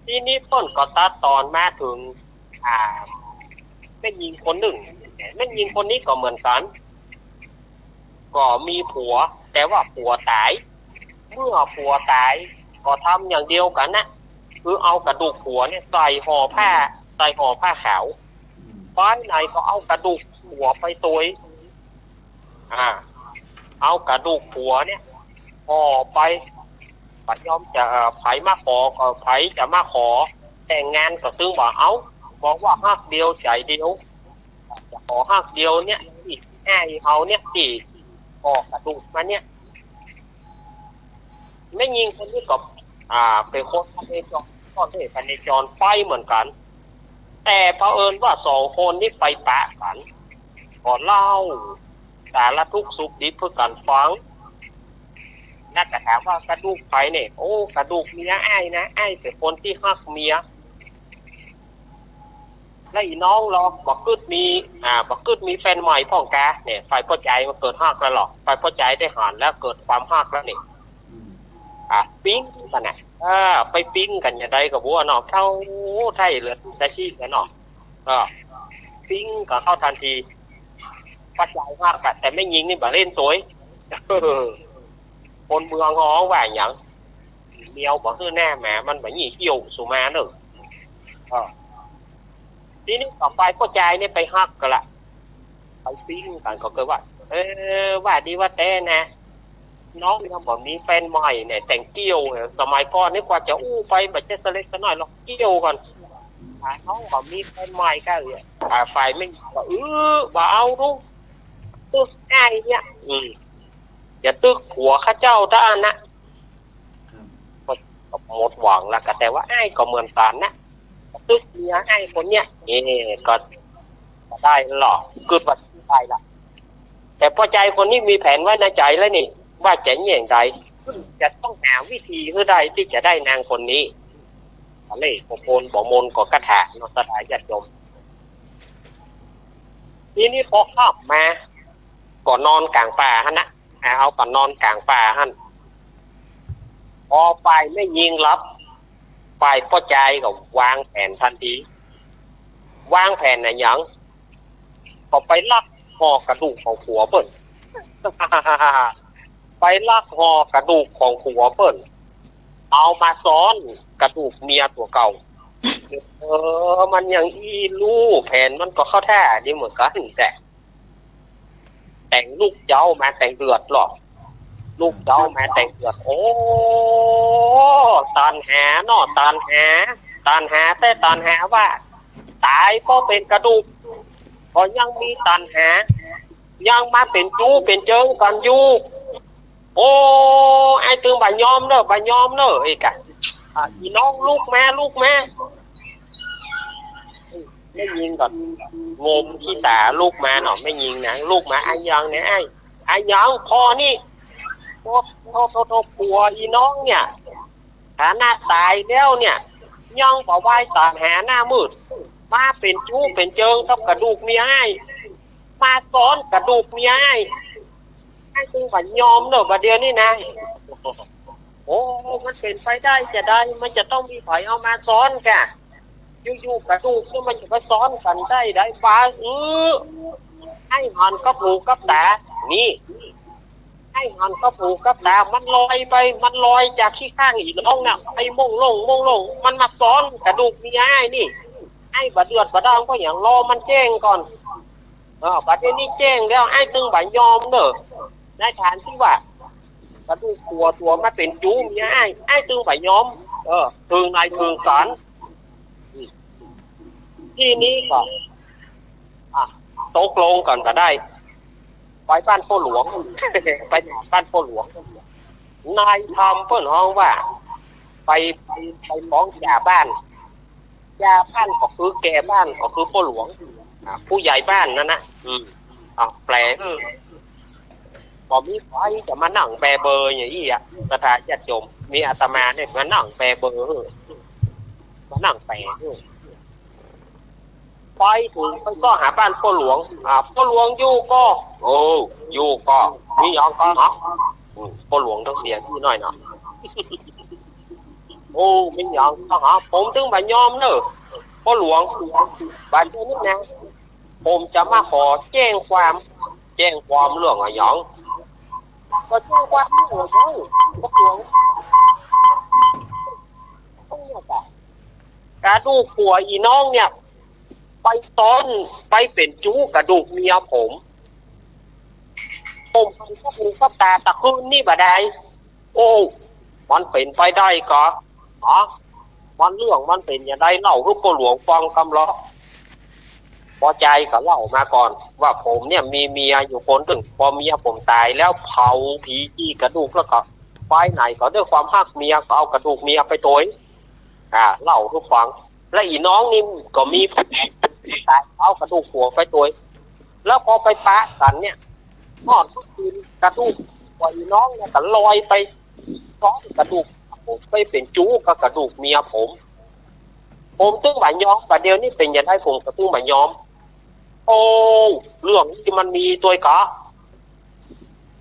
ที่นี้ต้นก็ตัดตอนมาถึงแม่ยิงคนหนึ่งแม่ยิงคนนี้ก็เหมือนกันก็มีผัวแต่ว่าผัวตายเมื่อผัวตายก็ทำอย่างเดียวกันนะคือเอากระดูกผัวเนี่ยใส่ห่อผ้าขาวบ้านไหนก็เอากระดูกผัวไปตัวเอากระดูกผัวเนี่ยห่อไปปัดยอมจะไผมาขอก็ไผจะมาขอแต่งงานก็ซึ่งบอกว่าฮักเดียวใจเดียวจะขอฮักเดียวเนี่ยที่แอ้เอาเนี่ยที่ออกกระดูกมาเนี่ยไม่ยิงคนนี้ก็เป็นคนพเนจรก็ได้พเนจรไปเหมือนกันแต่เผอิญว่า2 คนนี้ไปปะกันก็เล่า สารทุกข์สุขดิบเพื่อการฟังน่าจะถามว่ากระดูกไฟเนี่ยโอ้กระดูกเมียไอ้นะไอ้เป็นคนที่ฮักเมียแล้วอีน้องหรอกบอกกึดมีแฟนใหม่พ่องกาเนี่ยไฟพอใจมันเกิดฮักแล้วหรอกไฟพอใจได้หันแล้วเกิดความฮักแล้วเนี่ยปิ้งกันนะไปปิ้งกันอย่างไรกับวัวเนาะเข้าไทยเหลือแต่ชี้กันเนาะปิ้งก็เข้าทันทีพอใจฮักแต่ไม่ยิงนี่แบบเล่นสวยคนเมืองฮ้องว่าอย่างเมียวบอกคือแน่แหมมันแบบนี้เกี่ยวสุมาหนึ่งทีนี้ต่อไปก็ใจเนี่ยไปฮักกันละไปปิ้งกันก็เกิดว่าว่าดีว่าแต่นะน้องเขาบอกมีแฟนใหม่เนี่ยแต่งเกี่ยวสมัยก่อนนี่กว่าจะอู้ไปแบบจะเล็กสักหน่อยหรอกเกี่ยวก่อนน้องบอกมีแฟนใหม่ก็เลยไฟไม่บอกว่าเอาดูตึกไอ้เนี่ยอย่าตึกหัวข้าเจ้าท่านนะก็หมดหวังแล้วก็แต่ว่าไอ้ก็เหมือนกันนะตึกเมียไอ้คนเนี้ยก็ได้หรอกเกิดวันได้ละแต่พอใจคนนี้มีแผนไว้ในใจแล้วนี่ว่าจะอย่างไรจะต้องหาวิธีเพื่อใดที่จะได้นางคนนี้อะไรโกนบ่มนก็กระถางนสถาญาติโยมทีนี้พอข้ามมาก่อนนอนกลางป่าฮะนะเอาก่อนนอนกลางป่าฮะพอไปไม่ยิงรับไปพอใจก็วางแผนทันทีวางแผนอะไรอย่างก็ไปลักห่อกระดูกของผัวเปิ้ลไปลักห่อกระดูกของผัวเปิ้ลเอามาซ้อนกระดูกเมียตัวเก่ามันอย่างอีลู่แผนมันก็เข้าท่าดีเหมือนกันแต่งลูกเจ้ามาแต่งเดือดหรอกลูกเจ้ามาแต่งเดือดโอ้ตานหาเนาะตานหาแต่ตานหาว่าตายก็เป็นกระดูกพอยังมีตานหายังมาเป็นจูเป็นเจิงกันอยู่โอ้ไอ้ตึงบ่ยอมเนอะไอ้กะอีน้องลูกแม่ไม่ยิงก่อนงมขี้ตาลูกมาหน่อยไม่ยิงนะลูกมาไอ้ยังเนี่ยไอ้ยังพอนี่โทผัวอีน้องเนี่ยฐานะตายแล้วเนี่ยยังบอกว่าตามหาหน้ามืดมาเป็นจูเป็นเจิงกับกระดูกเมียให้มาซ้อนกระดูกเมียให้ตึงบ่ยอมเนอะประเดี๋ยวนี้นะโอ้มันเป็นไปได้จะได้มันจะต้องมีไผเอามาซ้อนกะอยู่กระดูกนี่มันจะมาซ้อนกันได้ฟ้าให้หันก็ผูกกับตานี่ให้หันก็ผูกกับตามันลอยจากขี้ข้างอีน้องน่ะไอ้มงลงมันมาซ้อนกระดูกมีไอ้นี่ไอ้บะเดือดบะดองก็อย่างรอมันแจ้งก่อนบัดนี้แจ้งแล้วไอ้ตึงบ่ยอมเนอะในฐานที่ว่ากระดูกตัวมาเป็นจูมีไอ้ตึงบ่ยอมถึงนายถึงศาลที่นี้ก็ตกลงก่อนก็ได้ไปบ้านพ่อหลวงไปบ้านพ่อหลวงนายทำเพิ่นห้องว่าไปฟ้องยาบ้านก็คือแก่บ้านก็คือพ่อหลวงผู้ใหญ่บ้านนั่นนะแปลบอกมีใครจะมานั่งแปลเบอร์อย่างนี้สถานญาติโยมมีอาตมาเนี่ยมานั่งแปลเบอร์มานั่งแปลไปถึงก็หาบ้านพ่อหลวงอยู่ก็มียองก็เนาะพ่อหลวงต้องเสียที่น้อยเนาะโอ้มียองก็หาผมถึงบ่ยอมเนอะพ่อหลวงบ้านนี้นะผมจะมาขอแจ้งความเรื่องอะไรอย่างก็แจ้งความเรื่องอะไรพ่อหลวงกระดูกผัวอีน้องเนี่ยไปซ้อนไปเป็นจู้กระดูกเมียผมก็หูก็ตาตะคืนนี่บ่ได้โอ้มันเป็นไปได้ก็มันเรื่องมันเป็นอย่างไรเล่าให้พ่อหลวงฟังกำล้อพอใจก็เล่ามาก่อนว่าผมเนี่ยมีเมียอยู่คนหนึ่งพอเมียผมตายแล้วเผาผีจี้กระดูกแล้วก็ไปไหนก็ด้วยความฮักเมียก็เอากระดูกเมียไปโถยเล่าให้ฟังและอีน้องนี่ก็มีตายเอากระดูกหัวไปตัวแล้วพอไปปะกันเนี่ย ทอดทุกคืนกระดูกปล่อยน้องเนี่ยก็ลอยไปซ้อนกระดูกผมไปเป็นจู้กับกระดูกเมียผมตึ้งบ่ายย้อมประเดี๋ยวนี้เป็นยังไงผมก็ตึ้งบ่ายย้อมโอ้เรื่องที่มันมีตัวกะ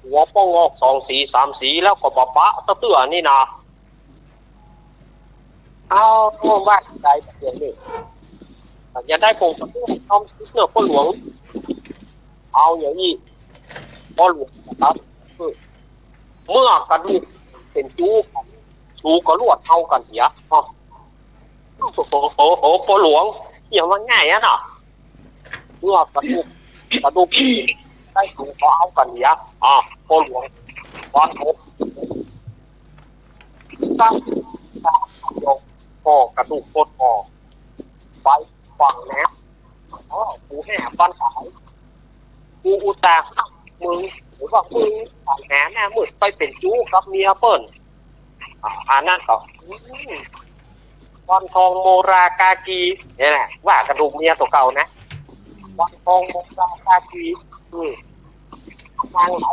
หัวป้องออก2 สี3 สีแล้วก็ปะตะเตื้อนี่นะเอาว่าใจประเดี๋ยวนี้ยังได้ผมก็ตึ้งทำเนื้อพ่อหลวงเอาอย่างนี้พ่อหลวงนะครับเมื่อกระดูกเป็นจูก็ลวดเอากันเสียโอ้โหพ่อหลวงอย่างว่าง่ายอะเนาะเมื่อกระดูกได้จูก็เอากันเสียพ่อหลวงวันหกตั้งพ่อกระดูกโคตรไปฟังแล้วกูแห่ฟันสายกูอุตส่าห์มึงหรือว่ามึงฟังแหน่มึงไปเป็นจู้กับเมียเปิ้ลอันนั้นก็วันทองโมรากากีเนี่ยแหละว่ากระดูกเมียตัวเก่านะวันทองโมรากากีทางไหน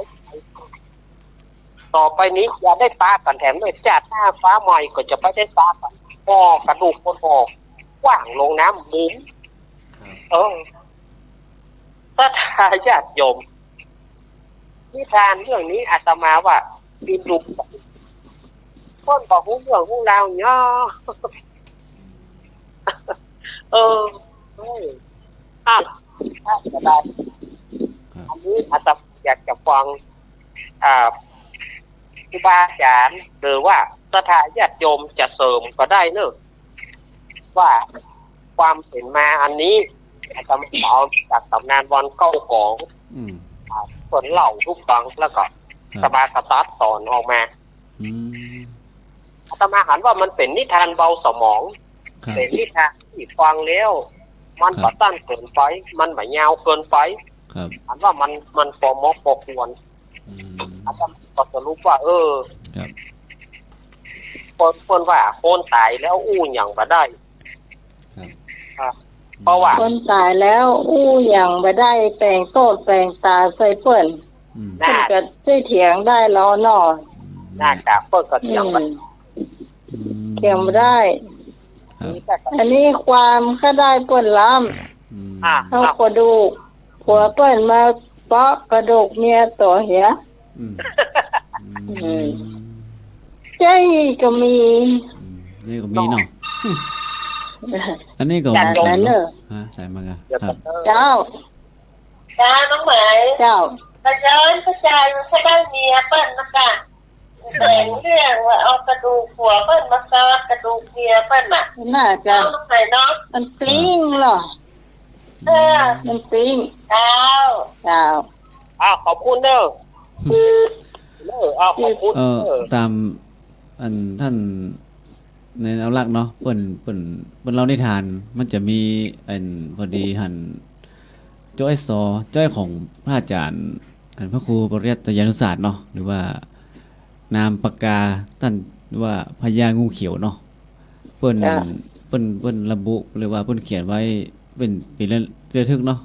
ต่อไปนี้อย่าได้ปากันแถมด้วยจัดหน้าฟ้าใหม่ก็จะไม่ได้ปากันพอกระดูกคนกว้างลงน้ำบุ๋มถ้าทายาทโยมนิทานเรื่องนี้อาตมาว่าดินดุต้นบอกหุ้งเรื่องหุ้งราวเนาะถ้าจะได้อันนี้อาตมาอยากจะฟังครูบาอาจารย์หรือว่าถ้าทายาทโยมจะเสริมก็ได้เนอะว่าความเห็นมาอันนี้อาตมาเอาจากตำนานวันเก้ากองส่วนเหล่าทุกฟังแล้วก็สมาสตาร์ทสอนออกมาอาตมาหันว่ามันเป็นนิทานเบาสมองเป็นนิทานที่ฟังแล้วมันบ่สั้นเกินไปมันบ่ยาวเกินไปหันว่ามันพอเหมาะพอควรอาตมาก็สรุปว่าคนว่าคนตายแล้วอู้อย่างบ่ได้เพราะว่าคนตายแล้วอู้อย่างบ่ได้แปลงโตดแปลงตาใส่เปิ้นก็ได้เถียงได้แล้วเนาะน่าจะเปิ้นก็เถียงบ่ได้อันนี้ความก็ได้เปิ้นล้ำเขากระดูกผัวเปิ้นมาเปาะกระดูกเมียตัวเหียใจก็มีนี่ก็มีเนาะอันนี้ก็มีเนาะใส่มากันเจ้าน้องเหมยเจ้าประเจิญพระจารย์เขาได้เมียเปิ้นนะคะแต่งเรื่องว่าเอากระดูกผัวเปิ้นมาซอดกระดูกเมียเปิ้นน่าจะน้องเหมยเนาะมันปลิ้งเหรอมันปลิ้งเจ้าขอบคุณเด้อขอบคุณตามอันท่านในเอาลักเนาะเปิ้นเรานิทานมันจะมีอันพอดีหันจ้อยของพระอาจารย์พระครูปริยัติยานุศาสตร์เนาะหรือว่านามปากกาท่านว่าพญางูเขียวเนาะเปิ้นระบุหรือว่าเปิ้นเขียนไว้เป็นเรื่องทึกเนาะ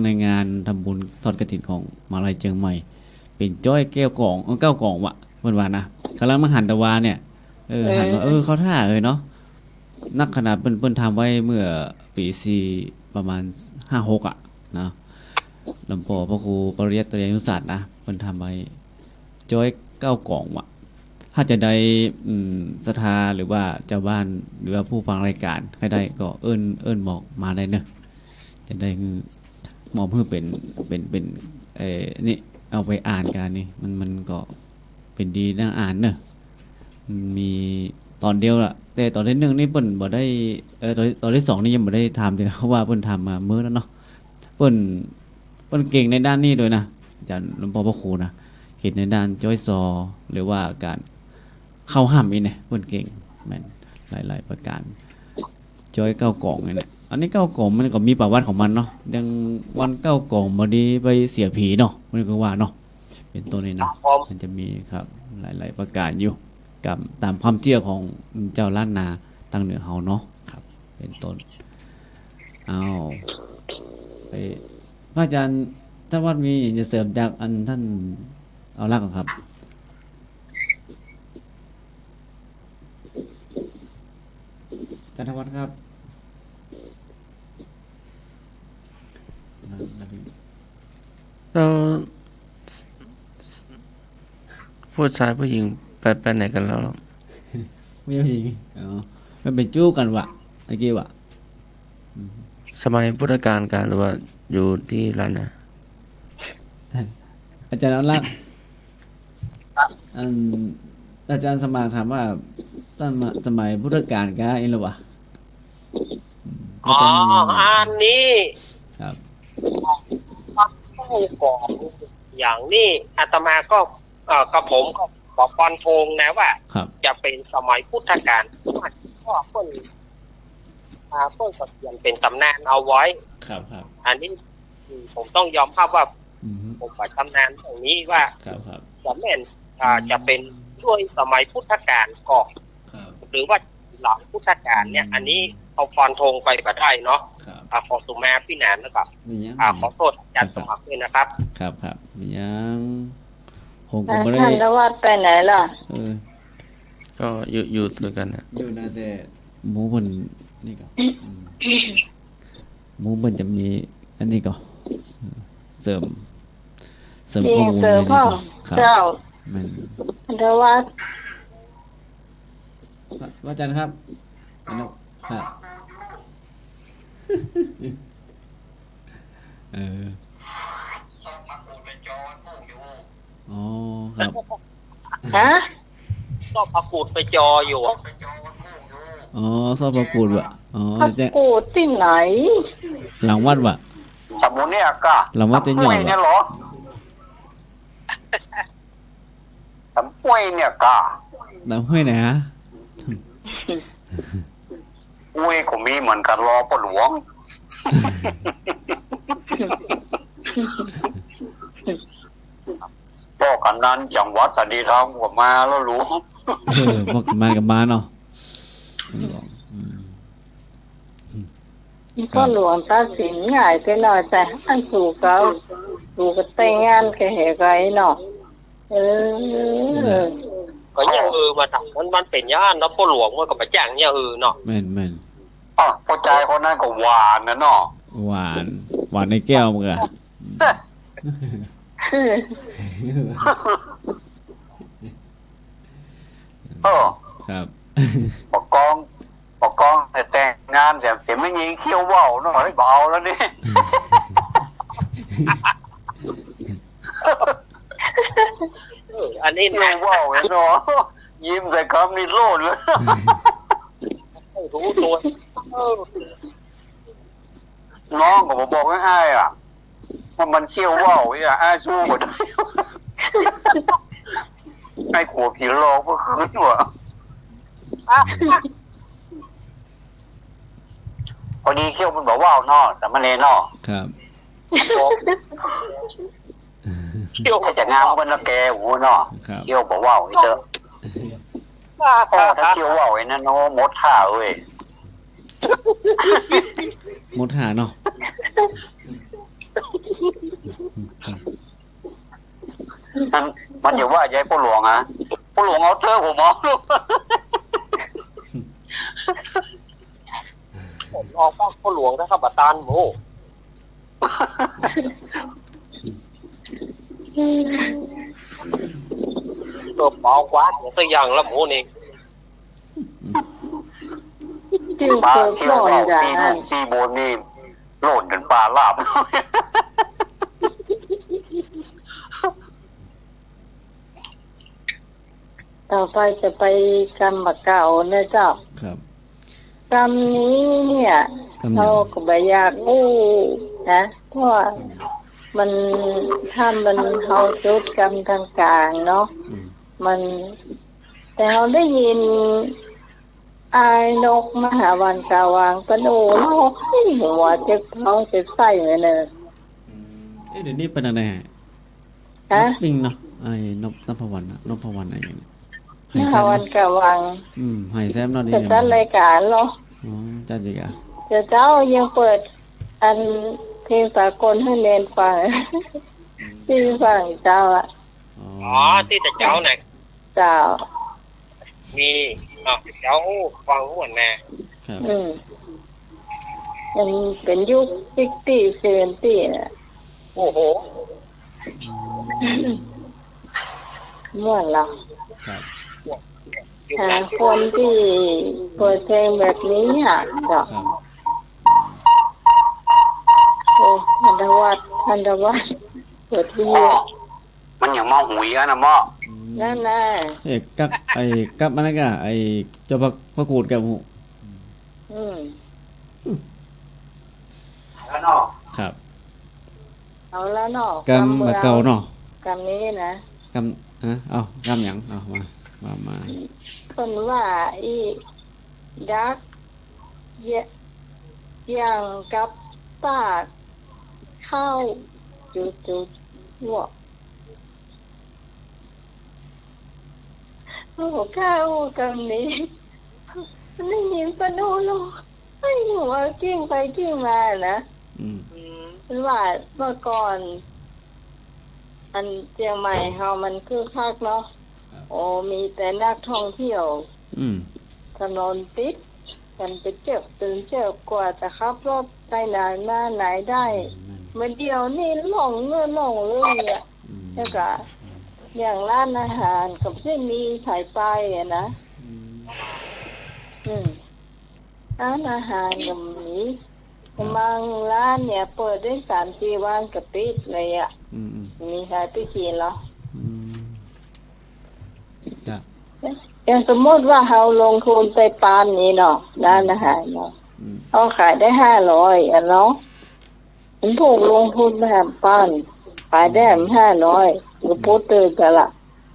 ในงานทำบุญทอดกฐินของมหาวิทยาลัยเชียงใหม่เป็นจ้อยแก้วกล่อง9 กล่องว่ะเปิ้นว่านะกำลังมาหันตะวาเนี่ยหันว่าเขาท่าเนาะนักขนาดเปิ้นทำไว้เมื่อปีประมาณ56อ่ะนะลำปอพระครูปริยัติยานุศาสตร์นะเพิ่นทำไว้จ้อย9 กล่องว่ะถ้าจะได้ศรัทธาหรือว่าเจ้าบ้านหรือว่าผู้ฟังรายการใครได้ก็เอิ้นบอกมาได้เนอะจะได้มอบเพื่อเป็นนี่เอาไปอ่านกันนี่มันก็เป็นดีน่าอ่านเนอะมีตอนเดียวล่ะแต่ตอนที่1นี่เปิ้นบ่ได้ตอนที่2นี่ยังบ่ได้ทำเลยเพราะว่าเปิ้นทำมามื้อแล้วเนาะเปิ้นเก่งในด้านนี้ด้วยนะอาจารย์หลวงพ่อพระครูนะเก่งในด้านจ้อยซอหรือว่าการเข้าห้ามอีเนี่ยเปิ้นเก่งแม่นหลายประการจ้อย9 กล่องเนี่ยอันนี้9 กล่องมันก็มีประวัติของมันเนาะยังวัน9 กล่องบ่ดีไปเสียผีเนาะมันก็ว่าเนาะเป็นต้นนี้นะมันจะมีครับหลายประการอยู่กับตามความเชื่อของเจ้าล้านนาทางเหนือเฮาเนาะครับเป็นต้นไปพระอาจารย์ ถ้าวัดมีจะเสริมจากอันท่านเอาลักครับจันทวัฒน์ครับเราผู้ชายผู้หญิงไปไหนกันแล้ว ไม่ใช่ยิงอ๋อมันเป็นจู้กันวะเมื่อกี้วะ สมัยพุทธกาลกันหรือว่าอยู่ที่ร้านนะ อาจารย์เอาลักอาจารย์สมานถามว่าตั้งสมัยพุทธกาลกันเองหรือวะ อ๋ออันนี้ ครับ ผู้ก่ออย่างนี้อาตมาก็กับผมก็บอกฟันธงนะว่า ครับ จะเป็นสมัยพุทธกาลก็เพิ่นก็เขียนเป็นตำนานเอาไว้ ครับครับ อันนี้ผมต้องยอมรับว่า อืม ผมไปตำนานตรงนี้ว่า ครับครับ จะแม่นจะเป็นช่วยสมัยพุทธกาลก่อน ครับ หรือว่าหลังพุทธกาลเนี่ย อันนี้เอาฟันธงไปก็ได้เนาะ ครับ ขอสุมาพี่นานนะครับ มียัง ขอโทษอาจารย์สมัครด้วยนะครับ ครับครับมียังผมก็ ท่าน ไม่ได้ นวัดไปไหนล่ะ ก็อยู่ด้วยกันนะ อยู่นะแต่หมูบนนี่ก็หมูบนจะมีอันนี้ก็เสริมข้อมูล เสริม ในนี้ พ่อ ก็ครับ เจ้า มัน ท่านนวัด ว่าอาจารย์ครับอันนั้นครับอ๋อครับ ฮะ ก็ประกูดไปจออยู่ อ๋อชอบประกูดวะอ๋อ พัก จะ กูดที่ไหน หลังวัดวะ สมุนเนี่ยก็ หลังวัดจะหย่อน เนี่ย วะ เหรอสมุนเนี่ยก็ หลังห้วยไหนฮะ อุ้ยก็มีเหมือนกันรอพ่อหลวงก็กันนั้นจังหวัดสันติธรรมก็มาแล้วหลวง พวกมากับมาเนาะ พ่อหลวงตัดสินง่ายไปหน่อยแต่อันสู่เขาสู่ก็แต่งงานกับเหตุไรเนาะก็ยังมาทำมันเป็นย่านแล้วพ่อหลวงมันก็มาจ้างเนี่ยเนาะ แม่น พ่อใจคนนั้นก็หวานนะเนาะ หวานในแก้วมึงอะ ครับ บอกกองแต่งงานเสียไม่ยิงเขี้ยวว่าวเนาะให้บอกเอาแล้วนี่ อันนี้ เขี้ยวว่าวเนาะยิ้มใส่คำนี่โลดเลย รู้ตัว น้องก็บอกง่ายๆอ่ะว่ามันเขี้ยวว่าวอ่ะอ้าสู้กว่าได้ไอ้ขัวผีหลอกเมื่อคืนวะพอดีเขี้ยวมันบอกว่าวเนาะแต่มันเลยเนาะ ครับ ถ้าจะงามมันละแกหูเนาะ ครับ เขี้ยวบอกว่าวไอ้เด้อถ้าเขี้ยวว่าวไอ้นั่นเนาะมดท่าเว้ย หมดหาเนาะ มันอย่าว่าใจพ่อหลวงอ่ะพ่อหลวงเอาเธอผมเอาลูก ผมออกพ่อหลวงนะครับบัตานโมตัวเปล่ากว่าตัวอย่างละหมูนี่ ปลาเชี่ยวว่าวตีนุ่มซีโบนนี่โหล่นกันปลาลาบ ต่อไปจะไปกรรมเก่านะเจ้า ครับ กรรมนี้เนี่ยเราก็ไม่อยากรู้นะเพราะว่ามันถ้ามันเขาจุดกรรมต่างๆเนาะมันแต่เราได้ยินอายนกมหาวันกาวางกระโดดโลกให้หัวเจ็บท้องเจ็บไส้เลยเนี่ย เดี๋ยวนี้เป็นอะไรฮะปิงเนาะไอ้นพวรรณนพวรรณอะไรอย่างเงี้ย มหาวันกาวาง หายแซมเนาะนี่ จะจัดรายการเหรอ อ๋อจัดดีกะ เดี๋ยวเจ้ายังเปิดอัน เพลงสากลให้เนนฟัง ที่ฟังเจ้าอ่ะ อ๋อที่แต่เจ้าไหน เจ้า มีเจ้าฟังหัวแม่ ครับ มันเป็นยุค60 70น่ะ โอ้โห ม่วนละ ครับ ยุค หา นั้น คนที่เปิดเพลงแบบนี้อ่ะเจ้า ครับ โอ้ทันตวัฒน์เปิดที่ มันอย่างหม้อหุยอะนะหม้อ นั่นน่ะ กับมันนั่นก็เจ้าพระกูดกับ อืม แล้วเนาะ ครับ เอาละเนาะ กำแบบเก่าเนาะ กำนี้นะ กำเอากำหยังเอามา คนว่าอีดักอย่างกับปากเข้าจุดหัวโอ้ข้าวกำนี้ไม่ยินปะโนโลให้หนูกิ้งไปกิ้งมานะ อืม ว่าเมื่อก่อน อันเชียงใหม่เฮามันคือคักเนาะโอ้มีแต่นักท่องเที่ยว อืม ถนนติดกันไปเจ็บตื่นเจ็บกว่าจะขับรถไปไหนมาไหนได้เมื่อเดียวนี่หลงเงื่อนหลงเรื่องเนี่ยแล้วก็อย่างร้านอาหารกับเส้นมีสายไฟอะนะร้านอาหารกับมีบางร้านเนี่ยเปิดได้3-4 วันกับปิดเลยอ่ะมีใครไปกินเหรอ จ้ะ อย่างสมมติว่าเราลงทุนไปปานนี้เนาะร้านอาหารเนาะเขาขายได้500อ่ะเนาะผมถูกลงทุนแบบปานขายได้500ก็พูดตื่นกันละ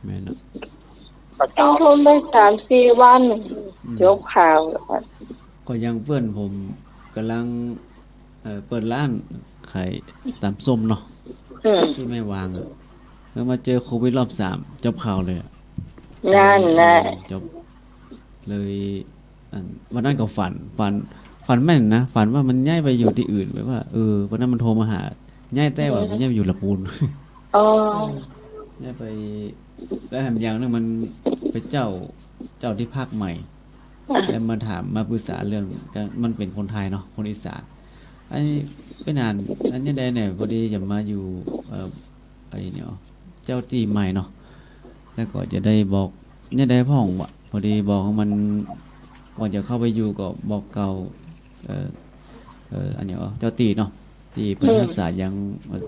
แม่น ลงทุนไป3-4 วันจบข่าว ก็ยังเพื่อนผมกำลังเปิดร้านขายตามส้มเนาะที่ไม่วางแล้วมาเจอโควิดรอบ3จบข่าวเลย นั่นแหละ จบเลยวันนั้นก็ฝันแม่นนะฝันว่ามันย้ายไปอยู่ที่อื่นแบบว่าวันนั้นมันโทรมาหาย้ายแต่ว่ามันย้ายไปอยู่ละปูน อ๋อ ย้ายไปแล้วแถมอย่างนึงมันไปเจ้าที่ภาคใหม่แล้วมาถามมาปรึกษาเรื่องมันเป็นคนไทยเนาะคนอีสานไอ้ไปนานอันนี้ได้เนี่ยพอดีจะมาอยู่ไอ้เนี่ยเจ้าที่ใหม่เนาะแล้วก็จะได้บอกเนี่ยได้พ่องว่ะพอดีบอกมันก่อนจะเข้าไปอยู่ก็บอกเก่าอันนี้เจ้าตีเนาะที่เป็นรักษายัง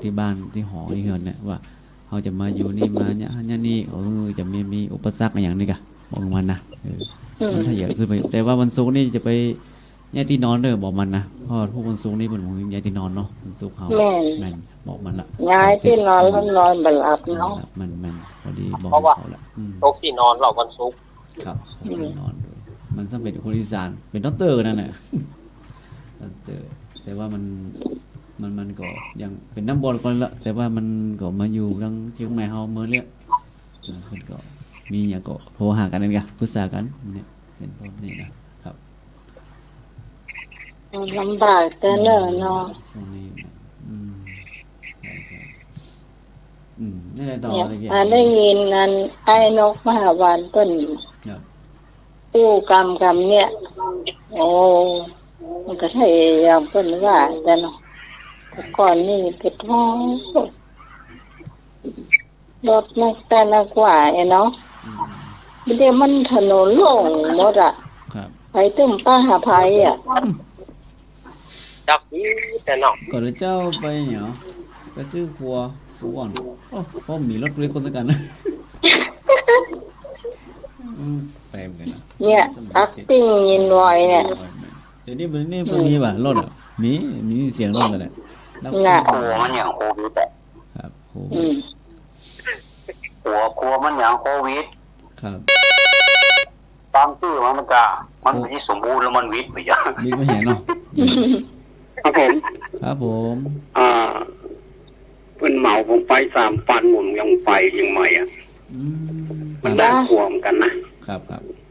ที่บ้านที่หอที่เฮือนเนี่ยว่าเขาจะมาอยู่นี่มาเนี่ยนี่จะมีอุปสรรคอย่างนี้กะบอกมันนะมันถ้าอยากขึ้นไปแต่ว่าวันศุกร์นี่จะไปย้ายที่นอนเลยบอกมันนะเพราะพวกวันศุกร์นี่เป็นของย้ายที่นอนเนาะวันศุกร์เขาแม่นบอกมันละย้ายที่นอนแล้วนอนบหลับเนาะมันพอดีบอก เพราะว่า เขาละ โต๊ะที่นอนเราวันศุกร์ ครับที่นอนด้วยมันสำเร็จคนอีสานเป็นด็อกเตอร์นั่นแหละด็อกเตอร์แต่ว่ามันก็ยังเป็นน้ำบอลก่อนละแต่ว่ามันก็มาอยู่ทางเชียงใหม่เฮาเมื่อเนี้ยเพิ่นก็มีอย่างก็โทรหากันนั่นไงปรึกษากันเนี่ยเป็นต้นนี่นะครับ ลำบากแต่เนิ่นเนาะ ช่วงนี้นี่ได้ต่ออะไรกัน ได้ยินนั้นไอ้นกมหาวานเปิ้นตู้กำเนี่ยโอ้มันก็ใช่อย่างเปิ้นว่าแต่เนาะแต่ก่อนนี่เป็นท้องรถนักแต่นักกว่าเนาะเดี๋ยวมันถนนโล่งหมดอ่ะไปตึ้มป้าหาภัยอ่ะ จักนี้แต่เนาะ ก่อนเจ้าไปเหรอไปซื้อครัวก่อนพ่อมีรถเล็กคนสักกันนะแปลมกันนะ เนี่ยacting ยินไว้เนี่ย เดี๋ยวนี้มันมีป่ะรถอ่ะมีเสียงรถกันแหละ น่ะ หัวมันอย่างโควิดอะ ครับ หัวมันอย่างโควิด ครับ ตามชื่อมันไม่ที่สมบูรณ์แล้วมันวิทย์ไปอย่าง บิ๊กไม่เห็นเนาะ ครับผม ครับผม เพิ่นเหมาผมไป3 วันหมุนยังไปยังไม่อ่ะมันน่ากลัวเหมือนกันนะครับ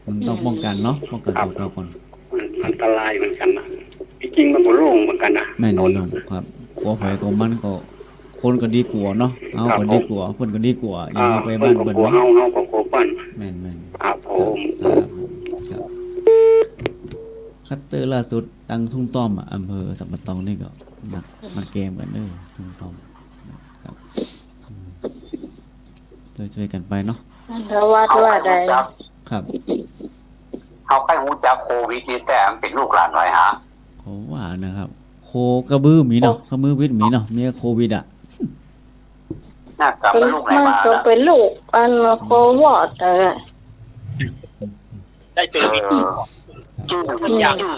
มันต้องป้องกันเนาะป้องกันตัวเราก่อน มันอันตรายเหมือนกันนะจริงๆมันก็โล่งเหมือนกันนะ แม่นอนครับ ลัวไผกลัวมันก็คนก็ดีกว่าเนาะเอาก็ดีกว่าเพิ่นก็ดีกว่าอยู่ไปบ้านเพิ่น เฮาก็กลัวเพิ่น แม่นๆ ครับผม ครับคัตเตอร์ล่าสุดตังทุ่งต้อมอำเภอสัมปะตองนี่ก็มาเกมกันเด้อทุ่งต้อมครับช่วยกันไปเนาะ ถ้าวัดว่าใด ครับ เขาใครรู้จักโควิดนี่แต่มันเป็นลูกหลานไว้ฮะ เขาว่านะครับโคกระบือมีเนาะกระบือวิทมีเนาะมีโควิดอ่ะ น่ากลับ เป็น มาลูกไหน มัน มา ก็เป็นลูกอันโควอดได้เป็นวิธี ชื่อ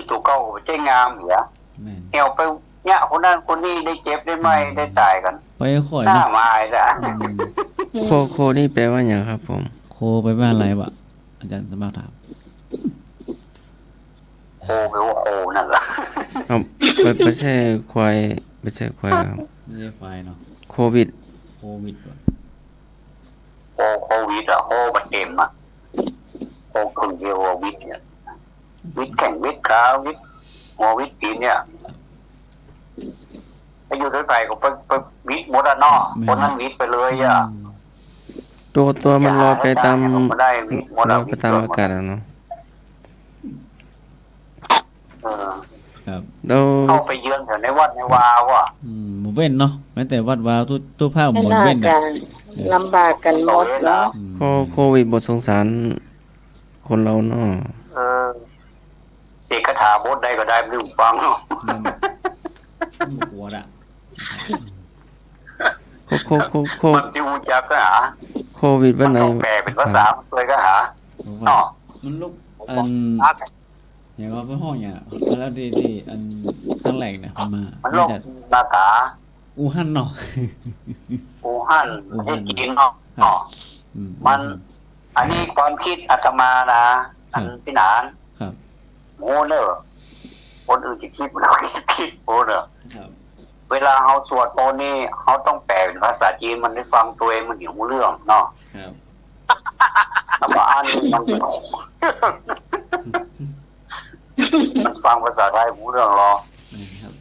ตัวเก่าใจงามเหรอ แม่น เอวไปเนี่ยคนนั้นคนนี้ได้เจ็บได้ไหมได้ตายกัน ไปค่อย หน้า เนาะ มาไอ้ละ โคนี่แปลว่าอย่างครับผม โคไปบ้านอะไรวะอาจารย์สมัครถาม โคไปว่าโคนั่นแหละ ครับไม่ใช่ควายไม่ใช่ควายครับ ไม่ใช่ไฟเนาะ โควิด โควิดว่ะ โควิดอะโคบัดเต็มอะโคครึ่งเดียววิดเนี่ยวิดแข่งวิดขาวิดหัววิดตีนเนี่ยไปอยู่ด้วยไปก็ไปวิดหมดอะเนาะคนนั้นวิดไปเลยอะ ตัวมันลอยไปตาม ได้วิดหมด ล อะ อยไปตามอากาศอะเนาะ ครับ แล้ว เข้าไปเยือนแถวในวัดในวาว่ะ หมู่เว้นเนาะแม้แต่วัดวาวตู้ผ้าห ไม่ มู่ น่า เว้น จะ น่ะ ลำบากกันหมดเนาะ โควิดบทสงสารคนเราเนาะ เสกคาถาบทใดก็ได้ไม่รู้ฟังเนาะ ไม่กลัวละ โค มันที่อูจักก็หา โควิดวันไหน ต้องแปลเป็นภาษาเลยก็หาเนาะ มันลุกอย่างว่าไปห้องอย่างแล้วที่อันตั้งแหล่งเนี่ยมา มันโรคนาตา อู่ฮั่นเนาะ อู่ฮั่นประเทศจีนเนาะมัน อันนี้ความคิดอาตมานะอันพี่หนาน ครับ โมเนอร์คนอื่นจะคิดเราคิดโมเนอร์ ครับ เวลาเขาสวดโมนี่เขาต้องแปลเป็นภาษาจีนมันได้ฟังตัวเองมันอยู่เรื่องเนาะ ครับ แต่ว่าอันนี้มันมันฟังภาษาไทยหูเรื่องหรอ ครับ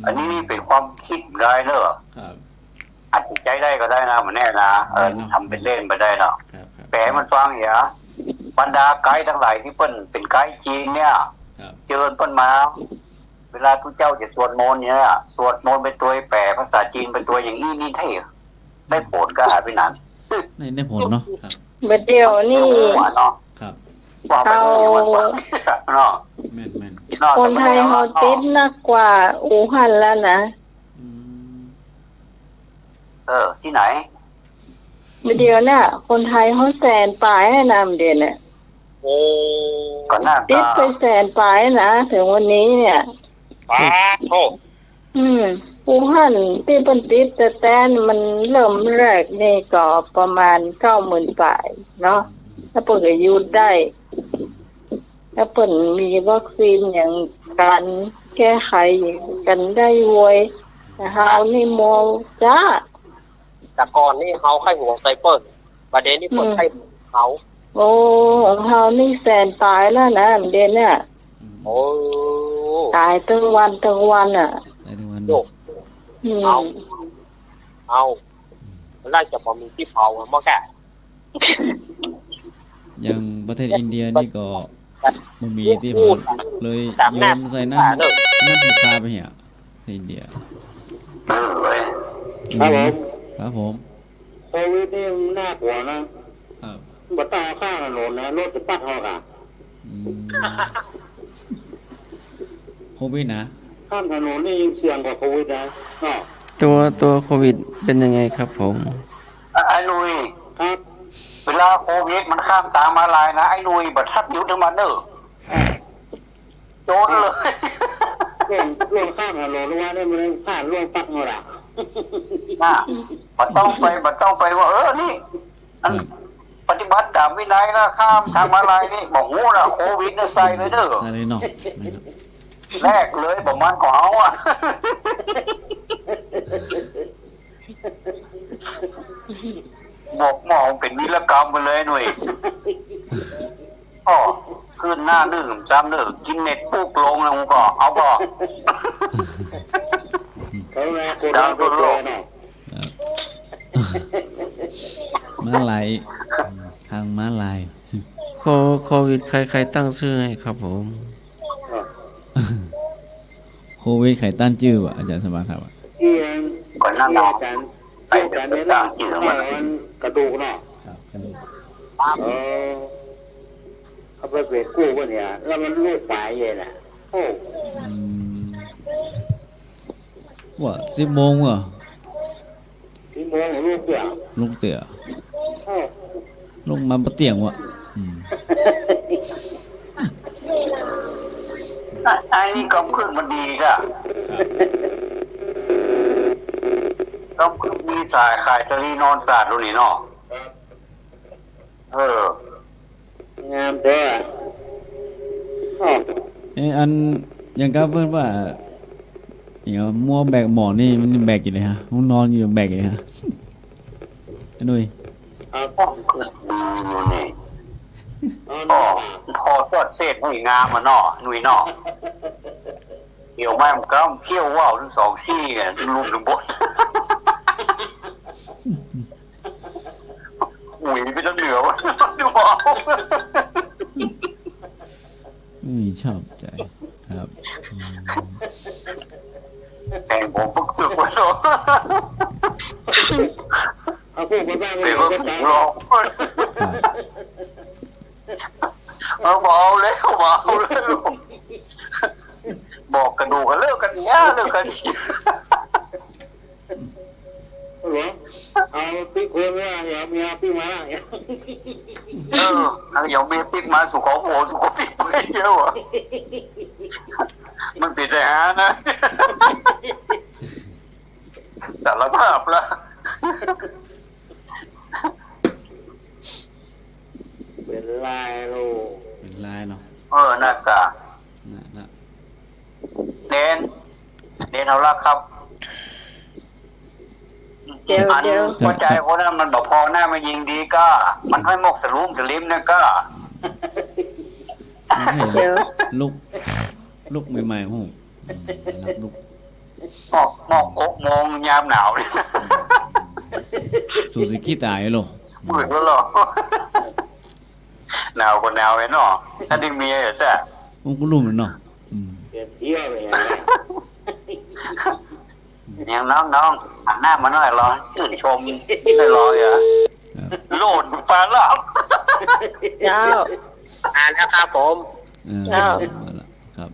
อันนี้นี่เป็นความคิดได้เนอะ ครับ อาจจะใจได้ก็ได้นะมันแน่นะทำเป็นเล่นไปได้เนาะ ครับ แปลมันฟังเหรอบรรดาไกด์ทั้งหลายที่เปิ้นเป็นไกด์จีนเนี่ยเชิญเปิ้นมา เวลาทุกเจ้าจะสวดมนต์เนี่ยสวดมนต์เป็นตัวแปลภาษาจีนเป็นตัวอย่างนี้นี่ได้ผลก็หาไปนาน ได้ผลเนาะครับ บัดเดียวนี่ เนาะ ครับ เขาเนาะ แม่น คนไทยเขาติดนักกว่าอู่ฮั่นแล้วนะ ที่ไหน บัดเดียวน่ะคนไทยเขาแสนปลายให้นำเด่นน่ะ โอ้ ก็น่า ติดไปแสนปลายนะถึงวันนี้เนี่ย ป้าโท อู่ฮั่นที่เป็นติดแต่มันเริ่มแรกนี่ก็ประมาณ90,000ปลายเนาะถ้าเปิดก็หยุดได้ถ้าเปิดมีวัคซีนอย่างการแก้ไขกันได้ไวนะคะนี่โมจ้า แต่ก่อนนี่เขาไข้หัวไซเปิลประเด็นนี้คนไข้เขา โอ้ของเฮานี่แสนตายแล้วนะเด่นเนี่ย โอ้ ตายทั้งวันอ่ะ ได้ทุกวัน โยกเอาไล่จะพอมีที่เผาเมื่อแก่ อย่างประเทศอินเดียนี่ก็มันมีที่เผาเลยโยนใส่น้ำผูกคาไปเหี้ยที่อินเดีย ครับผม โควิดนี่น่ากลัวนะครับ บัตรข้างถนนนะรถจะปัดเขาค่ะ โควิดนะ ข้ามถนนนี่ยิ่งเสี่ยงกว่าโควิดนะเนาะ ตัวโควิดเป็นยังไงครับผม ไอ้ลุย ครับ เวลาโควิดมันข้ามตามมาลายนะไอ้ลุยบัดทัดยุทธมาเนอโจรเลย เรื่องข้ามถนนว่าได้มันข้ามเรื่องปัดเขาละ น่ะมันต้องไปว่านี่ปฏิบัติตามวินัยนะข้ามทางมาลายนี่บอกงูนะโควิดนะใส่เลยเด้อ ใส่เลยเนาะ แรกเลยบอกมันของเขาอ่ะบอกหมอเป็นวิรกรรมไปเลยหน่วยขึ้นหน้านึ่งซ้ำนึ่งกินเน็ตปุ๊กลงแล้วมึงก็เอาก็ ดาวตัวโลก ม้าลายทางม้าลาย โควิดใครตั้งชื่อให้ครับผม โควิดไข่ต้านจื้อวะอาจารย์สมบัติครับ ก่อนหน้าหนาวไปแต่ต่างจื่อมัน กระดูกเนาะ ครับกระดูก เขาไปเปลี่ยนกู้วะเนี่ยแล้วมันลูกปลายเลยนะโอ้ ว่า10 โมงวะ ที่มองลูกเดียว ลูกเตี๋ย โอ้ ลงมาบะเตียงวะ ไอ้นี่กำขึ้นมันดีจ้ะต้องมีสายขายสลีนอนสาดดูนี่เนาะงามเด้อ อันยังกับเพื่อนว่าเดี๋ยวมัวแบกหมอนนี่มันแบกอยู่เลยฮะมันนอนอยู่แบกอยู่เลยฮะไอ้นุ้ย นี่พอทอดเศษหนุ่ยงามมาเนาะหนุ่ยเนาะเกี่ยวไม่มันก็เขี้ยวว่าวทั้งสองซี่เนี่ยลุมถึงบนอุ้ยไปจนเหนือวะดูเปล่าชอบใจครับ แข่งผมฝึกสึกไว้เนาะเอาพวกมาบ้าง เดี๋ยวก็ถูกหลอกเบาเลยบอกกระดูกกันเลิกกันย่าเลิกกันเหรอเอาพี่คนว่าอย่ามีพี่มาอย่ามีปิ๊กมาสุขโขสุขปิ๊กไปเยอะวะมันปิดเลยฮะนะสารภาพละเป็นลายลูก เป็นลายเนาะน่ากะน่ะเน้นเอาละครับเดี๋ยวพอใจคนนั้นมันบอกพอหน้ามายิงดีก็มันให้มกสลุมสลิมนะก็เดี๋ยวลุกใหม่ๆโหลุกมอกอกมองยามหนาวเลยสูสิกี้ตายหรอมืดแล้วหรอหนาวกว่าหนาวเนาะถ้าได้เมียจ้ะผมก็รู้มันเนาะเที่ยวเลยยังน้องหันหน้ามาหน่อยรอชื่นชมไม่รอเหรอโลดปลาลับเจ้าแล้วครับผมเจ้าครับ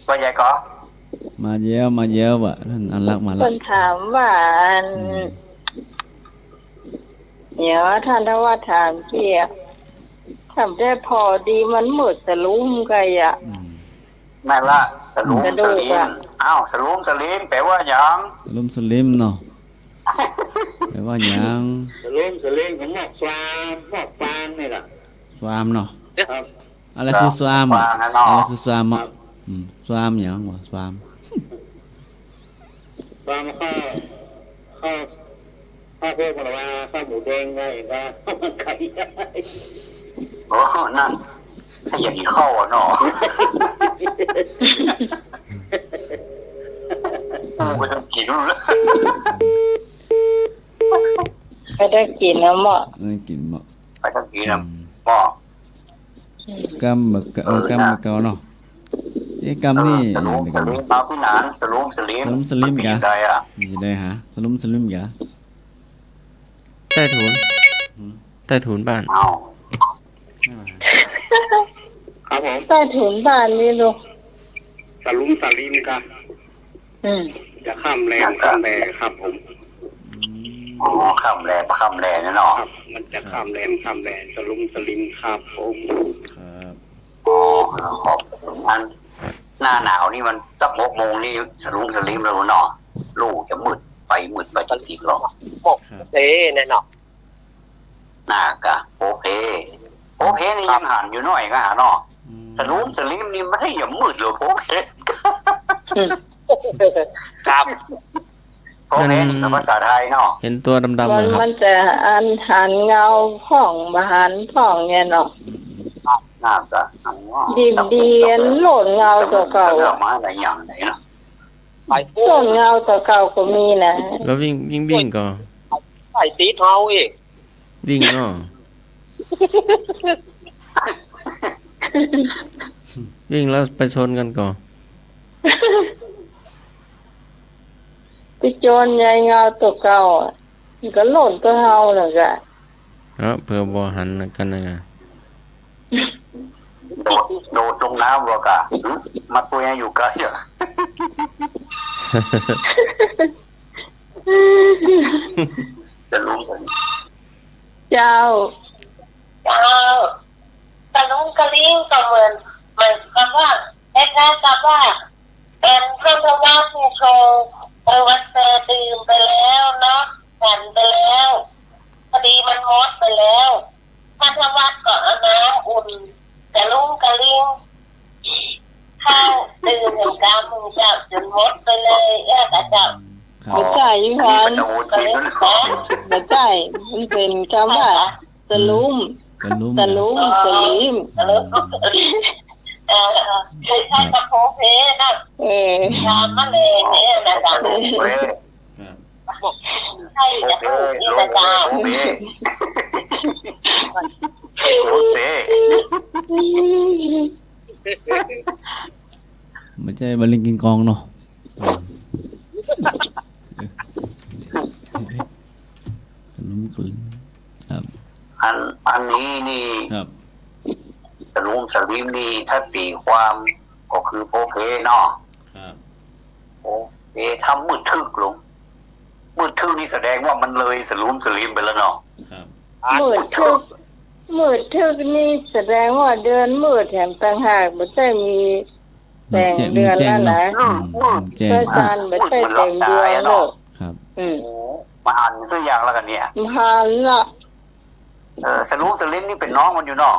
ว่าใหญ่ก็มาเย้วว่ะท่านอันรักมาแล้วคนถามว่าเดี๋ยวท่านทว่าถามเกี่ยทำได้พอดีมันหมดสลุมกันอ่ะนั่นละสลุมสลิมสลุมสลิมแปลว่าอย่างสลุมสลิมเนาะแปลว่าอย่างสลุมของหมอกฟางนี่แหละสวามเนาะอะไรคือสวามอะไรคือสวามอ่ะสวามอย่างวะสวามข้าวพวกมันว่าข้าวหมูแดงไงว่าข้าวมันไก่โอ้นั่นถ้าอย่างนี้เข้าอ่ะเนาะไม่ต้องกินเลยไม่ได้กินนะหมอไม่กินหมอไม่ต้องกินนะหมอกำแบบกำเก่าเนาะกำนี่สลุมมาพี่หนานสลุมกะมีได้ฮะสลุมกะใต้ถุนบ้านครับผมใต้ถุนบ้านนี่ลูกสลุมครับจะข้ามแรงครับผมข้ามแรงนะเนาะมันจะข้ามแรงสลุมครับผมครับขอบคุณหน้าหนาวนี่มันสัก6 โมงนี่สลุมแล้วเนาะลูกจะมืดไปจนอีกหรอแน่นอนหน้ากะโอเคนี่ยังหันอยู่หน่อยก็หาเนาะสลุมนี่ไม่ได้อย่างมืดเลยโอเคครับโอเคภาษาไทยเนาะเห็นตัวดำๆเลยครับมันจะหันเงาผ่องมาหันผ่องเนี่ยเนาะน่าจะดีหล่นเงาตัวเก่ามาอะไรอย่างไหนเนาะ ไปปุ๊ ต้นเงาตัวเก่าก็มีนะ แล้ววิ่งก่อน ใส่ตีเท้าอีก วิ่งเนาะวิ่งแล้วไปชนกันก่อน ไปโจรยายเงาตัวเก่าอ่ะมันก็หล่นตัวเฮาน่ะกะ เผื่อบ่หันกันนะ โดดลงน้ำหรอกะมาตัวยังอยู่ไกลอ่ะ จะรู้กัน เจ้า ตะลุงกะลิงก็เหมือนกับว่าคล้ายๆกับว่าเป็นเพื่อนว่าผู้ชงวันเตอร์ดื่มไปแล้วเนาะฉันไปแล้วพอดีมันฮอตไปแล้วท่านวัดก็เอาน้ำอุ่นตะลุงกะลิงข้าวดื่มอย่างกามึงเจ้าจนฮอตไปเลยกระเจ้า ไม่ใช่ยี่ห้อ มันจะวนกินด้วย ไม่ใช่มันเป็นคำว่าตะลุม ตะลุม ตะลิม ใช่กับโพเพนะ ชามมะเร็งเนี่ยนะจ๊ะ โอเค ใช่ โอ จะ เค พูดนี่ โอ นะ เค จ๊ะ โอเคโอเค ไม่ใช่บอลลิงกิงกองเนาะตะลุมกลืนครับ อันนี้นี่ ครับ สลุมสลิมนี่ถ้าตีความก็คือโอเคเนาะ ครับ โอเคทำมืดทึกลงมืดทึกนี่แสดงว่ามันเลยสลุมสลิมไปแล้วเนาะ ครับ มืดทึกนี่แสดงว่าเดือนมืดแถมต่างหากไม่ใช่มีแต่งเดือนแล้วนะ แจ้ง พระจันทร์ไม่ใช่แต่งดวงหรอก ครับ โอ้มาอ่านซื้ออย่างแล้วกันเนี่ย มาละ สลุมสลิมนี่เป็นน้องมันอยู่เนาะ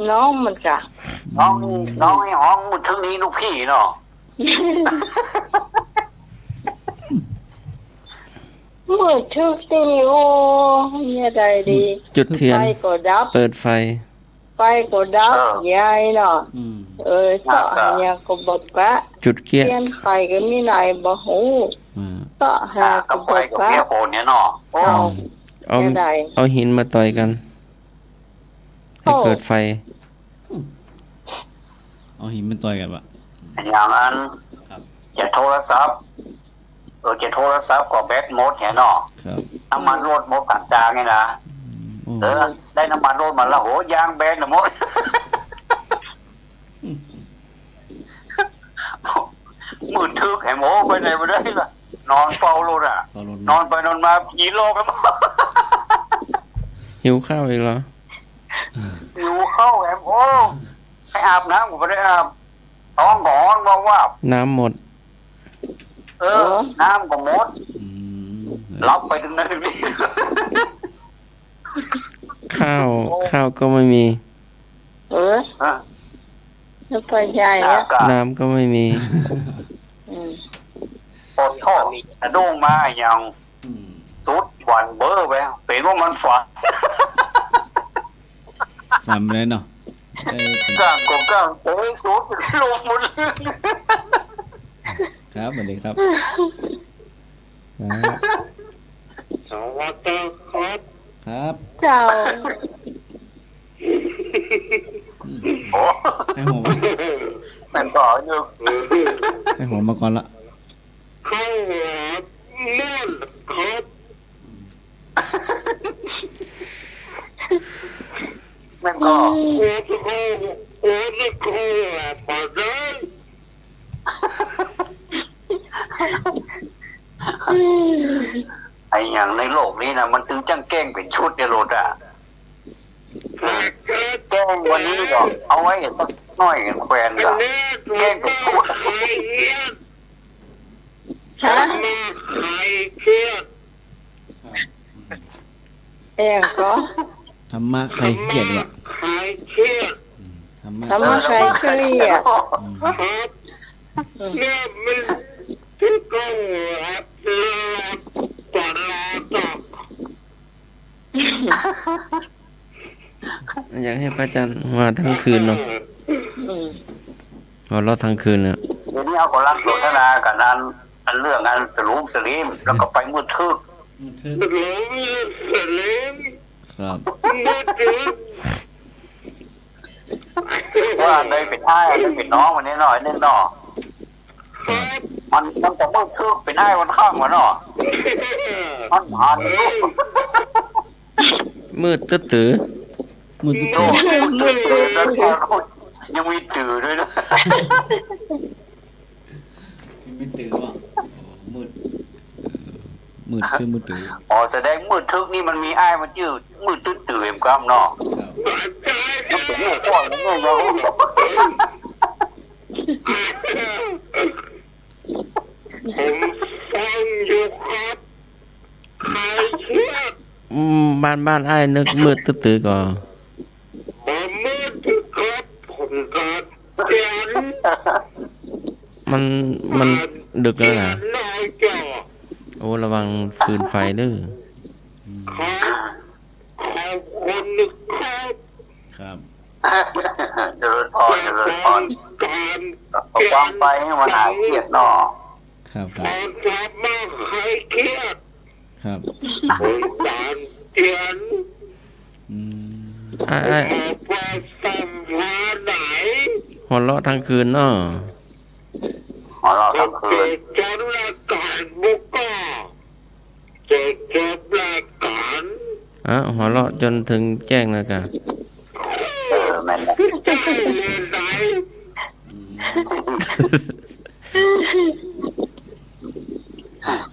น้องมันกะ น้องไอ้ห้องมืดทึกนี้ลูกพี่เนาะ มืดทึกนี่โอ้เนี่ยได้ดี จุดเทียน ไฟก็ดับ เปิดไฟ ไฟก็ดับยายเนาะ อืม เจาะเนี่ยก็บอกกะ จุดเกียร์ เทียนไฟก็มีไหนบ่หู อ่า เจาะหา กั ก็ บบ ไฟ อก กับ กะ เมียโคนเนี่ยเนาะโอ้ เอา ได้ เอาหินมาต่อยกันให้เกิดไฟ เอาหินมันต่อยกันปะ อย่างนั้น ครับ จะโทรศัพท์จะโทรศัพท์ก็แบตหมดเนี่ยเนาะ ครับ น้ำมันรถหมดต่างจางไงนะ โอ้ ได้น้ำมันรถมาแล้วโหยางแบนหมด มืดทึกแหมโมไปไหนมาได้ล่ะนอนเฝ้ารถอ่ะ ต่อรถ นอนไปนอนมาผีโลกันหมด หิวข้าวอีกเหรอ อยู่เข้าแหมโอ้ให้อาบน้ำผมไม่ได้อาบท้องก่อนบอกว่า น้ำหมด น้ำก็หมด อืม รับไปถึงนั้นถึงนี้ ข้าวก็ไม่มี แล้วไฟใหญ่แล้ว น้ำก็ไม่มี ปดท่อโด่งมาอย่าง อืม สุดหวันเบอร์ไปเป็นว่ามันฝัน ฟันไปเลยเนาะใช่เป็น ก้างก็ก้างโอ้ยสุดลงหมดเลย ครับสวัสดีครับ สวัสดีครับ ครับ เจ้า โอ้ ให้หัวมา มันต่ออยู่ ให้หัวมาก่อนละ ข้าวหวานนั่นครับ มันก็ โอ้จะข้าวโอ้จะข้าวหวานมาได้ ไอ้อย่างในโลกนี้นะมันถึงจังแกล้งเป็นชุดในรถอ่ะแกล้งวันนี้ก็เอาไว้สักหน่อยแควน อัน ก็ นี้ แกล้งเป็นชุด ไข่เหี้ย ฮะ มาไข่เชือก เองก็ ธรรมะใครเขียนวะ ไข่เชือก ธรรมะ ทำมาใครเครียด ครับเนี่ยมันที่ก็รับตลอดต่อ อยากให้พระอาจารย์มาทั้งคืนเนาะ อืม หัวเราะทั้งคืนเนี่ย เดี๋ยวนี้ เอาก็รักสนทนากันอันเรื่องอันสรุปสลิมแล้วก็ไปมืดทึก ครับ ว่าได้เป็นอ้ายได้เป็นน้องวันนี้หน่อยนึงเนาะ ครับ มันจะมืดทึกเป็นอ้ายวันข้างวะเนาะมันผ่าน มืดตื้อ มืดตื้อ โอ้มืดตื้อแล้วก็ยังมีจืดด้วยนะ ไม่ตื้อว่ะมืดมืดตื้อ อ๋อแสดงมืดทึกนี่มันมีอ้ายมันชื่อมืดตื้อตื่นครับเนาะ ครับ มันเป็นมืดก้อนมันไม่ยาว ผมฟังอยู่ครับใครเชื่อ บ้านอ้ายนึกมืดตื้อก่อน ผมมืดครับผมครับเขียน มันดึกแล้วนะ นายจ่อ โอ้ระวังฟืนไฟเด้อ ครับขอบคุณนะครับ ครับ เจริญพรเจริญพร การ เอาความไปให้มันหายเครียดเนาะ ครับค กา รับ รทำมาให้เครียด ครับ ผมการเขียน อืม อ้าย ออกมาสัมภาษณ์ไหน หัวเราะทั้งคืนเนาะ หัวเราะ จะ ทั้งคื เกิ น ดจนรายการบุกก็จะจบรายการ หัวเราะจนถึงแจ้งแล้วกัน แม่นนะ ได้เลยไหน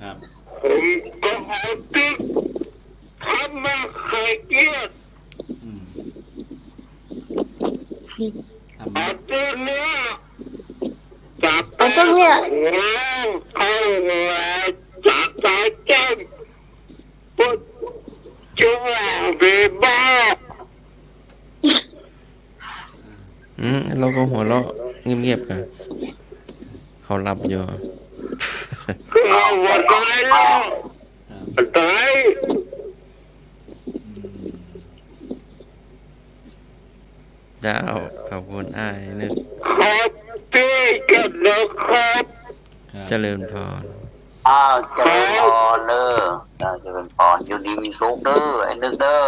ครับ ผมก็เอาติ๊กทำมาให้เกียรติ อืมทำ เอาตัวเนี้ยจับ เอาตัวเนี้ย แล้วเข้าหัวจับสายเจ้มปุ๊บจุ๊บเบบ้า เราก็หัวเราะเงียบๆกันเขาหลับอยู่ เอาหัวใจแล้วใจ เจ้าขอบคุณอ้ายนึก ขอบพี่กันนะครับ ครับ เจริญพร อ้าวเจริญพรเด้อเจริญพรอยู่ดีมีสุขเด้อไอ้นึกเด้อ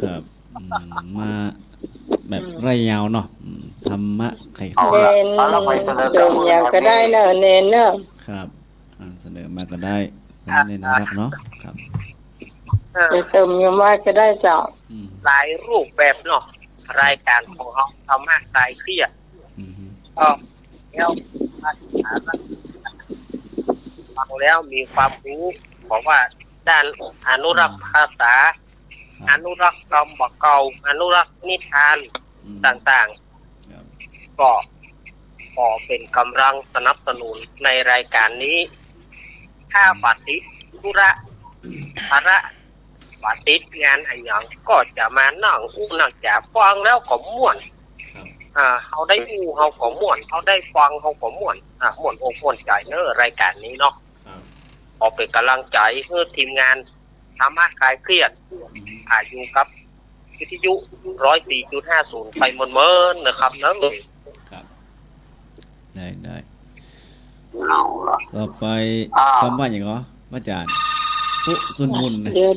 ครับมาแบบไร่ยาวเนาะธรรมะไข่ เอา ข้าว ละ เนน เอาละไปเสนอ เดินอย่างก็ได้เนอะเนนเนอะ ครับเสนอมาก็ได้ก็ไม่ได้นะครับเนาะครับ จะเติมยังว่าก็ได้เจ้า อืม หลายรูปแบบเนาะรายการของเราทำให้คลายเครียด อืม ก็แล้วฟังแล้วมีความรู้บอกว่าด้านอนุรักษ์ภาษา อนุรักษ์คำบอกเก่าอนุรักษ์นิทานต่าง ครับ ๆ ก็ขอเป็นกำลังสนับสนุนในรายการนี้ ถ้าปฏิธุระภาระปฏิงานอะไรอย่างก็จะมานั่งอู้นั่งจะฟังแล้วก็ม่วน ครับ เขาได้อู้เขาก็ม่วนเขาได้ฟังเขาก็ม่วนม่วนอกม่วนใจเนอะรายการนี้เนาะ ครับ ขอเป็นกำลังใจเพื่อทีมงานสามารถคลายเครียด อยู่กับวิทยุ 104.50 ไปเมินๆนะครับเนอะ ครับได้ เอาละ ต่อไป อ้าว คำว่าอย่างเหรออาจารย์ปุ๊สุนมุนนะ เดี๋ยว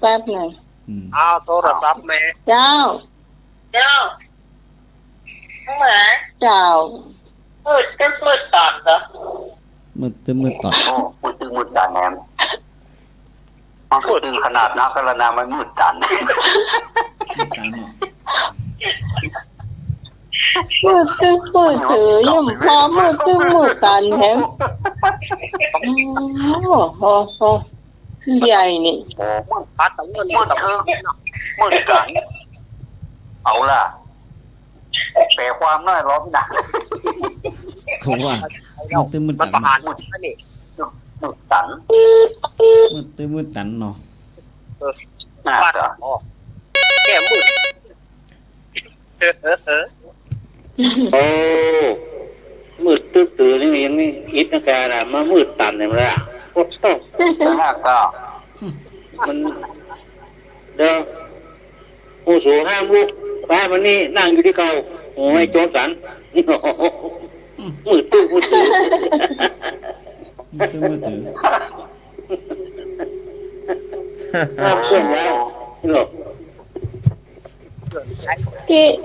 แป๊บหน่อย อืม เอาโทรศัพท์แม่ เจ้า เจ้าเหมือน เจ้า มืดก็มืดตัดเหรอ มืดตึ้มมืดต่อ โอ้มืดตึงมืดจันแหนมมันก็ตึงขนาดนักกระนาไม่มืดจัน ตามเนาะ มืดตึ้งมืดถือยุ่งพอมืดตึ้งมืดกันแฮมโอ้โหใหญ่นี่ โอ้มืด พัดตะเงิน มืดเถอะมืดจันเอาล่ะแปลความน้อยร้องนะ เขาว่ามืดตึ้มมืด มั ตั น น ประหารหมดนี่ มืดจัน มืดตึ้มมืดตันเนาะ น่า ว่า จะ อ๋อแก้มืด โอ้มืดตื้อๆนี่ยังไม่อิดนะการอะมามืดตันเลยมั้ยล่ะโอ้โห น่าก็ มันเด้อผู้สูงห้ามลูกป้ามันนี่นั่งอยู่ที่เก่าโอ้ยโจสัน ม มือตื้อมือตื้อ มือถือ เพื่อนแล้วหรอก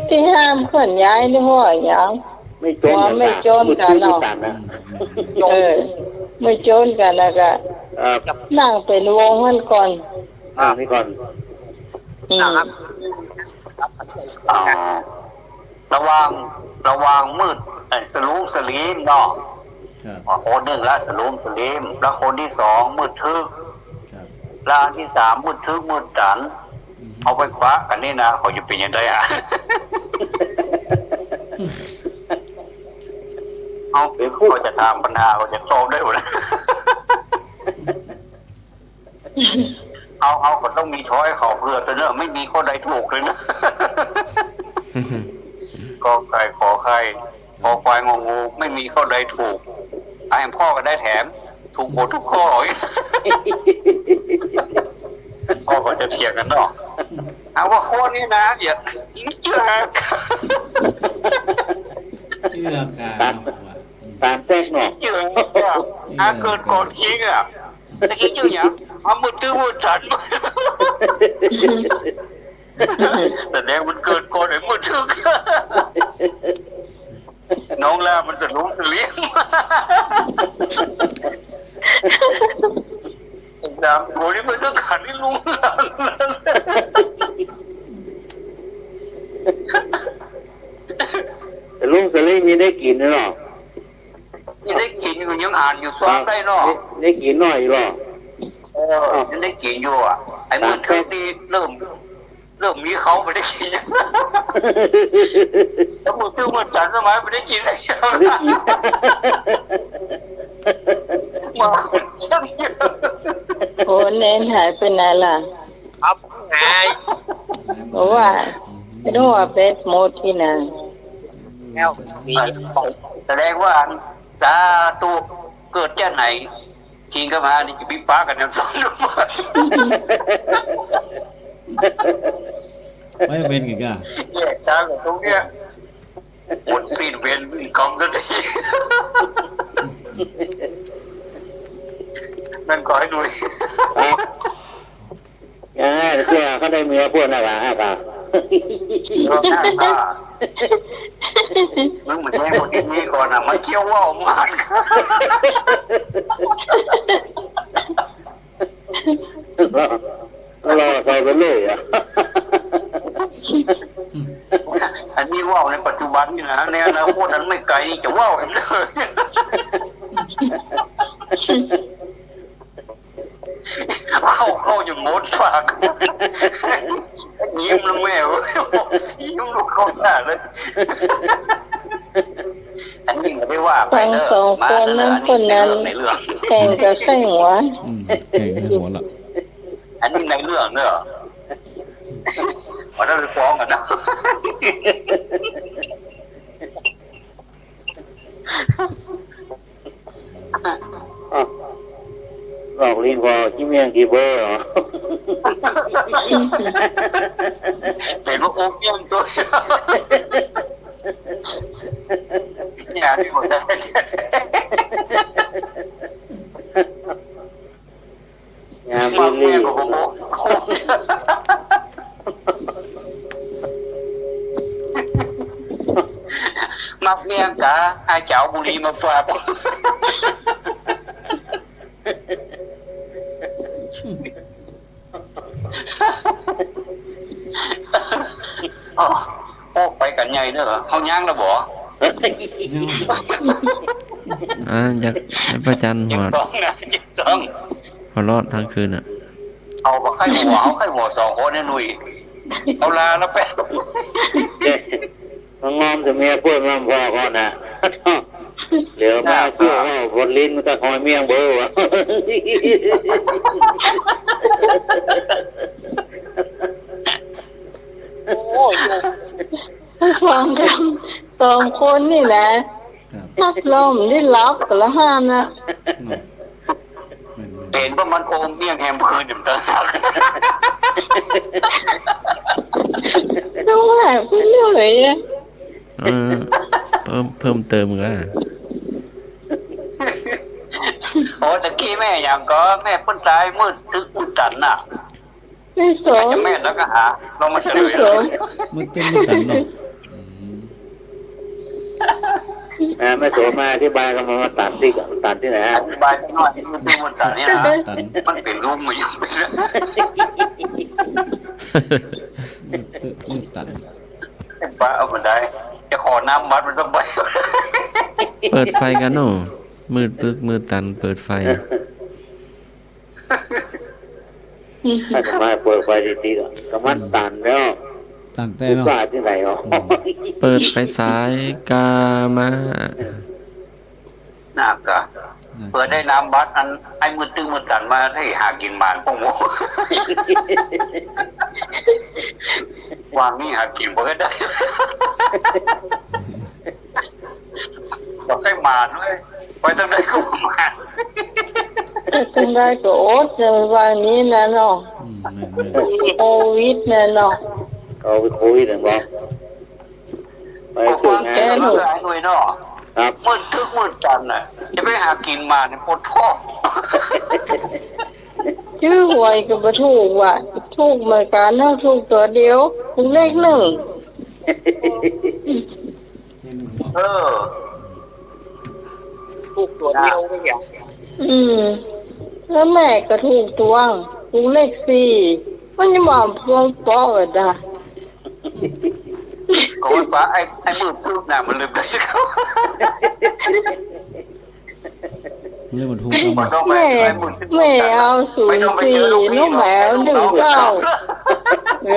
ที่ห้ามเคลื่อนย้ายนี่หัวอย่าง ไม่โจน ไม่โจนกันเนาะ ไม่โจนกันแล้วก็นั่งเป็นวงมันก่อน นี่ก่อน ระวังมืดสลูมสลีมเนาะคนหนึ่งละสลูมสลีมแล้วคนที่สองมืดทึกแล้วอันที่สามมืดทึกมืดจันเอาไปคว้ากันนี่นะเขาจะเป็นยังไงอ่ะเขาจะทำปัญหาเขาจะโตได้หมดเอาก็ต้องมีช้อยเขาเพื่อตัวเนอะไม่มีข้อใดถูกเลยนะก็ใครขอใครขอควายงงูไม่มีข้อใดถูกไอ้พ่อก็ได้แถมถูกหมดทุกข้อก็จะเถียงกันเนาะเอาว่าข้อนี้นะอย่าเชื่อตามแจ้งเนาะเชื่อเกิดก่อนคิงอ่ะตะกี้เชื่ออย่างมืดตื้อมืดจันแต่แดงมันเกิดก่อนไอ้มืดทึกน้องล่ามันจะลุ้มจะเลี้ยงสามตัวนี้มันต้องขันให้ลุงล่าแต่ลุงสลีมีได้กินหรอยังได้กินอยู่ยังอ่านอยู่ซ้อมได้เนาะได้กินหน่อยหรอยังได้กินอยู่อ่ะไอ้มือทึกนี่เริ่มมีเขาไม่ได้กินแล้วมือตื้อมือจันทำไมไม่ได้กินอะไรมาเช่นเดียวโอ้เน้นหายไปไหนล่ะครับไงเพราะว่าดูว่าเป็ดหมดที่ไหนแล้วแสดงว่าสาตุเกิดแค่ไหนกินก็มานี่จะมีป้ากันยังสองลูกไม่เป็นไงกันแยกทางกับตรงเนี้ยหมดสิ้นเวรกองสักทีนั่นขอให้ดูเพื่อเขาได้เมียพวกนั่นแหละป่ะมึงเหมือนแม่คนนี้ก่อนนะมันเชี่ยวว่าวมากรอใครไปเลยอ่ะอันนี้ว่าวในปัจจุบันนี่นะในอนาคตนั้นไม่ไกลจะว่าวเองเลยเข้าอยู่มดฝากยิ้มแล้วแม่ยิ้มลูกเขาหน้าเลยอันนี้ไม่ได้ว่าไปเนอะมานั้นคนนั้นแข่งกับแข่งวะแข่งกันหมดละอันนี้ในเรื่องเนอะวันนั้นไปฟ้องกันนะหลอกลิงพอขี้เมียงกี่เบอร์เหรอเป็นว่าโอ๊กยังตัวเนี่ยที่ผมจะงานบุรีมักเมียกะไอ้เจ้าบุรีมาฝากโอ้ไปกันใหญ่เนอะเขาย่างแล้วบ่อยากให้ประจันหัวหัวรอดทั้งคืนอ่ะเอาไข่หัวสองคนนี่หนุ่ยเอาลาแล้วแป๊บงอมจะเมียพูดงอมพอก่อนนะเดี๋ยวมาเชื่อว่าคนลิ้นมันจะคอยเมียงเบอร์วะฟังกันสองคนนี่แหละนักลมที่ล็อกแต่ละห้ามนะเห็นว่ามันโอมเมี่ยงแฮมคืนอยู่ต่างหากต้องหาเพื่อนเลยเพิ่มเติมกัน กี้แม่อย่างก็แม่พ้นตายมืดตึกมืดตันน่ะ ไม่ส อาจ ม จะแม่แล้วก็หาเรามาเฉล ไม่ ย สม มือตึ้งมือตันเนาะ ไม่โสมาอธิบายกันมาตัดที่ไหน อธิบายสักหน่อยมืดตึกมืดตันเนี่ยนะ ตัน มันเป็นรูปมาอยู่เป็น มือตึ้งมือตัน ป้าเอามาได้จะขอน้ำมัดมันสบาย เปิดไฟกันเนาะมืดปึกมืดตันเปิดไฟ ถ้าจะมาเปิดไฟดีๆก็มันตันแล้ว ตั้งแต่ ที่ เนาะ บ้านที่ไหนอ๋อ เปิดไฟสายกามา น่ากะเปิดได้น้ำบัดอันไอ้มืดตึงมืดตันมาให้หากินหมานพวกโมวางนี่หากินบ่ได้บอกให้หมานเลยไปตั้งได้ก็หมาน จังได้ก็อดเลยวันนี้นะเนาะ แม่น โควิดนะเนาะ เขาไปคุยหนึ่งบอกไป บอก คุย ฟัง งา แก น รู้หลายหน่วยเนาะ ครับ มืดทึกมืดตันน่ะจะไปหากินมาเนี่ยปวดท้อง ชื่อหวยก็บ่ถูกว่ะถูกเหมือนกันเนาะถูกตัวเดียวถูกเลขหนึ่ง เออ ทุกตัวเดียวไม่อยาก แล้วแม่ก็ถูกตวงถูกเลข4มันจะมาพวงป้อดา ก็ว่าป้าไอ้มืดตึกน่ะมันลืมได้สักเขา เรื่องมันทุกข์ มั เอา นต้องไป แม่ ไอ้มืดตึก แม่เอา04น้องแมว19เอ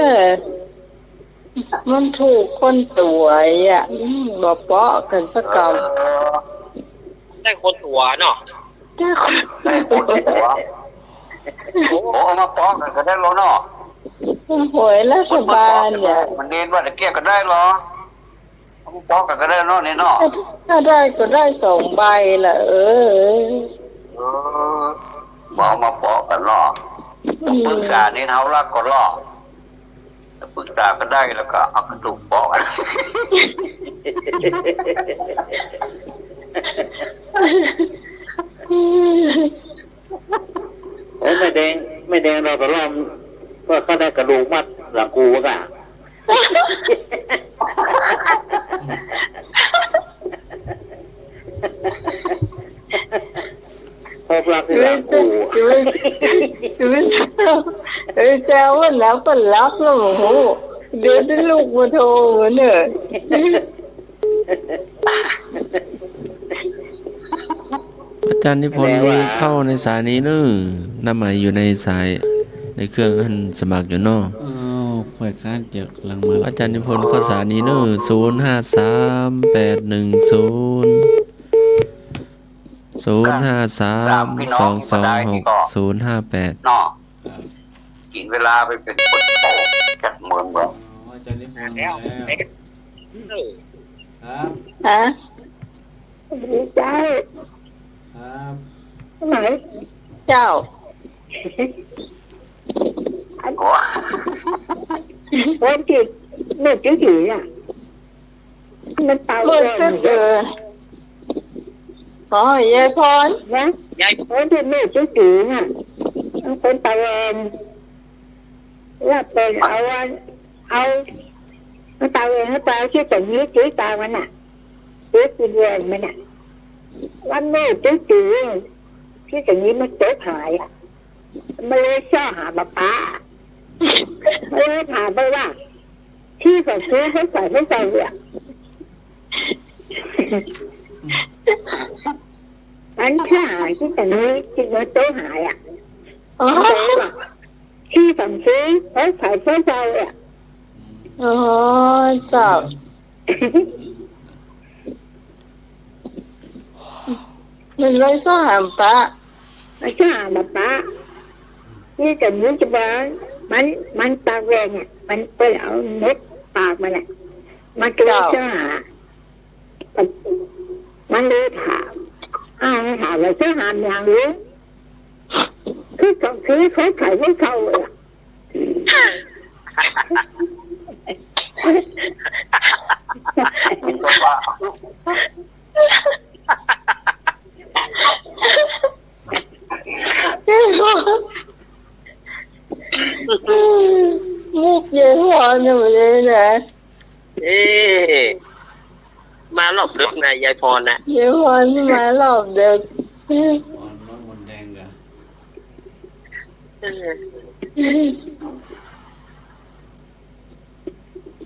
อมันถูกคนสวยอ่ะบ่เปาะกันสักกำ ได้คนตัวเนาะ จ้า ได้คนหัวโอ้เอามาป้องกันก็ได้แล้วเนาะ หวยรัฐบาลเนี่ย มันเน้นว่าจะเกี่ยกันได้หรอเอามาป้องกันก็ได้เนาะนี่เนาะ ถ้าได้ก็ได้2 ใบละเออ บอกมาป้องกันเนาะปรึกษานี่เฮารักก็รอปรึกษาก็ได้แล้วก็เอากระดูกป้องกัน ไม่แดงเราก็ล้อมว่าเขาได้กระดูกมัดหลังกูว่ะพบรักที่หลังกูแซวว่าแล้วก็รักแล้วโอ้โหเดี๋ยวได้ลูกมาโทรเหมือนเนี่ย อาจารย์นิพนธ์เข้าในสายนี้เนอะน้ำหมายอยู่ในสายในเครื่องอันสมัครอยู่เนาะ อ้าวข่อยค้านเจอกำลังมาแล้ว อาจารย์นิพนธ์เข้าสายนี้เนอะ053810053226058เนาะกินเวลาไปเป็นคนโตจัดเมืองเมือง อาจารย์นิพนธ์ แล้ว ครับ ฮะ เจ้า ครับ ไหน เจ้า โอ้ วันที่เมื่อกี้อ่ะมันตาย เมื่อ เลย ก็เจอขอให้ยายพร นะ ยาย วันที่เมื่อกี้อ่ะมันคนตายเองว่าเป็นเอามันตายเองเขาตายที่ตรงนี้ที่ตายมันอ่ะที่กินเองมันอ่ะวันเมื่อกี้ที่ตรงนี้มันเจ็บหายอ่ะมันเลยชอบหาป้ามันเลยถามไปว่าที่ใส่ซื้อให้ใส่ไม่ใส่เนี่ยอันที่หายที่แต่นี้ที่มันโตหายอ่ะ อ๋อ ที่สั่งซื้อแล้วใส่เสื้อใจอ่ะ อ๋อเจ้ามันเลยชอบหามป้า มันจะหาป้าที่แต่นี้จะบอกมันตาแรงอ่ะมันไปเอาเม็ดปากมันอ่ะมันก็เลยจะหามันเลยถามถามว่าจะหามอย่างนี้คือต้องซื้อเขาขายให้เขาเลยอ่ะ กินโซฟา เยี่ยมอนอยู่เลยนะ เอ๊มาหลบดึกนายยายพรนะ เยี่ยมอนมาหลอบเด็ก น้องมนแดงกะ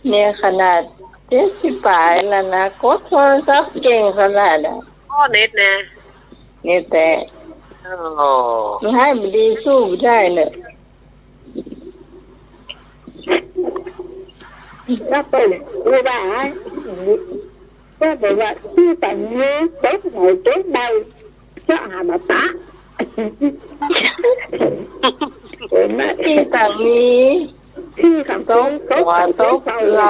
เนี่ยขนาด70 ปลายแล้วนะกดโทรศัพท์เก่งขนาดอ่ะ พ่อเน็ตนะ เนี่ยแต่ โอ้ มันให้มันดีสู้ไม่ได้เลย ก็เปิดรู้ว่าก็แบบว่าที่แต่งนี้เจ๊ไหนเจ๊ใดก็มาตาเห็นไหม ที่ต่างนี้ ที่คำต้องก็ หัวโต๊ะไหล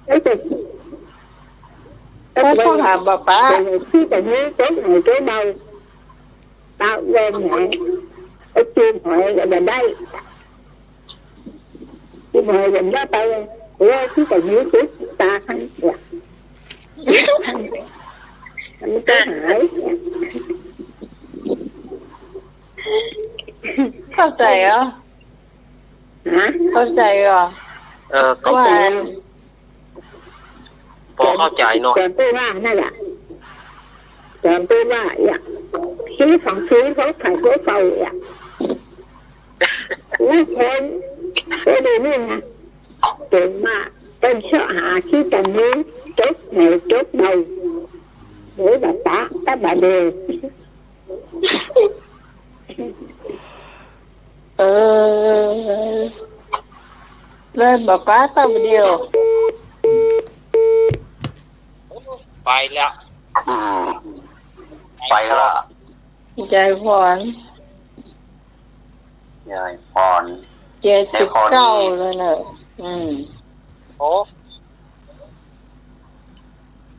แล้วจะ ถ้าต้องหาป้า ที่แต่งนี้เจ๊ไหนเจ๊ใดตาเวนไหนไอ้จีนหอยจะได้จีนหอยจะได้ไปเลยที่แต่งนี้เจ๊ตาขันเนี่ยมันก็หาย เข้าใจเหรอ ฮะ เข้าใจเหรอ ก็ ว่า พอเข้าใจเนาะ แต่พูดว่านั่นแหละแต่พูดว่าอย่างซื้อของซื้อเขาขายเขาเฝ้าอย่างแล้วคนก็ดูนี่นะเก่งมากเป็นเชื้อหาที่แต่นี้จบไหนจบđầu để bà tá các bà đều เลยป้าตั้งเดียว ไปแล้ว ไปละ ใจพร ยายพร 79แล้วเนอะโอ้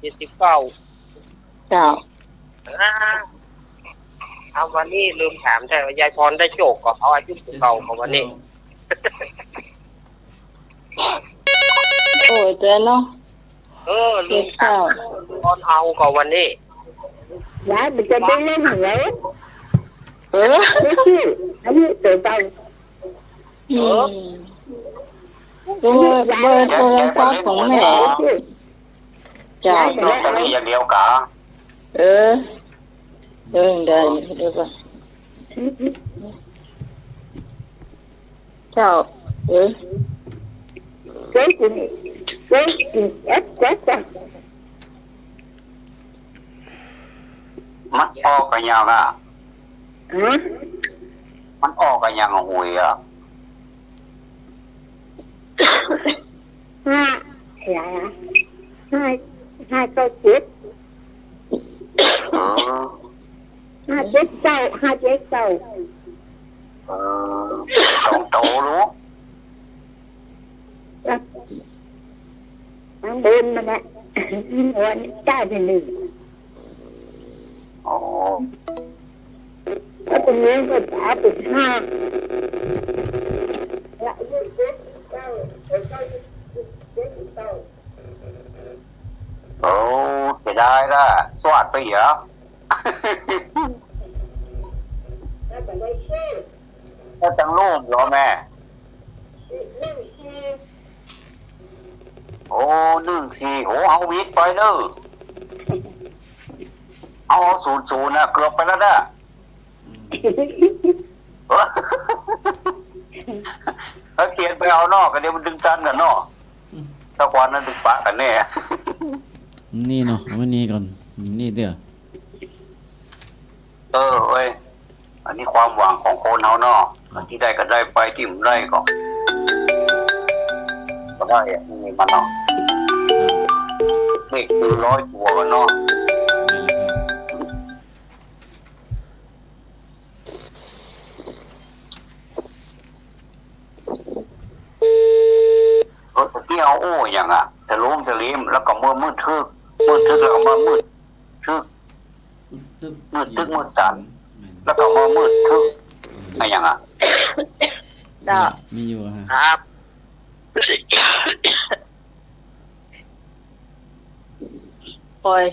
79 เจ้า เอาวันนี้ลืมถามแต่ว่ายายพรได้โจกกับเขาอายุเก่าของวันนี้ โอ้ยเจ้าเนาะ ลืมถามตอนเอากับวันนี้ giá mình cho đi lên hàng lễ เออ cái chứ anh ấy tự tao เบอร์โทรศัพท์ของแม่จ้า ลอตเตอรี่อย่างเดียวกะ เออได้เดี๋ยวก่อนเจ้าcái ép chết ra มันออกกันยังอ่ะ hả มันออกกันยังหวยอ่ะ hai câu chết เออ hai chết sau สองโตรู้ ăn bên mà nèวันtrái thì nè โอ้ แล้วตรงนี้ก็จะติดห้า โอ้เสียดายละสวัสดีเหรอถ้าจังรูปเหรอแม่โอ้14โอ้เอาวิทย์ไปเด้อเอา00นะเกือบไปแล้วนะถ้าเขียนไปเอานอกกันเดี๋ยวมันดึงกันกันเนาะถ้าวันนั้นดึงปะกันแน่ นี่เนาะวันนี้ก่อนนี่เด้อ เว้ยอันนี้ความหวังของคนเขาเนาะที่ได้ก็ได้ไปที่ไม่ได้ก็ได้อะนี่มันเนาะนี่คือ100 ตัวกันเนาะที่เอาโอ้อย่างอ่ะสลิมแล้วก็มืดทึกแล้วก็มืดทึกมืดตันแล้วก็มืดทึกอะไรอย่างอ่ะ จ้า มีอยู่ฮะ ครับ ปล่อย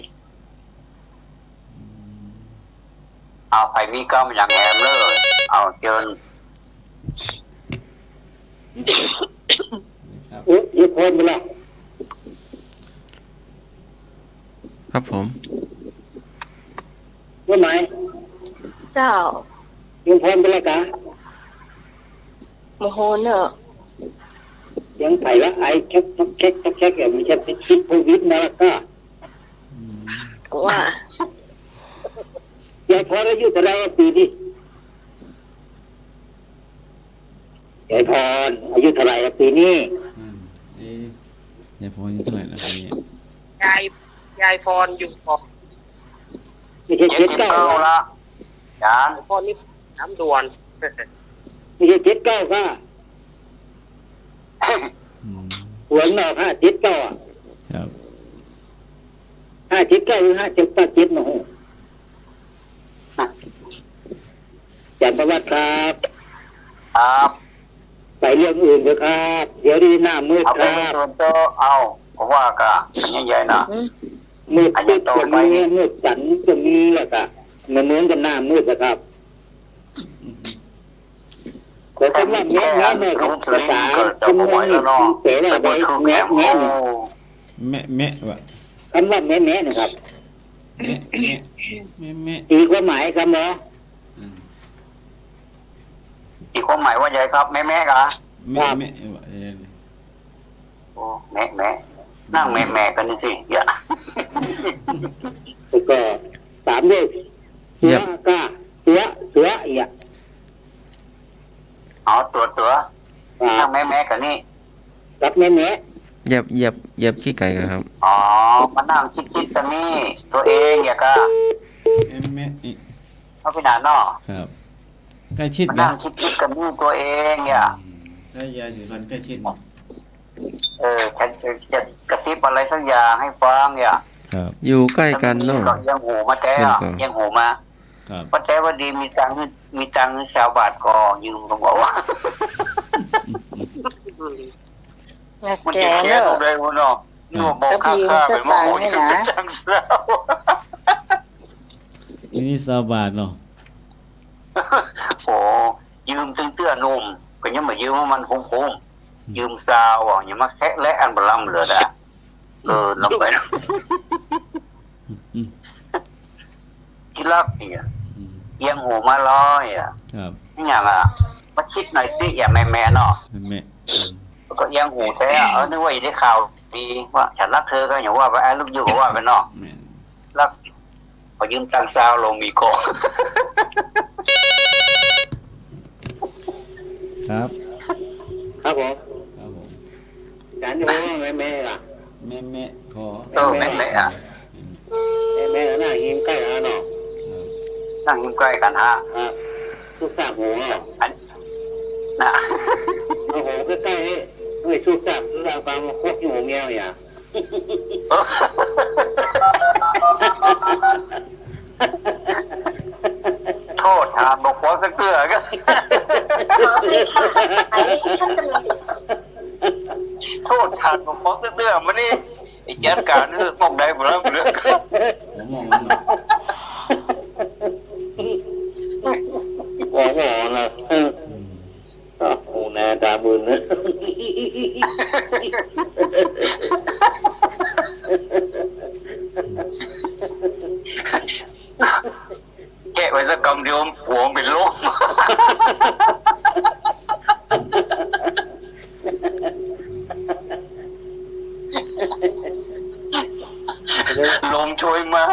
เอาไผ่มีกำอย่างแหมเลยเอาเจิญ ยุคคนไปแล้ว ครับผม ว่าไหม เจ้า ยุคคนไปแล้วกะ โมโหเนอะ ยังไผ่ละไอแคกอย่างมีแค่คิดโควิดมาแล้วก็ ว่า ยายพรอายุเท่าไรปีนี้ยายพรอายุเท่าไรปีนี้ ยายพรอายุเท่าไหร่แล้วปีนี้ ยายพรอยู่ปอ ไม่ใช่79ละจาน ยายพรนี่น้ำด่วน ไม่ใช่79ก็หัวหนอก579อ่ะ ครับ 579หรือ577นะฮะจันประวัติครับ ครับ ไปเรื่องอื่นเถอะครับ เดี๋ยวดีหน้ามืด เอา ค ไป รับ ส่วนโตเอาก็ว่ากะใหญ่ๆนะ มืดตึ๊ดจะมีมืดจันจะมีแหละครับเหมือนกันหน้ามืดนะครับขอคำว่าแง่แม่ครับภาษาคุณมองนี่เสียอะไรแง่แม่วะ คำว่าแง่นะครับ แม่ ตีความหมายครับเนาะ อีกความหมายว่าใหญ่ครับแม่กะ แม่วะ โอ้แม่นั่งแม่กันนี่สิอย่า แล้วก็ตามด้วยเสือกาเสืออีก เอาตัวนั่งแม่กันนี่ รับแม่ เหยียบขี้ไก่กันครับ อ๋อมานั่งคิดกันนี่ตัวเองอย่ากะ แม่ เอาไปนานเนาะ ครับใกล้ชิด มา นะ นั่งคิดกันนี่ตัวเองอย่า ได้ยาสีฟันใกล้ชิด ฉันจะกระซิบอะไรสักอย่างให้ฟังอย่า ครับ อยู่ใกล้กันเนาะ ก็ยังหูมาแต้ยังหูมา ครับ ป้าแต้ว่าดีมีตังค์ชาวบาทก็ยืมก็บอกว่ามัน แก จะเขีย เน น อะ เลยวันเนาะนี่ว่าบอกข้าไปมาโหยจังเสียว นี่ซาบาทเนาะ โอ้ยืมตึงเตื้อนุ่มก็ยังมายืมมันคงยืมซาวอ่ะอย่ามาแคะและอันบลัมเลยนะลำไปที่รักเนี่ยยังหูมาลอยอ่ะ ครับ นี่อย่างมาคิดหน่อยสิอย่าแม่เนาะ แม่ ก็ยังหูแท้นึกว่าได้ข่าวดีว่าฉันรักเธอก็อย่างว่าไปลูกอยู่ก็ว่าไปเนาะรักพอยืมตังซาวลงมีโก ครับ ครับผม ครับผม ฉันจะว่าแม่ล่ะ แม่ขอ แม่อ่ะ แม่หน้าหิมใกล้แล้วเนาะ นั่งยิ้มใกล้กันฮะ ทุกสามหูเนาะ นะ โอ้โหใกล้ๆให้ทุกสามเราฟังมาคบอยู่เงี้ยอย่า โทษทานบอกขอสักเกลือก็โทษทานบอกขอสักเกลือมานี่อีกยันการนี่มองได้หมดแล้วเรื่อง ผมมองแล้ว โอ้โหนะโอ้โหนาตาบุญนะ แกะไว้สักกำเดียวหัวเป็นโรคลมช่วยมา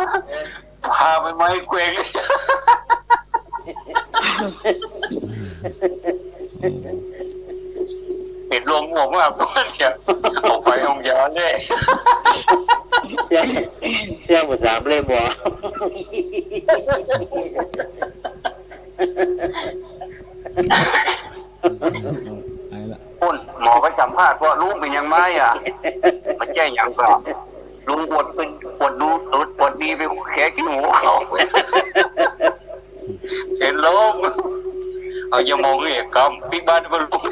พาไปไม้เกวงเห็นลมหัวมากเพื่อนเนี่ยออกไปห้องยาเลยเชื่อภาษาเล่บ่คุณหมอไปสัมภาษณ์ว่าลุงเป็นยังไงอ่ะมาแจ้งยังก็ลุงปวดเป็นปวดดูปวดดีไปแค่ขี้หมูเขาเห็นลมเอาอย่ามองเหตุกรรมปิ๊กบ้านมันลุง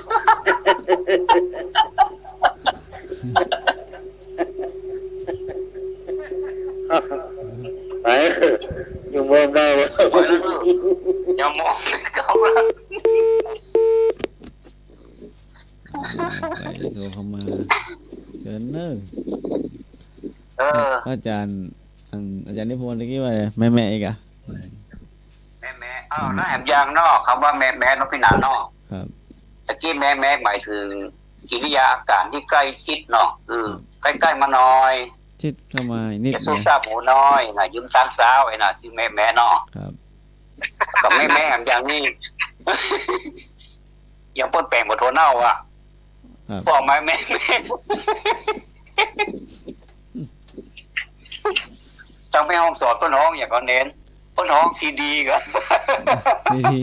ไปอยู่เมืองได้อย่ามองเขาละ ไปโทรเข้ามา กินเนอ อาจารย์นิพนธ์ตะกี้ว่าแม่อีกอ่ะแม่อ้าวนะแหมยางนอกคำว่าแม่นกพินานอกครับตะกี้แม่หมายถึงกิริยาอาการที่ใกล้ชิดเนาะใกล้ๆมาหน่อยชิดเข้ามานิดจะสู้ซาบหมูน้อยน่ะยืมตามสาวไอ้น่ะที่แม่เนาะครับกับแม่แหมอย่างนี้ยังป้นแปลงบ่โทเน่าอ่ะบอกมาแม่ต้องไปห้องสอนต้นห้องอย่างก็เน้นต้นห้องซีดีก็ซีด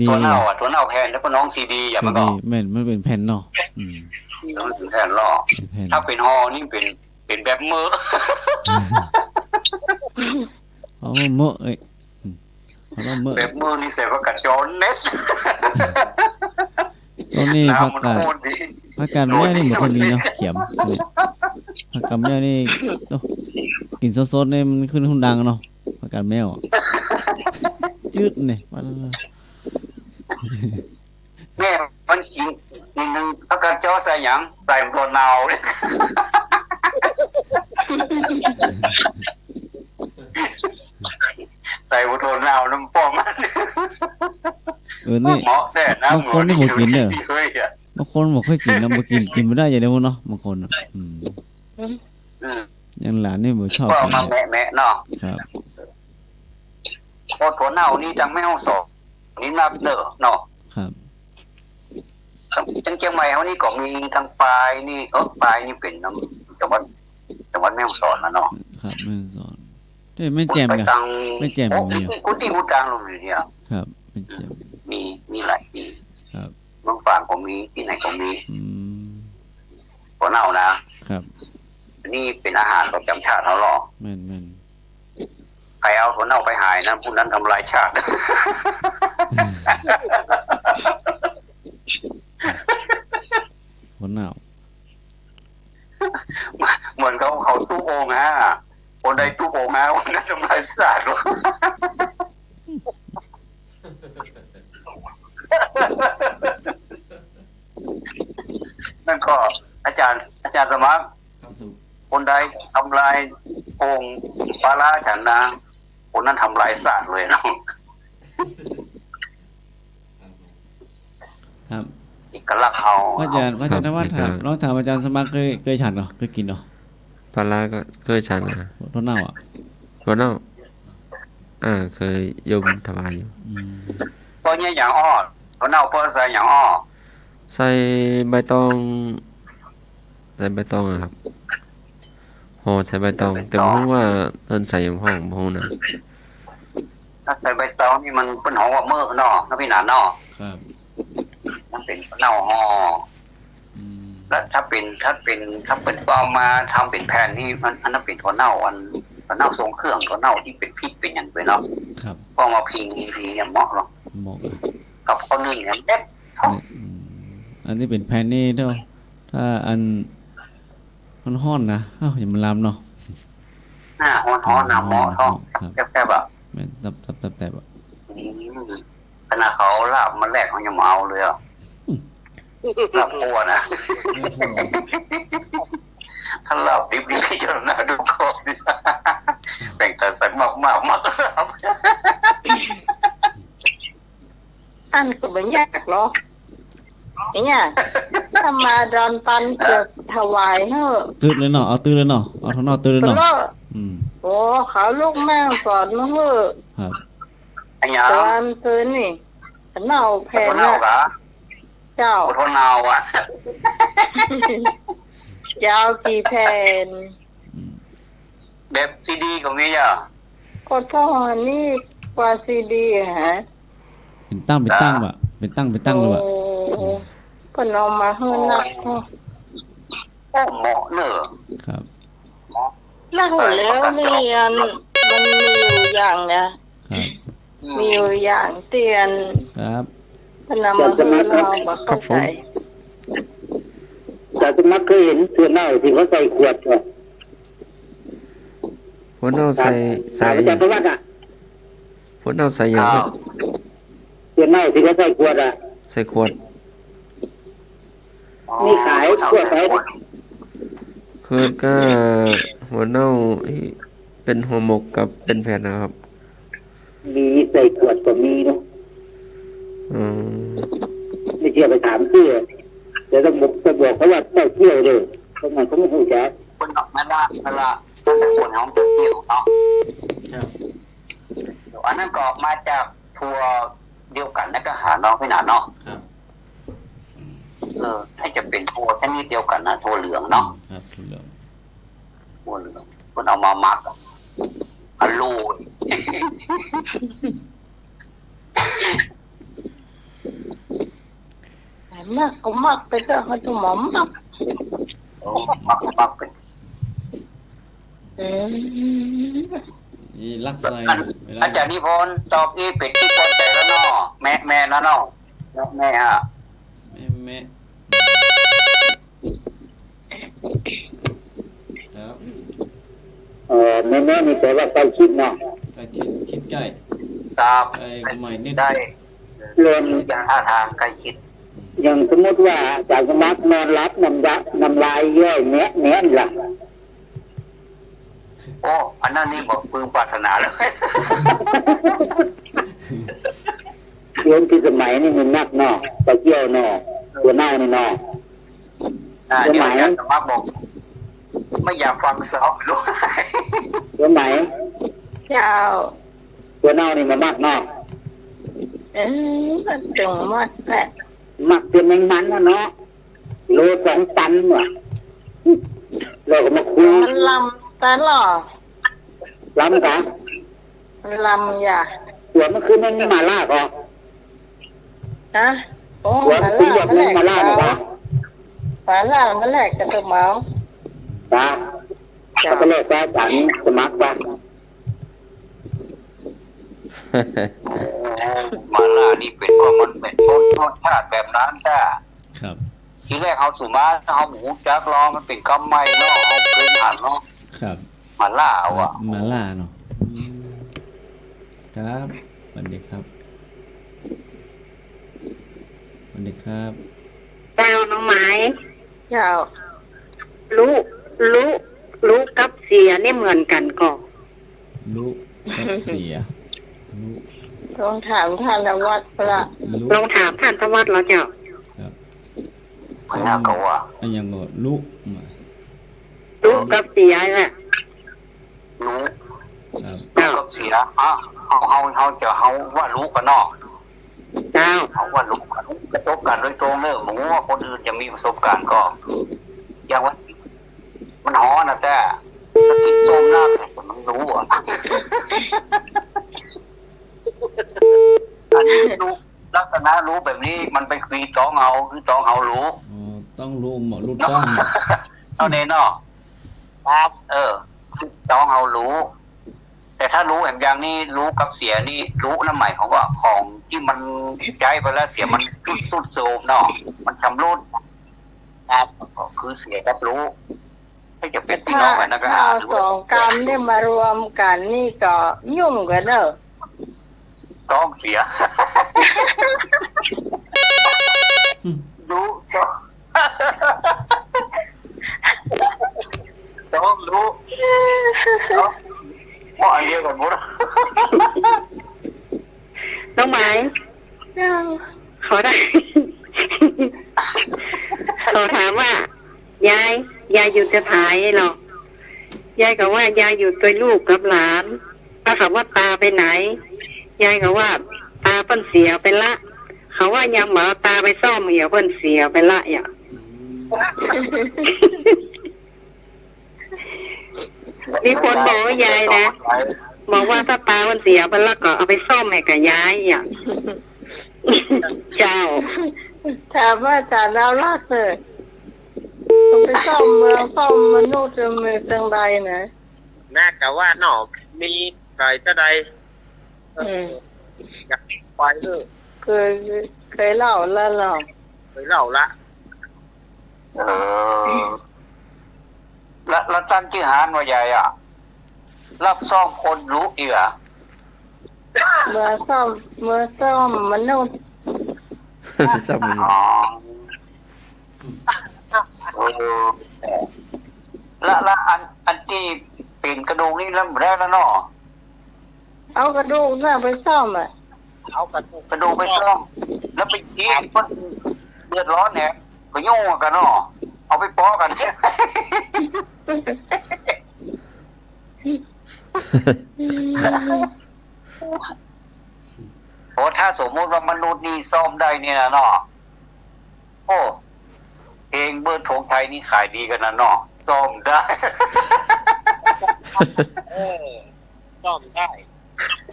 ีตัวเน่าแผ่นแล้วก็น้องซีดีอย่างมันก็มันเป็นแผ่นเนาะมันเป็นแผ่นล่อถ้าเป็นฮอนี่เป็นแบบมืออ๋อมือเอ้ยแบบมือนี่เสร็จว่ากระโจนเน็ตตอนนี้พักการแม่นี่เหมือนคนนี้เนาะเขียมพักการแม่นี่กินสดๆนี่มันขึ้นหุ่นดังเนาะพักการแม่จืดเนี่ยแม่มันกินนึงพักการจ้อใส่หยังใส่ตัวเนาใส่บุตรเนาน้ำปอมันนี่เหมาะแต่น้ำบางคนนี่บ่กินเด้อบางคนบ่ค่อยกินนะบ่กินบ่ได้อย่างเดียวเนาะบางคนอย่างหลานนี่บ่ชอบกินแม่เนาะครับพอถั่วเน่านี่จังไม่เฮาสอบนี่นับเด้อเนาะครับจังเชียงใหม่เฮานี่ก็มีทางปลายนี่ปลายนี่เป็นจังหวัดแม่ฮ่องสอนนะเนาะครับแม่ฮ่องสอนไม่แจ่มกันไม่แจ่มมีกุฏิอุตังลงอยู่เนี่ยครับไม่แจ่มมีหลายที่ครับบางฝั่งก็มีที่ไหนก็มีถั่วเน่านะครับนี่เป็นอาหารประจำชาติเฮาหรอแม่นใครเอาถั่วเน่าไปหายนะผู้นั้นทำลายชาติถั่วเน่าเหมือนเขาตู้โอ่งคนใดตู้โอ่งคนนั้นทำลายชาตินั่นก็อาจารย์สมัครคนใดทำลายองค์ปาราฉันนะคนนั้นทำลายศาสตร์เลยเนาะครับอีกลักษณ์เขาอาจารย์นวัฒน์ถามอาจารย์สมัครเคยฉันเหรอเคยกินเหรอปลาร้าก็เคยฉันนะถั่วเน่าอ่ะถั่วเน่าเคยยมถวายอยู่เพราะเนี่ยอย่างอ้อถั่วเน่าเพราะใส่อย่างอ้อใส่ใบตองครับห่อใส่ใบตองแต่ไม่รู้ว่าเอิ้นใส่อย่างห้องบ่ฮู้นะถ้าใส่ใบตองนี่มันเป็นหอมว่าเมื่อเนาะนะพี่หนาเนาะครับมันเป็นเน่าห่อแล้วถ้าเป็นเอามาทำเป็นแผ่นนี่อันนั้นเป็นถั่วเน่าถั่วเน่าทรงเครื่องถั่วเน่าที่เป็นพิษเป็นอย่างไปเนาะครับพอมาพิงเนี่ยเหมาะหรอเหมาะกับข้าวนึ่งเนี่ยเด็ดอันนี้เป็นแผ่นนี่เท่าถ้าอันมันฮ้อนนะอย่ามันลามเนาะฮ้อนน้ำหม้อท้องแคบๆอ่ะแม่นตับอ่ะขณะเขาลาบมันแรกเขายังมาเอาเลยอ่ะลาบปัวนะถ้าลาบดิบๆพี่เจ้าหน้าดูก่อนแบ่งแต่สักมากอันก็ไม่ยากหรอกเนี่ยถ้ามาดอนปันจะถวายเนอะตื้อเลยเนาะเอาตื้อเลยเนาะเอาทั้งนอกตื้อเลยเนาะโอ้เขาลูกแม่สอนมาเถอะครับอันยาตอนซื้อนี่เน่าแพงนะเจ้าทนเน่าอ่ะยาวกี่แผ่นแบบซีดีก็มีอ่ะก็ท่อนี่กว่าซีดีฮะเป็นตั้งว่ะเป็นตั้งเลยว่ะก็นอนมาเฮือนนักเหมาะเนอะครับนั่งแล้วนี่มันมีอยู่อย่างนะครับมีอยู่อย่างเตียนครับพนำมาเฮือนเราบ่เข้าใจแต่สมัครเคยเห็นถั่วเน่าที่เขาใส่ขวดอ่ะถั่วเน่าใส่อาจารย์ประวัติถั่วเน่าใส่อย่างถั่วเน่าที่เขาใส่ขวดอ่ะใส่ขวด มีขายทั่วไป เคิร์ดก็หัวเน่าเป็นหัวหมกกับเป็นแผ่นนะครับ มีใส่ขวดก็มีเนาะ อืม ไม่เชื่อไปถามเพื่อจะต้องบอกเขาว่าเจ้าเที่ยวเลยเพราะมันเขาไม่รู้จัก คนออกมาละมาละภาษาคนของเกี่ยวเนาะอันนั้นก็มาจากทัวร์เดียวกันนะก็หาน้องพี่หนาเนาะให้จะเป็นทัวร์ชนิดเดียวกันนะทัวร์เหลืองเนาะ ครับถูกแล้ว ทัวร์เหลืองคนเอามามักฮัลโหล มากก็มากไปเถอะเขาจะหมอมมาก มักเป็น นี่ลักไซเวลา อาจารย์นิพนธ์ตอบอีเป็ดที่พอใจแล้วเนาะแม่นะเนาะแม่ฮะ แม่ครับ แม่นี่แปลว่าใกล้ชิดเนาะ ใกล้คิดใกล้ ตา ใกล้ใหม่นิด ได้ เรียน อย่างท่าทางใกล้ชิด อย่างสมมติว่าจากสมัครนอนรับน้ำลายย่อยแนะล่ะ โอ้อันนั้นนี่บอกพึงปรารถนาเลย เรียนที่สมัยนี่มันนักเนาะตะเกียวเนาะตัวเน่านี่เนาะ เดี๋ยวอาจารย์สมัครบอกไม่อยากฟังสอบรู้ ตัวไหน เจ้า ตัวเน่านี่มันมากเนาะ มันจึงมากแหละ มักเป็นแมงมันนะเนาะโล2 ตันว่ะเราก็มาคุย มันลำตลอด ล้ำกะ มันลำอย่า หัวมันคือแมงมาล่าก็ ฮะโอ้ หัวมันคือแบบแมงมาล่านะครั ฝาล่ามันแหลกกระตุ้มเมา ตาถ้าไปเลิกว่าฉันสมัครว่า มาล่านี่เป็นเพราะมันเป็นรสชาติแบบนั้นจ้า ครับ ทีแรกเขาสุมาเขาหมูจักรอมันเป็นกำไม้เนาะเขาเคยหันเนาะ ครับ มาล่าเอาอะ มาล่าเนาะครับสวัสดีครับสวัสดีครับ เจ้าน้องไม้ เจ้า รู้กับเสียนี่เหมือนกันก่อน ลูกกับเสียลูก ต้องถามท่านวัดพระ ลูก ลองถามท่านพระวัดแล้วเจ้า ครับ พญาเกาอะ อันยังก็ลูกมา รู้กับเสียแหละ รู้ ครับ เจ้า ก็เสียเขาจะเขาว่ารู้กันเนาะ เจ้า เขาว่ารู้กันประสบการณ์โดยตรงเลยหมูว่าคนอื่นจะมีประสบการณ์ก็อย่างว่ามันฮ้อนนะแต่ถ้ากินส้มหน้ามันรู้อ่ะอันนี้รู้ลักษณะรู้แบบนี้มันไปคุยต้องเอาคือต้องเอารู้ อ๋อต้องรู้หมอรู้ต้อง เอาเน้นเนาะครับต้องเอารู้ แต่ถ้ารู้อย่างนี้รู้กับเสียนี่รู้น้ำใหม่ของว่าของที่มันใช้ไปแล้วเสียมันสุดโทรมเนาะมันชำรุดครับก็คือเสียกับรู้ให้จะเป็นพี่น้องกันนะก็ ถ้าสองกรรมเนี่ยมารวมกันนี่ก็ยุ่งกันเนอะ ต้องเสียรู้ต้องรู้เพราะอันเดียวกันหมด น้องไม้ เจ้า เขาได้ เขาถามว่ายายอยู่จะถ่ายหรอยายก็ว่ายายอยู่ตัวลูกกับหลานถ้าเขาว่าตาไปไหนยายก็ว่าตาเพิ่นเสียไปละเขาว่ายังหมอตาไปซ่อมเหี่ยวเพิ่นเสียไปละอย่าง มีคนบอกว่ายายนะบอกว่าถ้าตามันเสียไปแล้วก็เอาไปซ่อมให้กับยายอย่าง เจ้า ถามว่าอาจารย์เราลากเลยต้องไปซ่อมเมืองซ่อมมนุษย์จะมีจังใดนะ น่ากะว่าหนอมีไก่จะใดอยากไปเคยเล่าแล้วหรอ เคยเล่าละ แล้วตั้งที่หารว่าใหญ่อ่ะรับซ่อมคนรู้อีกอ่ะ เมื่อซ่อมมนุษย์ ซ้ำ อ๋อ ละอันที่เป็นกระดูกนี่แล้วแล้วเนาะเอากระดูกน่ะไปซ่อมอ่ะเอากระดูกไปซ่อมแล้วไปกินคนเดือดร้อนเนี่ยก็ยุ่งกันเนาะเอาไปป้อกันโอ้ถ้าสมมติว่ามนุษย์นี่ซ่อมได้เนี่ยนะเนาะโอ้เพลงเบิร์ดธงไทยนี่ขายดีกันนะเนาะซ่อมได้ซ่อมได้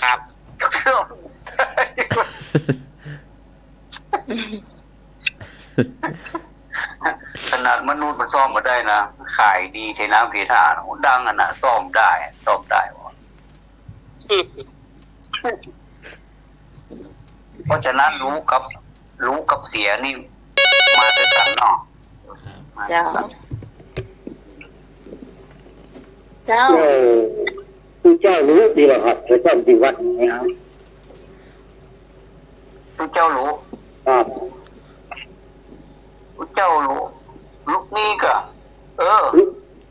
ครับซ่อมขนาดมนุษย์มันซ่อมมาได้นะขายดีเทน้ำเทท่าดังอ่ะนะซ่อมได้เพราะฉะนั้นรู้กับเสียนี่มาด้วยกันเนาะเจ้าผู้เจ้ารู้ดีหรอครับจะซ่อมที่วัดนี่ครับผู้เจ้ารู้ครับผู้เจ้ารู้ลูกนี่ก็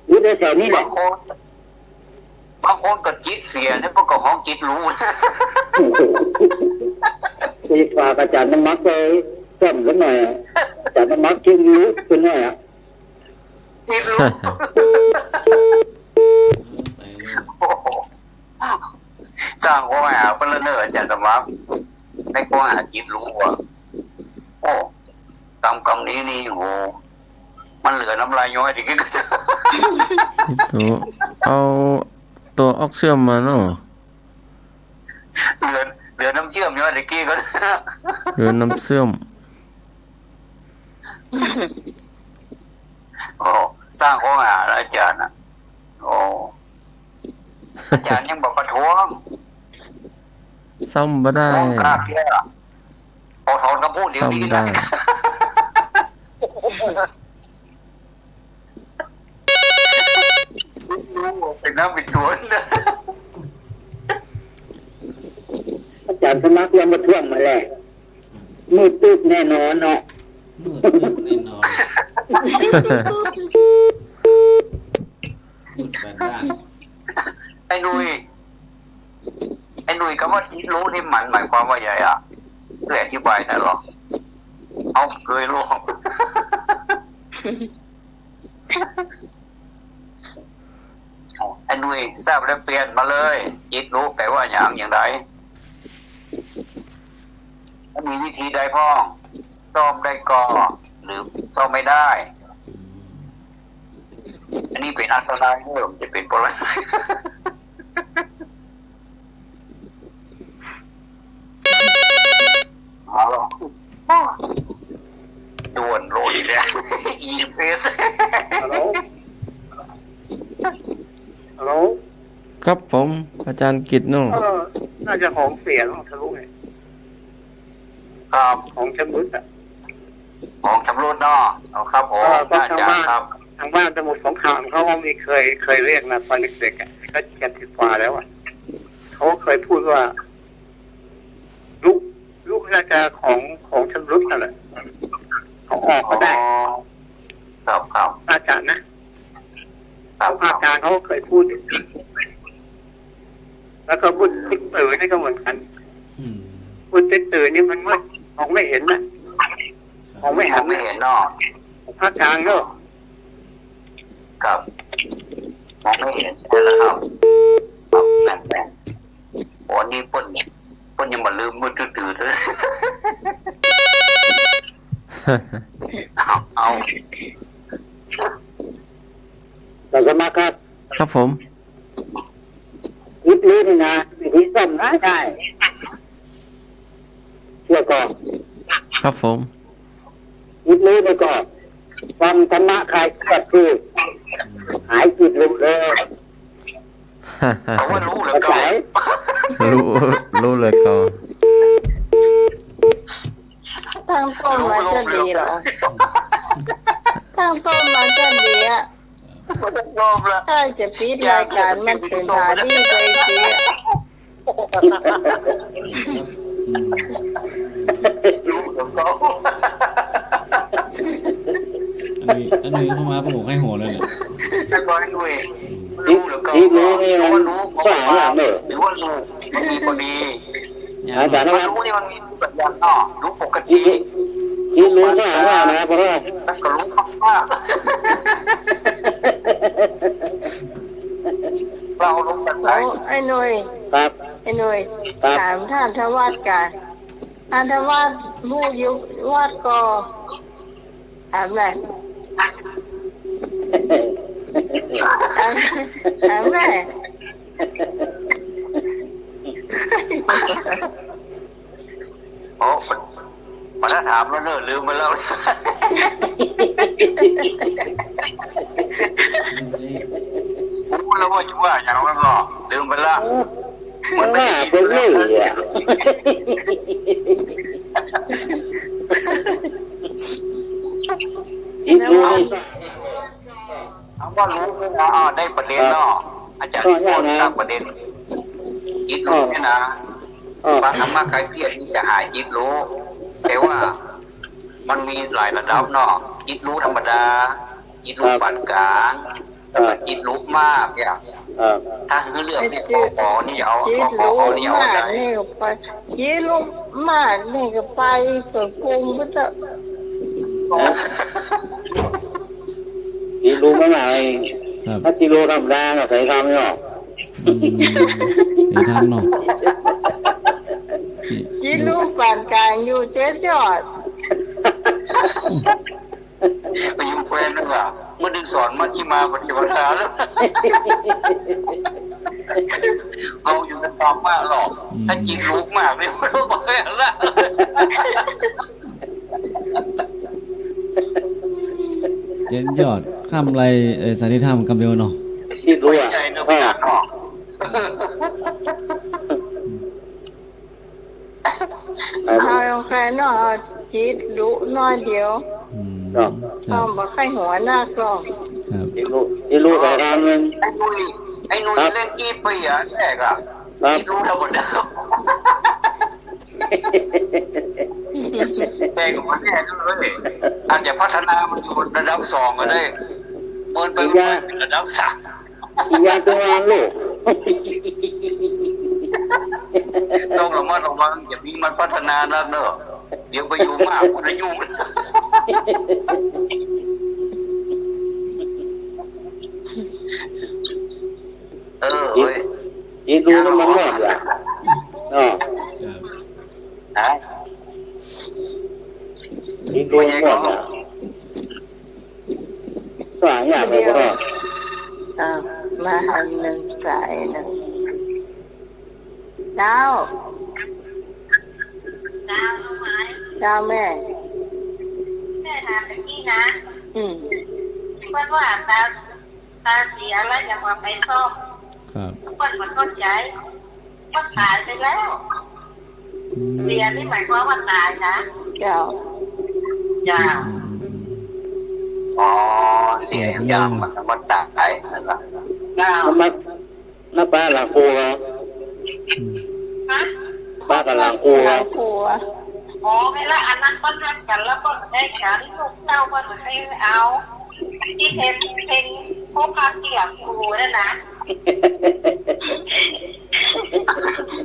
รู้ได้แค่นี้แหละบางคนก็จิตเสียเนี่ยพวกก็ของจิตรู้ไปฝากอาจารย์น้ำมักไปซ่อมกันหน่อยอาจารย์น้ำมักจิตรู้เป็นไงอ่ะจิตรู้จ้างว่าหาเป็นเนออาจารย์น้ำมักในข้อหาจิตรู้ว่าโอ้กรรมนี้นี่โหมันเหลือน้ำลายย้อยทีก็จะเอาตัวออกเชื่อมมาเนาะเหลือน้ำเชื่อมย้อยทีก็เหลือน้ำเชื่อมโอ้สร้างข้อหาอาจารย์นะโอ้อาจารย์ยังบอกประท้วงซ่อมบ่ได้พอถอนคำพูดเดี๋ยวนี้นะเป็นน้ำเป็นตัวนะอาจารย์สมัครยังมาท่วงมาแล้วมืดตึ๊บแน่นอนเนาะมืดตึ๊บแน่นอนมืดแบบด้านไอ้หนุ่ยก็ว่าที่รู้นี่มันหมายความว่าใหญ่อ่ะเพื่ออธิบายนะหรอเอาเคยรู้ไอ้หนุ่ยทราบแล้วเปลี่ยนมาเลยจิตรู้แปลว่าอย่างไรมีวิธีใดพ้องซ่อมได้ก่อหรือซ่อมไม่ได้อันนี้เป็นอันตรายเริ่มจะเป็นปรสิตด่วนโรยเลยอีเพสฮัลโหลครับผมอาจารย์กิตเนาะน่าจะของเสียของทะลุไงครับของชำรุดอ่ะของชำรุดเนาะเอาครับผมอาจารย์ครับทางบ้านสมุทรสงครามเขาก็มีเคยเรียกนะตอนเด็กๆก็เขียนติดฝาแล้วอ่ะเขาเคยพูดว่าลูกน่าจะของชำรุดนั่นแหละเขาออกก็ได้ครับอาจารย์นะอาจารย์เขาเคยพูดแล้วก็พูดติ๊กตื่นนี่ก็เหมือนกันพูดติ๊กตื่นนี่มันมืดมองไม่เห็นนะมองไม่เห็นเนาะภาคกลางเนาะครับมองไม่เห็นแล้วครับนั่นโอ้นี่ปนยังมาลืมมือตื่นเลยเอาแต่สมาครับครับผมวิธีนี่นะวิธีซ่อมได้เชื่อก่อนครับผมวิธีนี่ก็ฟังธรรมะใครก็คือหายจิตลุกเลยเขาว่ารู้เลยก็รู้เลยก็ทางต้นมันจะดีเหรอทางต้นมันจะดีอ่ะถ้าจะปิดรายการมันเป็นหาดีไปสิรู้แล้วก็ อันนึงเข้ามาผมให้โหดเลย แต่ก่อนด้วยรู้หรือก็รู้ว่ารู้ว่าหรือว่ารู้มันมีพอดีอาจารย์ว่ารู้นี่มันมีสัญญาณต่อรู้ปกติที่รู้ว่านะเพราะว่าก็รู้มากเรารู้กันไหมไอ้หนุ่ยครับไอ้หนุ่ยถามท่านทวัดกันท่านทวัดผู้ยุวัดก็ถามอะไรถามอะไรโอ้มาถ้าถามแล้วเนิ่นลืมไปแล้วพูดแล้วว่าจะว่าอย่างนั้นก็ลืมไปแล้วมันไม่เป็นเรื่องอ่ะถามว่ารู้นะได้ประเด็นเนาะอาจารย์พูดตามประเด็นจิตรู้เนี่ยนะบางธรรมะใครเกลียดนี่จะหายจิตรู้แต่ว่ามันมีหลายระดับเนาะจิตรู้ธรรมดาจิตรู้ปานกลางจิตรู้มากเนี่ยถ้าเลือกเนี่ยปอนี่เอาปอนี่เอาได้นี่ก็ไปจิตรู้มากนี่ก็ไปเกิดกลุ่มก็จะจิตรู้มากถ้าจิตรู้ธรรมดาก็ใส่คำไม่ออกใส่คำเนาะจิตรู้ปานกลางอยู่เจ๊ยอดไปยุ่งแฟนนึงอ่ะเมื่อดึงสอนมาชิมาปฏิบัติแล้วเอาอยู่ในความมากหรอกถ้าจิตรู้มากไม่รู้บอกแค่ละเจนยอดข้ามไรสันนิธรรมกำเดียวเนาะจิตรู้อ่ะเอาแค่นอจิตรู้น้อยเดียวต้องมาไข้หัวหน้ากล้องจิตรู้แต่การเงินไอ้นุ้ยเล่นกีปีอ่ะแรกอ่ะจิตรู้ทั้งหมดแต่ก็มันแน่ด้วยอาจจะพัฒนามันอยู่ระดับ2ก็ได้เปิดไประดับ3ยาตัวงานลูกต้องระมัดระวังอย่ามีมันพัฒนาแล้วเนอะเดี๋ยวไปอยู่มากคุณจะยุ่งเว้ยจิตรู้มันหมดอ่ะจิตรู้หมดอ่ะสายอย่างไรก็มาหันหนึ่งสายหนึ่งดาวแม่แม่ถามแบบนี้นะเพื่อนว่าตาเสียแล้วจะมาไปซ่อมเพื่อนมันเข้าใจว่าตายไปแล้วเสียนี่หมายความว่าตายนะจ้าอ๋อเสียอย่างมันตายนั่นแหละน้าป้าหลังกูเหรอป้ากับหลังกูเหรออ๋อเวลาอันนั้นก็ทักกันแล้วก็ได้ฉันลูกเต้าก็ให้เอาที่เพลงพบพาเกี่ยงครูนั่นนะ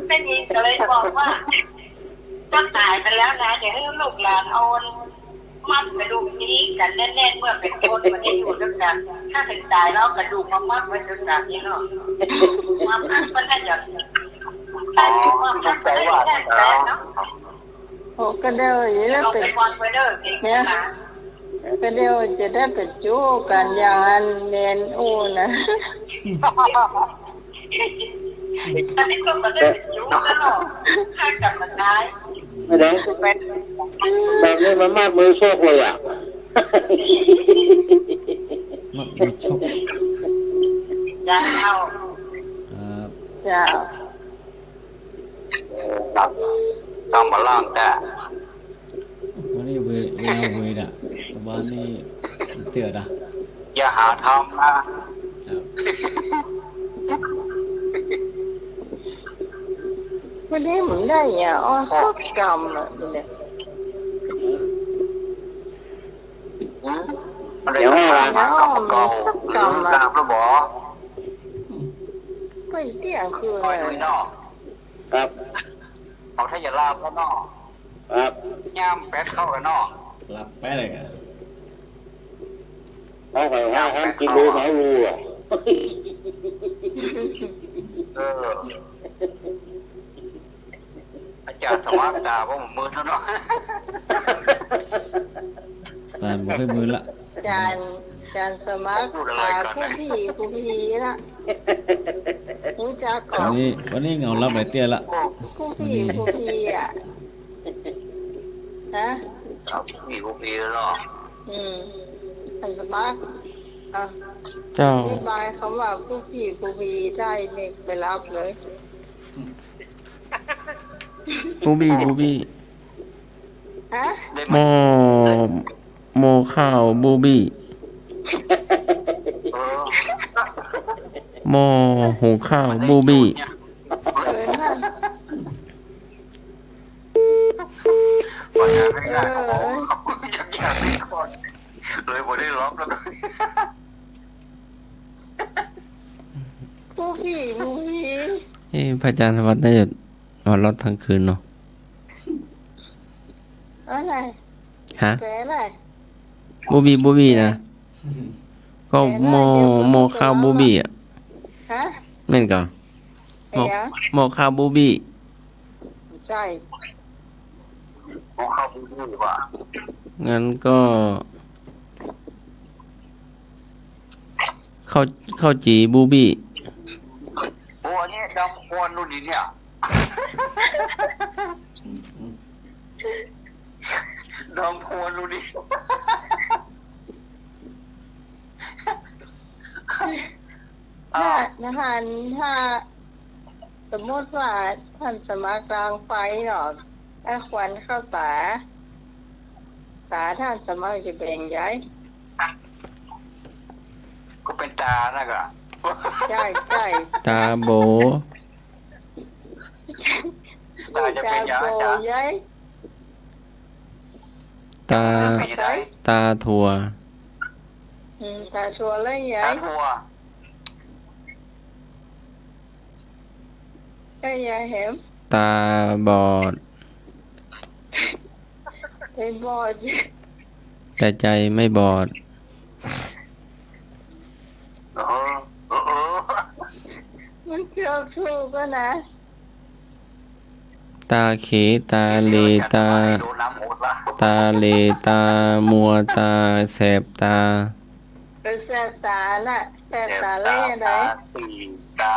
เป็นยิงก็เลยบอกว่าก็ตายไปแล้วนะเดี๋ยวให้ลูกหลานเอามัดกระดูกนี้กันแน่นๆเมื่อเป็นคนมันได้อยู่ด้วยกันถ้าถึงตายแล้วกระดูกมามัดไว้ด้วยกันนี่เนาะมัดมันน่าจะตายมัดมันได้แน่เนาะโอ้ก็เดี๋ยวอย่างนี้เป็นเนี่ยก็เดี๋ยวจะได้ไปจู้กันอย่างเรียนอู้นะอันนี้ก็มาได้ไปจู้กันหรอถ้ากับมันได้ไม่ได้แบบนี้มันมากมือโชคเลยอ่ะมากมือโชคจ้าต้องมาล่างแต่วันนี้เวลาเวด่ะตะวันนี้เตือดอ่ะอย่าหาทำนะวันนี้เหมือนได้เนี่ยอ๋อสักกรรมอ่ะเนี่ย เดี๋ยวว่าเก่าลืมกราบแล้วบ่ ไม่เตี้ยคือ คอยด้วยนอก ครับ เอาถ้าอย่าลาบแล้วนอก ครับ ย่ามแป๊ดเข้ากันนอก หลับไปเลยกัน เขาใส่ห้าห้ามกินดูหมาลูอ่ะ อาจารย์สมัครด่าว่าผมมือเนาะ ตายบ่เคยมือละ จานสมัครผู้พี่ละรู้จักก่อน วันนี้เงารับหลายเตี้ยละ ผู้พี่อ่ะฮะ ครับมีกูปีแล้วเนาะ จานสมัครเจ้า อธิบายคำว่าผู้พี่ได้เนี่ยไปรับเลย บูบี้ฮะโมข้าวบูบี้โมหุงข้าวบูบี้ วันนี้ไม่ได้อยากเป็นคนเลยบ่ได้ล็อกแล้ว ผู้พี่ พระอาจารย์วัดน่าจะนอนรถทั้งคืนเนาะ อะไร ฮะ แปลอะไร บูบี้นะก็โมข้าวบูบี้อ่ะ ฮะ แม่นก่อนโมข้าวบูบี้ ใช่ ผมเข้าบูบี้ว่า งั้นก็ข้าวจีบูบี้ โอ้อันนี้ดำควนนู่นนี่เนี่ยดำควนนู่นนี่ ถ้าสมมติว่าท่านสมัครกลางไฟหรอกไอ้ควันเข้าตาท่านสมัครจะแบ่งย้าย ก็เป็นตานะกะ ใช่ ตาโบ ตาจะเป็นยาจ้ะ ย้าย ตาถั่ว ตาชัวร์เลยย้า ตาย ทัว ไอ้ยายเห็ม ตาบอด ไอ้บอด แต่ใจไม่บอด มันเกี่ยวถูกก็นะ ตาเขตาเลตา โดนน้ำหมดละ ตาเลตามัวตาแสบตา เป็นแสบตาน่ะแสบตาเล่อะไร ตีตา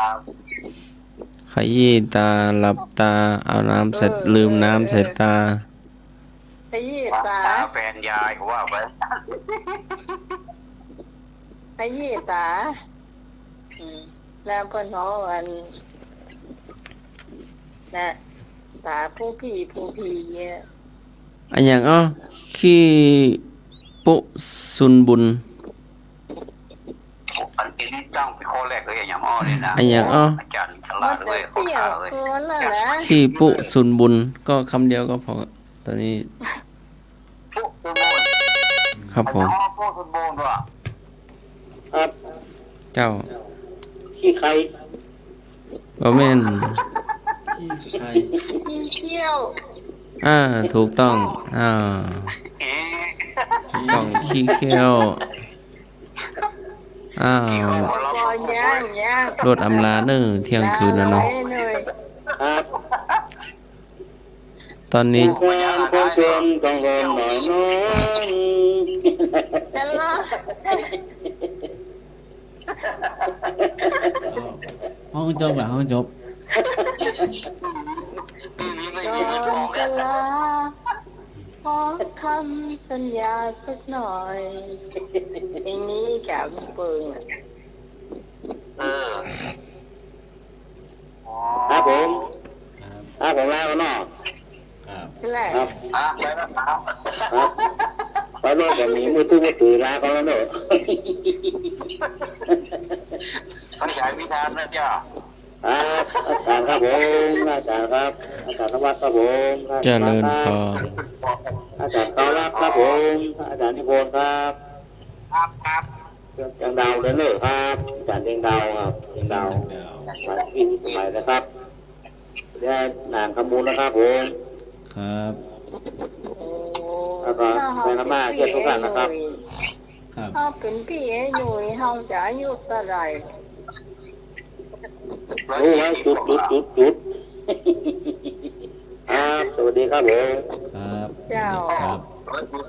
ขยี้ตาหลับตาเอาน้ำเสร็จลืมน้ำใส่ตา ขยี้ตา แฟนยายเขาว่าไป ขยี้ตาแล้วก็น้องอันน่ะตาผู้พี่เนี่ย อันอย่างขี้ปุสุนบุญ อันนี้ตั้งเป็นข้อแรกเลยอย่างอ้อเลยนะ อันอย่างอาจารย์ฉลาดเลย เสี่ยวคนละนะ ขี้ปุสุนบุญก็คำเดียวก็พอตอนนี้ พวกสมบูรณ์ ครับผม พวกสมบูรณ์ว่ะ ครับ เจ้า ขี้ใคร บ่แม่น ขี้เที่ยว ถูกต้องเอ๊ะ ต้องขี้เขี้ยวบอย่าง รถอำลาเนอเที่ยงคืนแล้วเนาะ ครับ ตอนนี้ แฟนของเพื่อนต้องรอหน่อยน้อย จะรอ ห้องจบห้องจบ ปีนี้ไม่ ก่ มีเงินท อ อน ง จะ แล้ว ลาขอคำสัญญาสักหน่อยเพลงนี้กับเปิง ครับผมครับผมแล้วเนาะ แหละ ครับ ไปแล้วครับ ครับไปโลกแบบนี้มือตู้มือถือลาก็แล้วเนาะ ท่านชายพิธานนะจ้า ครับอาจารย์ครับผมอาจารย์ครับอาจารย์นวัดครับผม เจริญพร อาจารย์เขารับครับผมอาจารย์นิพนธ์ครับ ครับเชียงดาวเลยเนอะครับอาจารย์เชียงดาวครับเชียงดาวมาที่สมัยนะครับได้นานขมูลนะครับผมครับ แล้วก็แม่น้ำมาเชื่อทุกท่านนะครับครับ เขาเป็นพี่เอ๋หนุ่ยเขาจะอายุเท่าไหร่ รู้ไว้จุดครับสวัสดีครับผม ครับ เจ้า ครับ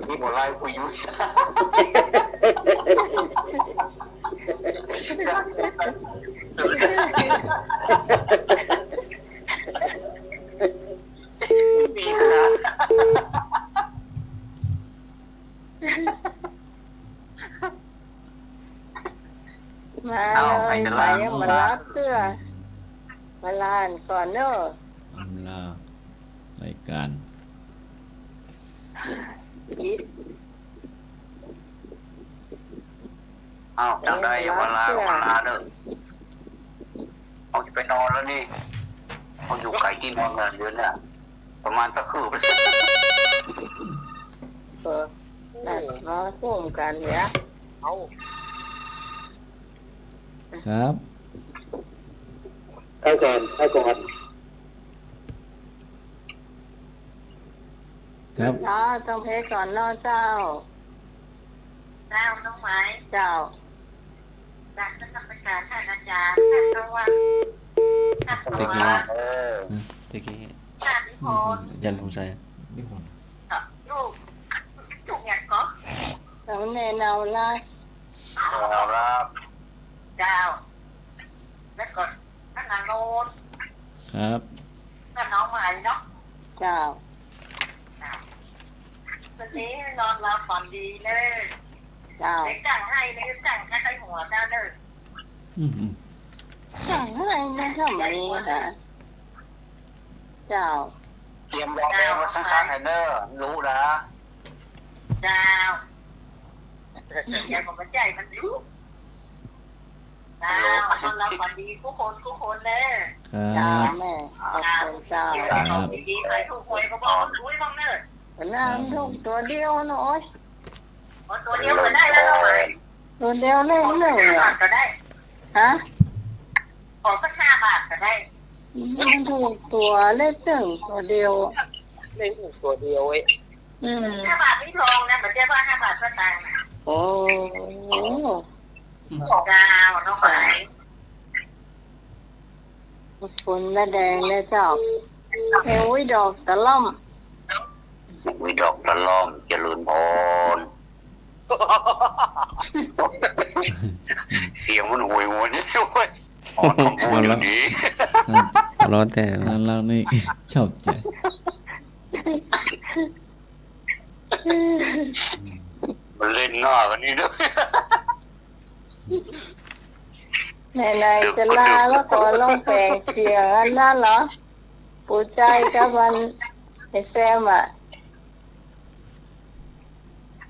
มีหมดไล่คุยยุ่งมีนะ มาเลยไปมารับเสื้อมาลานก่อนเนอะ อำลารายการ อ้าวจังได้เวลาเด้อเอาจะไปนอนแล้วนี่เอาอยู่ไกลที่นอนกันเดือนเนี่ยประมาณสักคืบ นั่นมาส่งกันเนี่ย เอา ครับ ใครก่อน ครับ ต้องเพก่อนเนาะเจ้า เจ้าน้องไม้ เจ้า จากท่านประชาท่านอาจารย์ท่านตะวันท่านตะวัน ตะกี้ ท่านนิพนธ์ ยันลงใจ ลูกจุกอย่างก็ ต้องแนะนำละ เอาละ เจ้าแล้วก็ท่านนางโนน ครับ ท่านน้องใหม่เนาะ เจ้า วันนี้นอนหลับฝันดีเลย เจ้า เด็กสั่งให้เลยสั่งแค่ใส่หัวเจ้าเลย อืม สั่งให้นะทำไมนะเจ้า เตรียมรอแม่มาข้างๆไฮเนอร์รู้นะ เจ้าอย่าบอกว่าใจมันรู้เจ้านอนหลับฝันดีทุกคนเลย ครั เจ้า บ แม่ขอบคุณเจ้า ดีๆใครถูกหวยก็บอกด้วยบ้างเนอะ น้ำทุกตัวเดียวเนาะ ตัวเดียวก็ได้แล้วไหม ตัวเดียวเล่นหนึ่ง บาทก็ได้ ฮะ ขอสัก5 บาทก็ได้ มันถูกตัวเล่นหนึ่งตัวเดียว เล่นตัวเดียวเว้ย 5 บาทไม่ทองนะเหมือนเจ้าว่า5 บาทก็ตังค์ โอ้ ดาวน้องหมาย คุณละแดงเลยเจ้าเอวิดอกตะล่อม วิดอกตะล้อมเจริญพรเสียงมันหวยหัวนี่ด้วยอ๋อต้องพูดอย่างนี้ ร้อนแต่ นั่นเรานี่ ชอบใจ มันเล่นหน้ากันนี่ด้วย ไหนๆจะลาแล้วก็ลองแปลงเสียงอันนั้นเหรอปูใจกับมันไอแซมอ่ะ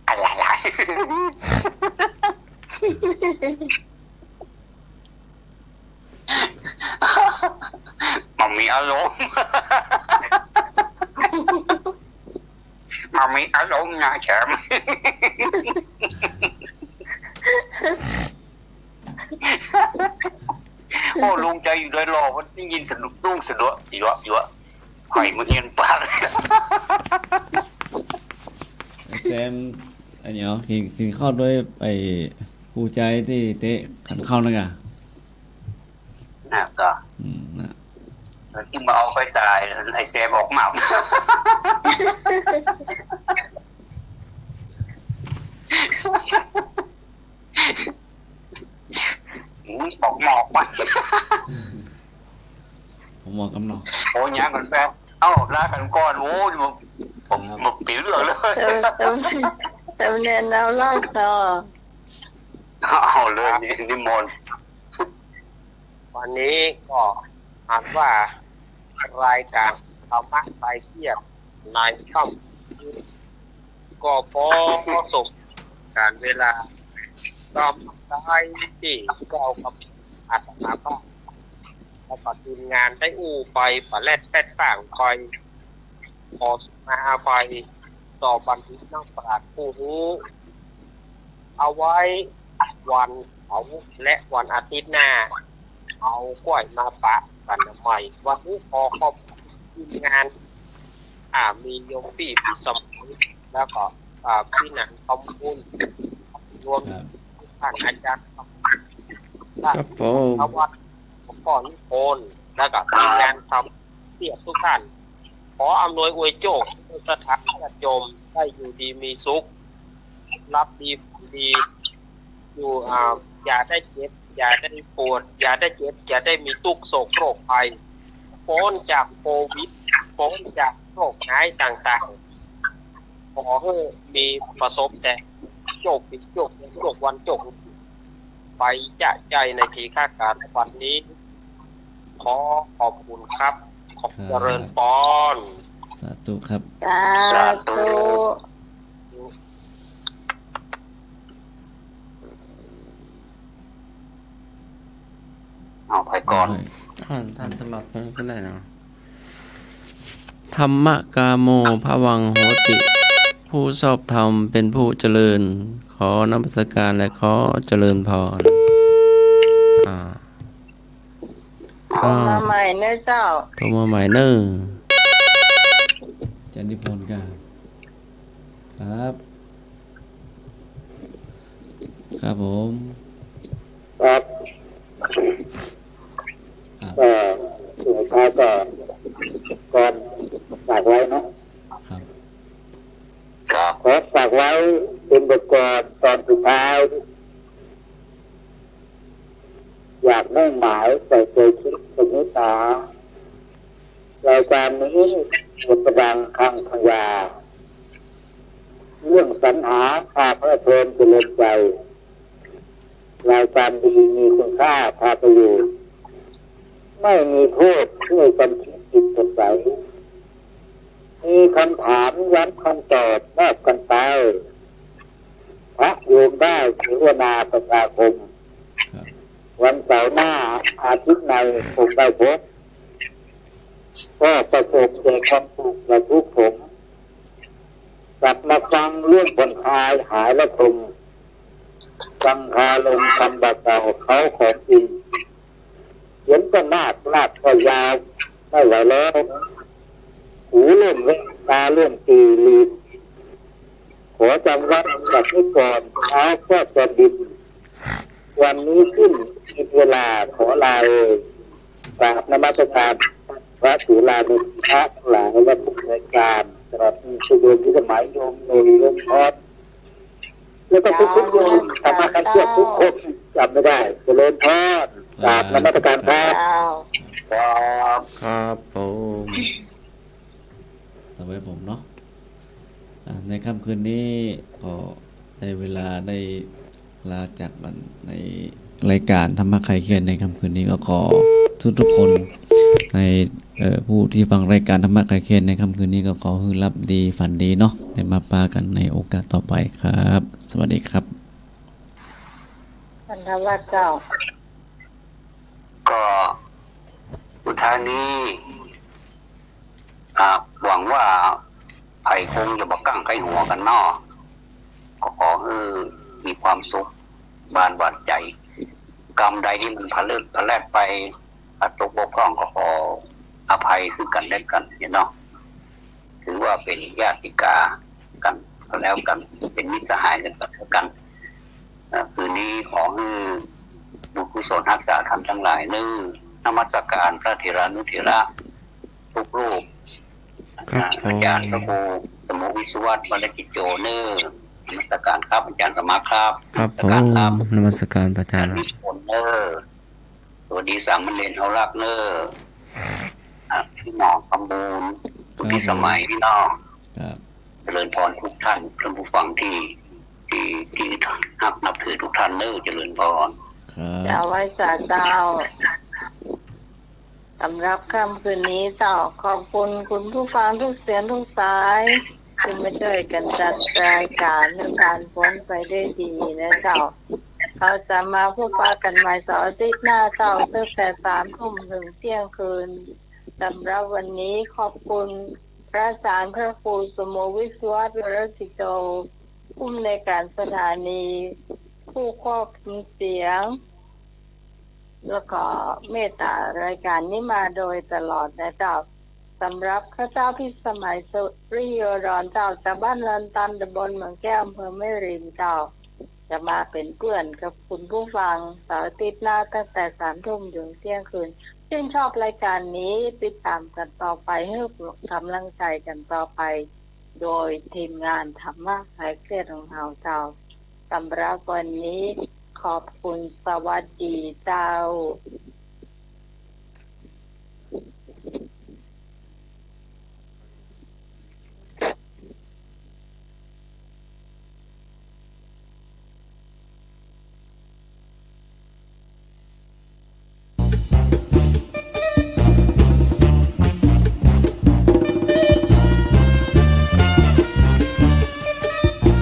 อะไรมันมีอารมณ์มันมีอารมณ์นะแชมป์โอ้ลุงใจอยู่เลยรอมันได้ยินสนุกลุงสะดวกอยู่วะไข่มันเงียนปาก แซมอันนี้เนาะกินข้าวด้วยไปผู้ใจที่เตะขันเข้านะกะ นะก็ นะ ที่มาเอาไปตายไอ้แซมออกมาออกหมอกมา ผมบอกกำเนาะ โอ้ยยังกันแป๊บเอ้าลากันก่อนโอ้ยผมปีเรื่องเลย เติมเรียนแล้วเล่าต่อ เอาเลยนิมนต์ วันนี้ก็อ่านว่ารายการธรรมะคลายเครียดในช่องก็พอสมการเวลาก็ได้ที่ก็เอาคำอาตมาบ้างแล้วก็ทีมงานได้อู้ไปปะแลดแป๊ดต่างไปพอมาไปต่อบันทึกนักปราชญ์ผู้รู้ เอาไว้วันเสาร์และวันอาทิตย์หน้าเอากล้วยมาปะกันใหม่วันนี้พอครอบทีมงานมีโยมพี่พี่สมแล้วก็พี่หนังคำพูนรวมท่านอาจารย์ครับผมวัดก่อนโอนแล้วก็ทีมงานทำเสียทุกท่านขออำนวยอวยโจกสถานญาติโยมได้อยู่ดีมีสุขรับดีดีอยู่อย่าได้เจ็บอย่าได้ปวดอย่าได้เจ็บอย่าได้มีทุกข์โศกโรคภัยพ้นจากโควิดพ้นจากโรคหายต่างๆขอให้มีประสบแต่โจกปิดโจกโจกวันโจกไปจะใจในทีฆาการวันนี้ขอขอบคุณครับขอบเจริญพรสาธุครับสาธุเอาไปก่อนท่านสมัครก็ได้นะธรรมกาโมภวังโหติผู้ชอบธรรมเป็นผู้เจริญขอนมัสการและขอเจริญพรโทรมาใหม่เนอะเจ้าโทรมาใหม่เนอะจันทิพลครับครับผมครับสุดท้ายก็ก่อนฝากไว้เนาะขอฝากไว้เป็นบทกลอนตอนสุดท้ายอยากมุ่งหมายใส่ใจคิดสมิตารายการนี้บทประดังคังพยาเรื่องสรรหาพาเพลิดเพลินเจริญใจรายการดีมีคุณค่าพาประโยชน์ไม่มีโทษช่วยกันคิดจิตสดใสมีคำถามย้ำคำตอบมอบกันไปพระโยมได้เสวนาประชาคมวันเสาร์หน้าอาทิตย์ในผมได้พบก็ประสบแต่ความสุขและทุกข์ผมกลับมาฟังเรื่องผ่อนคลายหายและทุกข์ฟังคาลมคำบาเก่าเขาของจริงเห็นก็มากลากก็ยาวไม่ไหวแล้วหูเริ่มเล่นตาเริ่มตีลีบขอจำวัดแบบนี้ก่อนเช้าก็จะดินวันนี้ขึ้นมีเวลาขอลากราบนมัสการพระสุรานุพระหลายและผู้รายการตลอดมีสุโยมที่สมัยโยมโดยโยมพอดแล้วก็ทุกโยมทำมาคันเทียบทุกคนจำไม่ได้เจริญพรกราบนมัสการครับครับผมต่อไปผมเนาะในค่ำคืนนี้ขอได้เวลาได้ลาจากมันในรายการธรรมะไขเขียนในค่ำคืนนี้ก็ขอทุกคนในผู้ที่ฟังรายการธรรมะไขเขียนในค่ำคืนนี้ก็ขอให้รับดีฝันดีเนาะได้มาปากันในโอกาสต่อไปครับสวัสดีครับพันธวัฒน์เจ้าก็สุดท้ายนี้หวังว่าไผ่คงจะบอกกั้งไก่หัวกันเนาะก็ขอมีความสุขบานหวานใจกรรมใดที่มันพะเลิดพะแลดไปตกบกพร่องก็ขออภัยซึ่งกันและกันเนาะถือว่าเป็นญาติกากันแล้วกันเป็นมิตรสหายกันกันคืนนี้ขอบุญกุศลรักษาธรรมทั้งหลายนมัสการพระเถรานุเถระทุกรูปอาจารย์พระครูสมุวิศวัตวรกิจโจนนมัสการครับอาจารย์สมาครับครับผมนมัสการพระอาจารย์นิพนธ์ตัวดีสามเณรเอารักพี่น้องคำบูลพี่สมัยพี่น้องเจริญพรทุกท่านท่านผู้ฟังที่นับถือทุกท่านเจริญพรจะไว้สาเจ้าสำหรับค่ำคืนนี้เจ้าขอบคุณคุณผู้ฟังทุกเสียงทุกสายที่มาช่วยกันจัดรายการให้ผ่านพ้นไปได้ดีนะเจ้าเขาจะมาพูดปากันใหม่เสาร์อาทิตย์หน้าเจ้าตั้งแต่3 ทุ่มถึงเที่ยงคืนสำหรับวันนี้ขอบคุณพระอาจารย์พระครูสมุวิศวัตวรกิจโจ ผู้ในวยการสถานีผู้ควบคุมเสียงแล้วก็เมตตารายการนี้มาโดยตลอดนะเจ้าสำหรับข้าเจ้าพิสมัยสุริโยดรเจ้าจากบ้านลันตันตำบลเมืองแก้วอำเภอแม่ริมเจ้าจะมาเป็นเพื่อนกับคุณผู้ฟังเสาร์อาทิตย์หน้าตั้งแต่ 20:00 นถึงเที่ยงคืนชื่นชอบรายการนี้ติดตามกันต่อไปให้กำลังใจกันต่อไปโดยทีมงานธรรมะคลายเครียดของเราเจ้าสำหรับวันนี้ขอบคุณสวัสดีเจ้า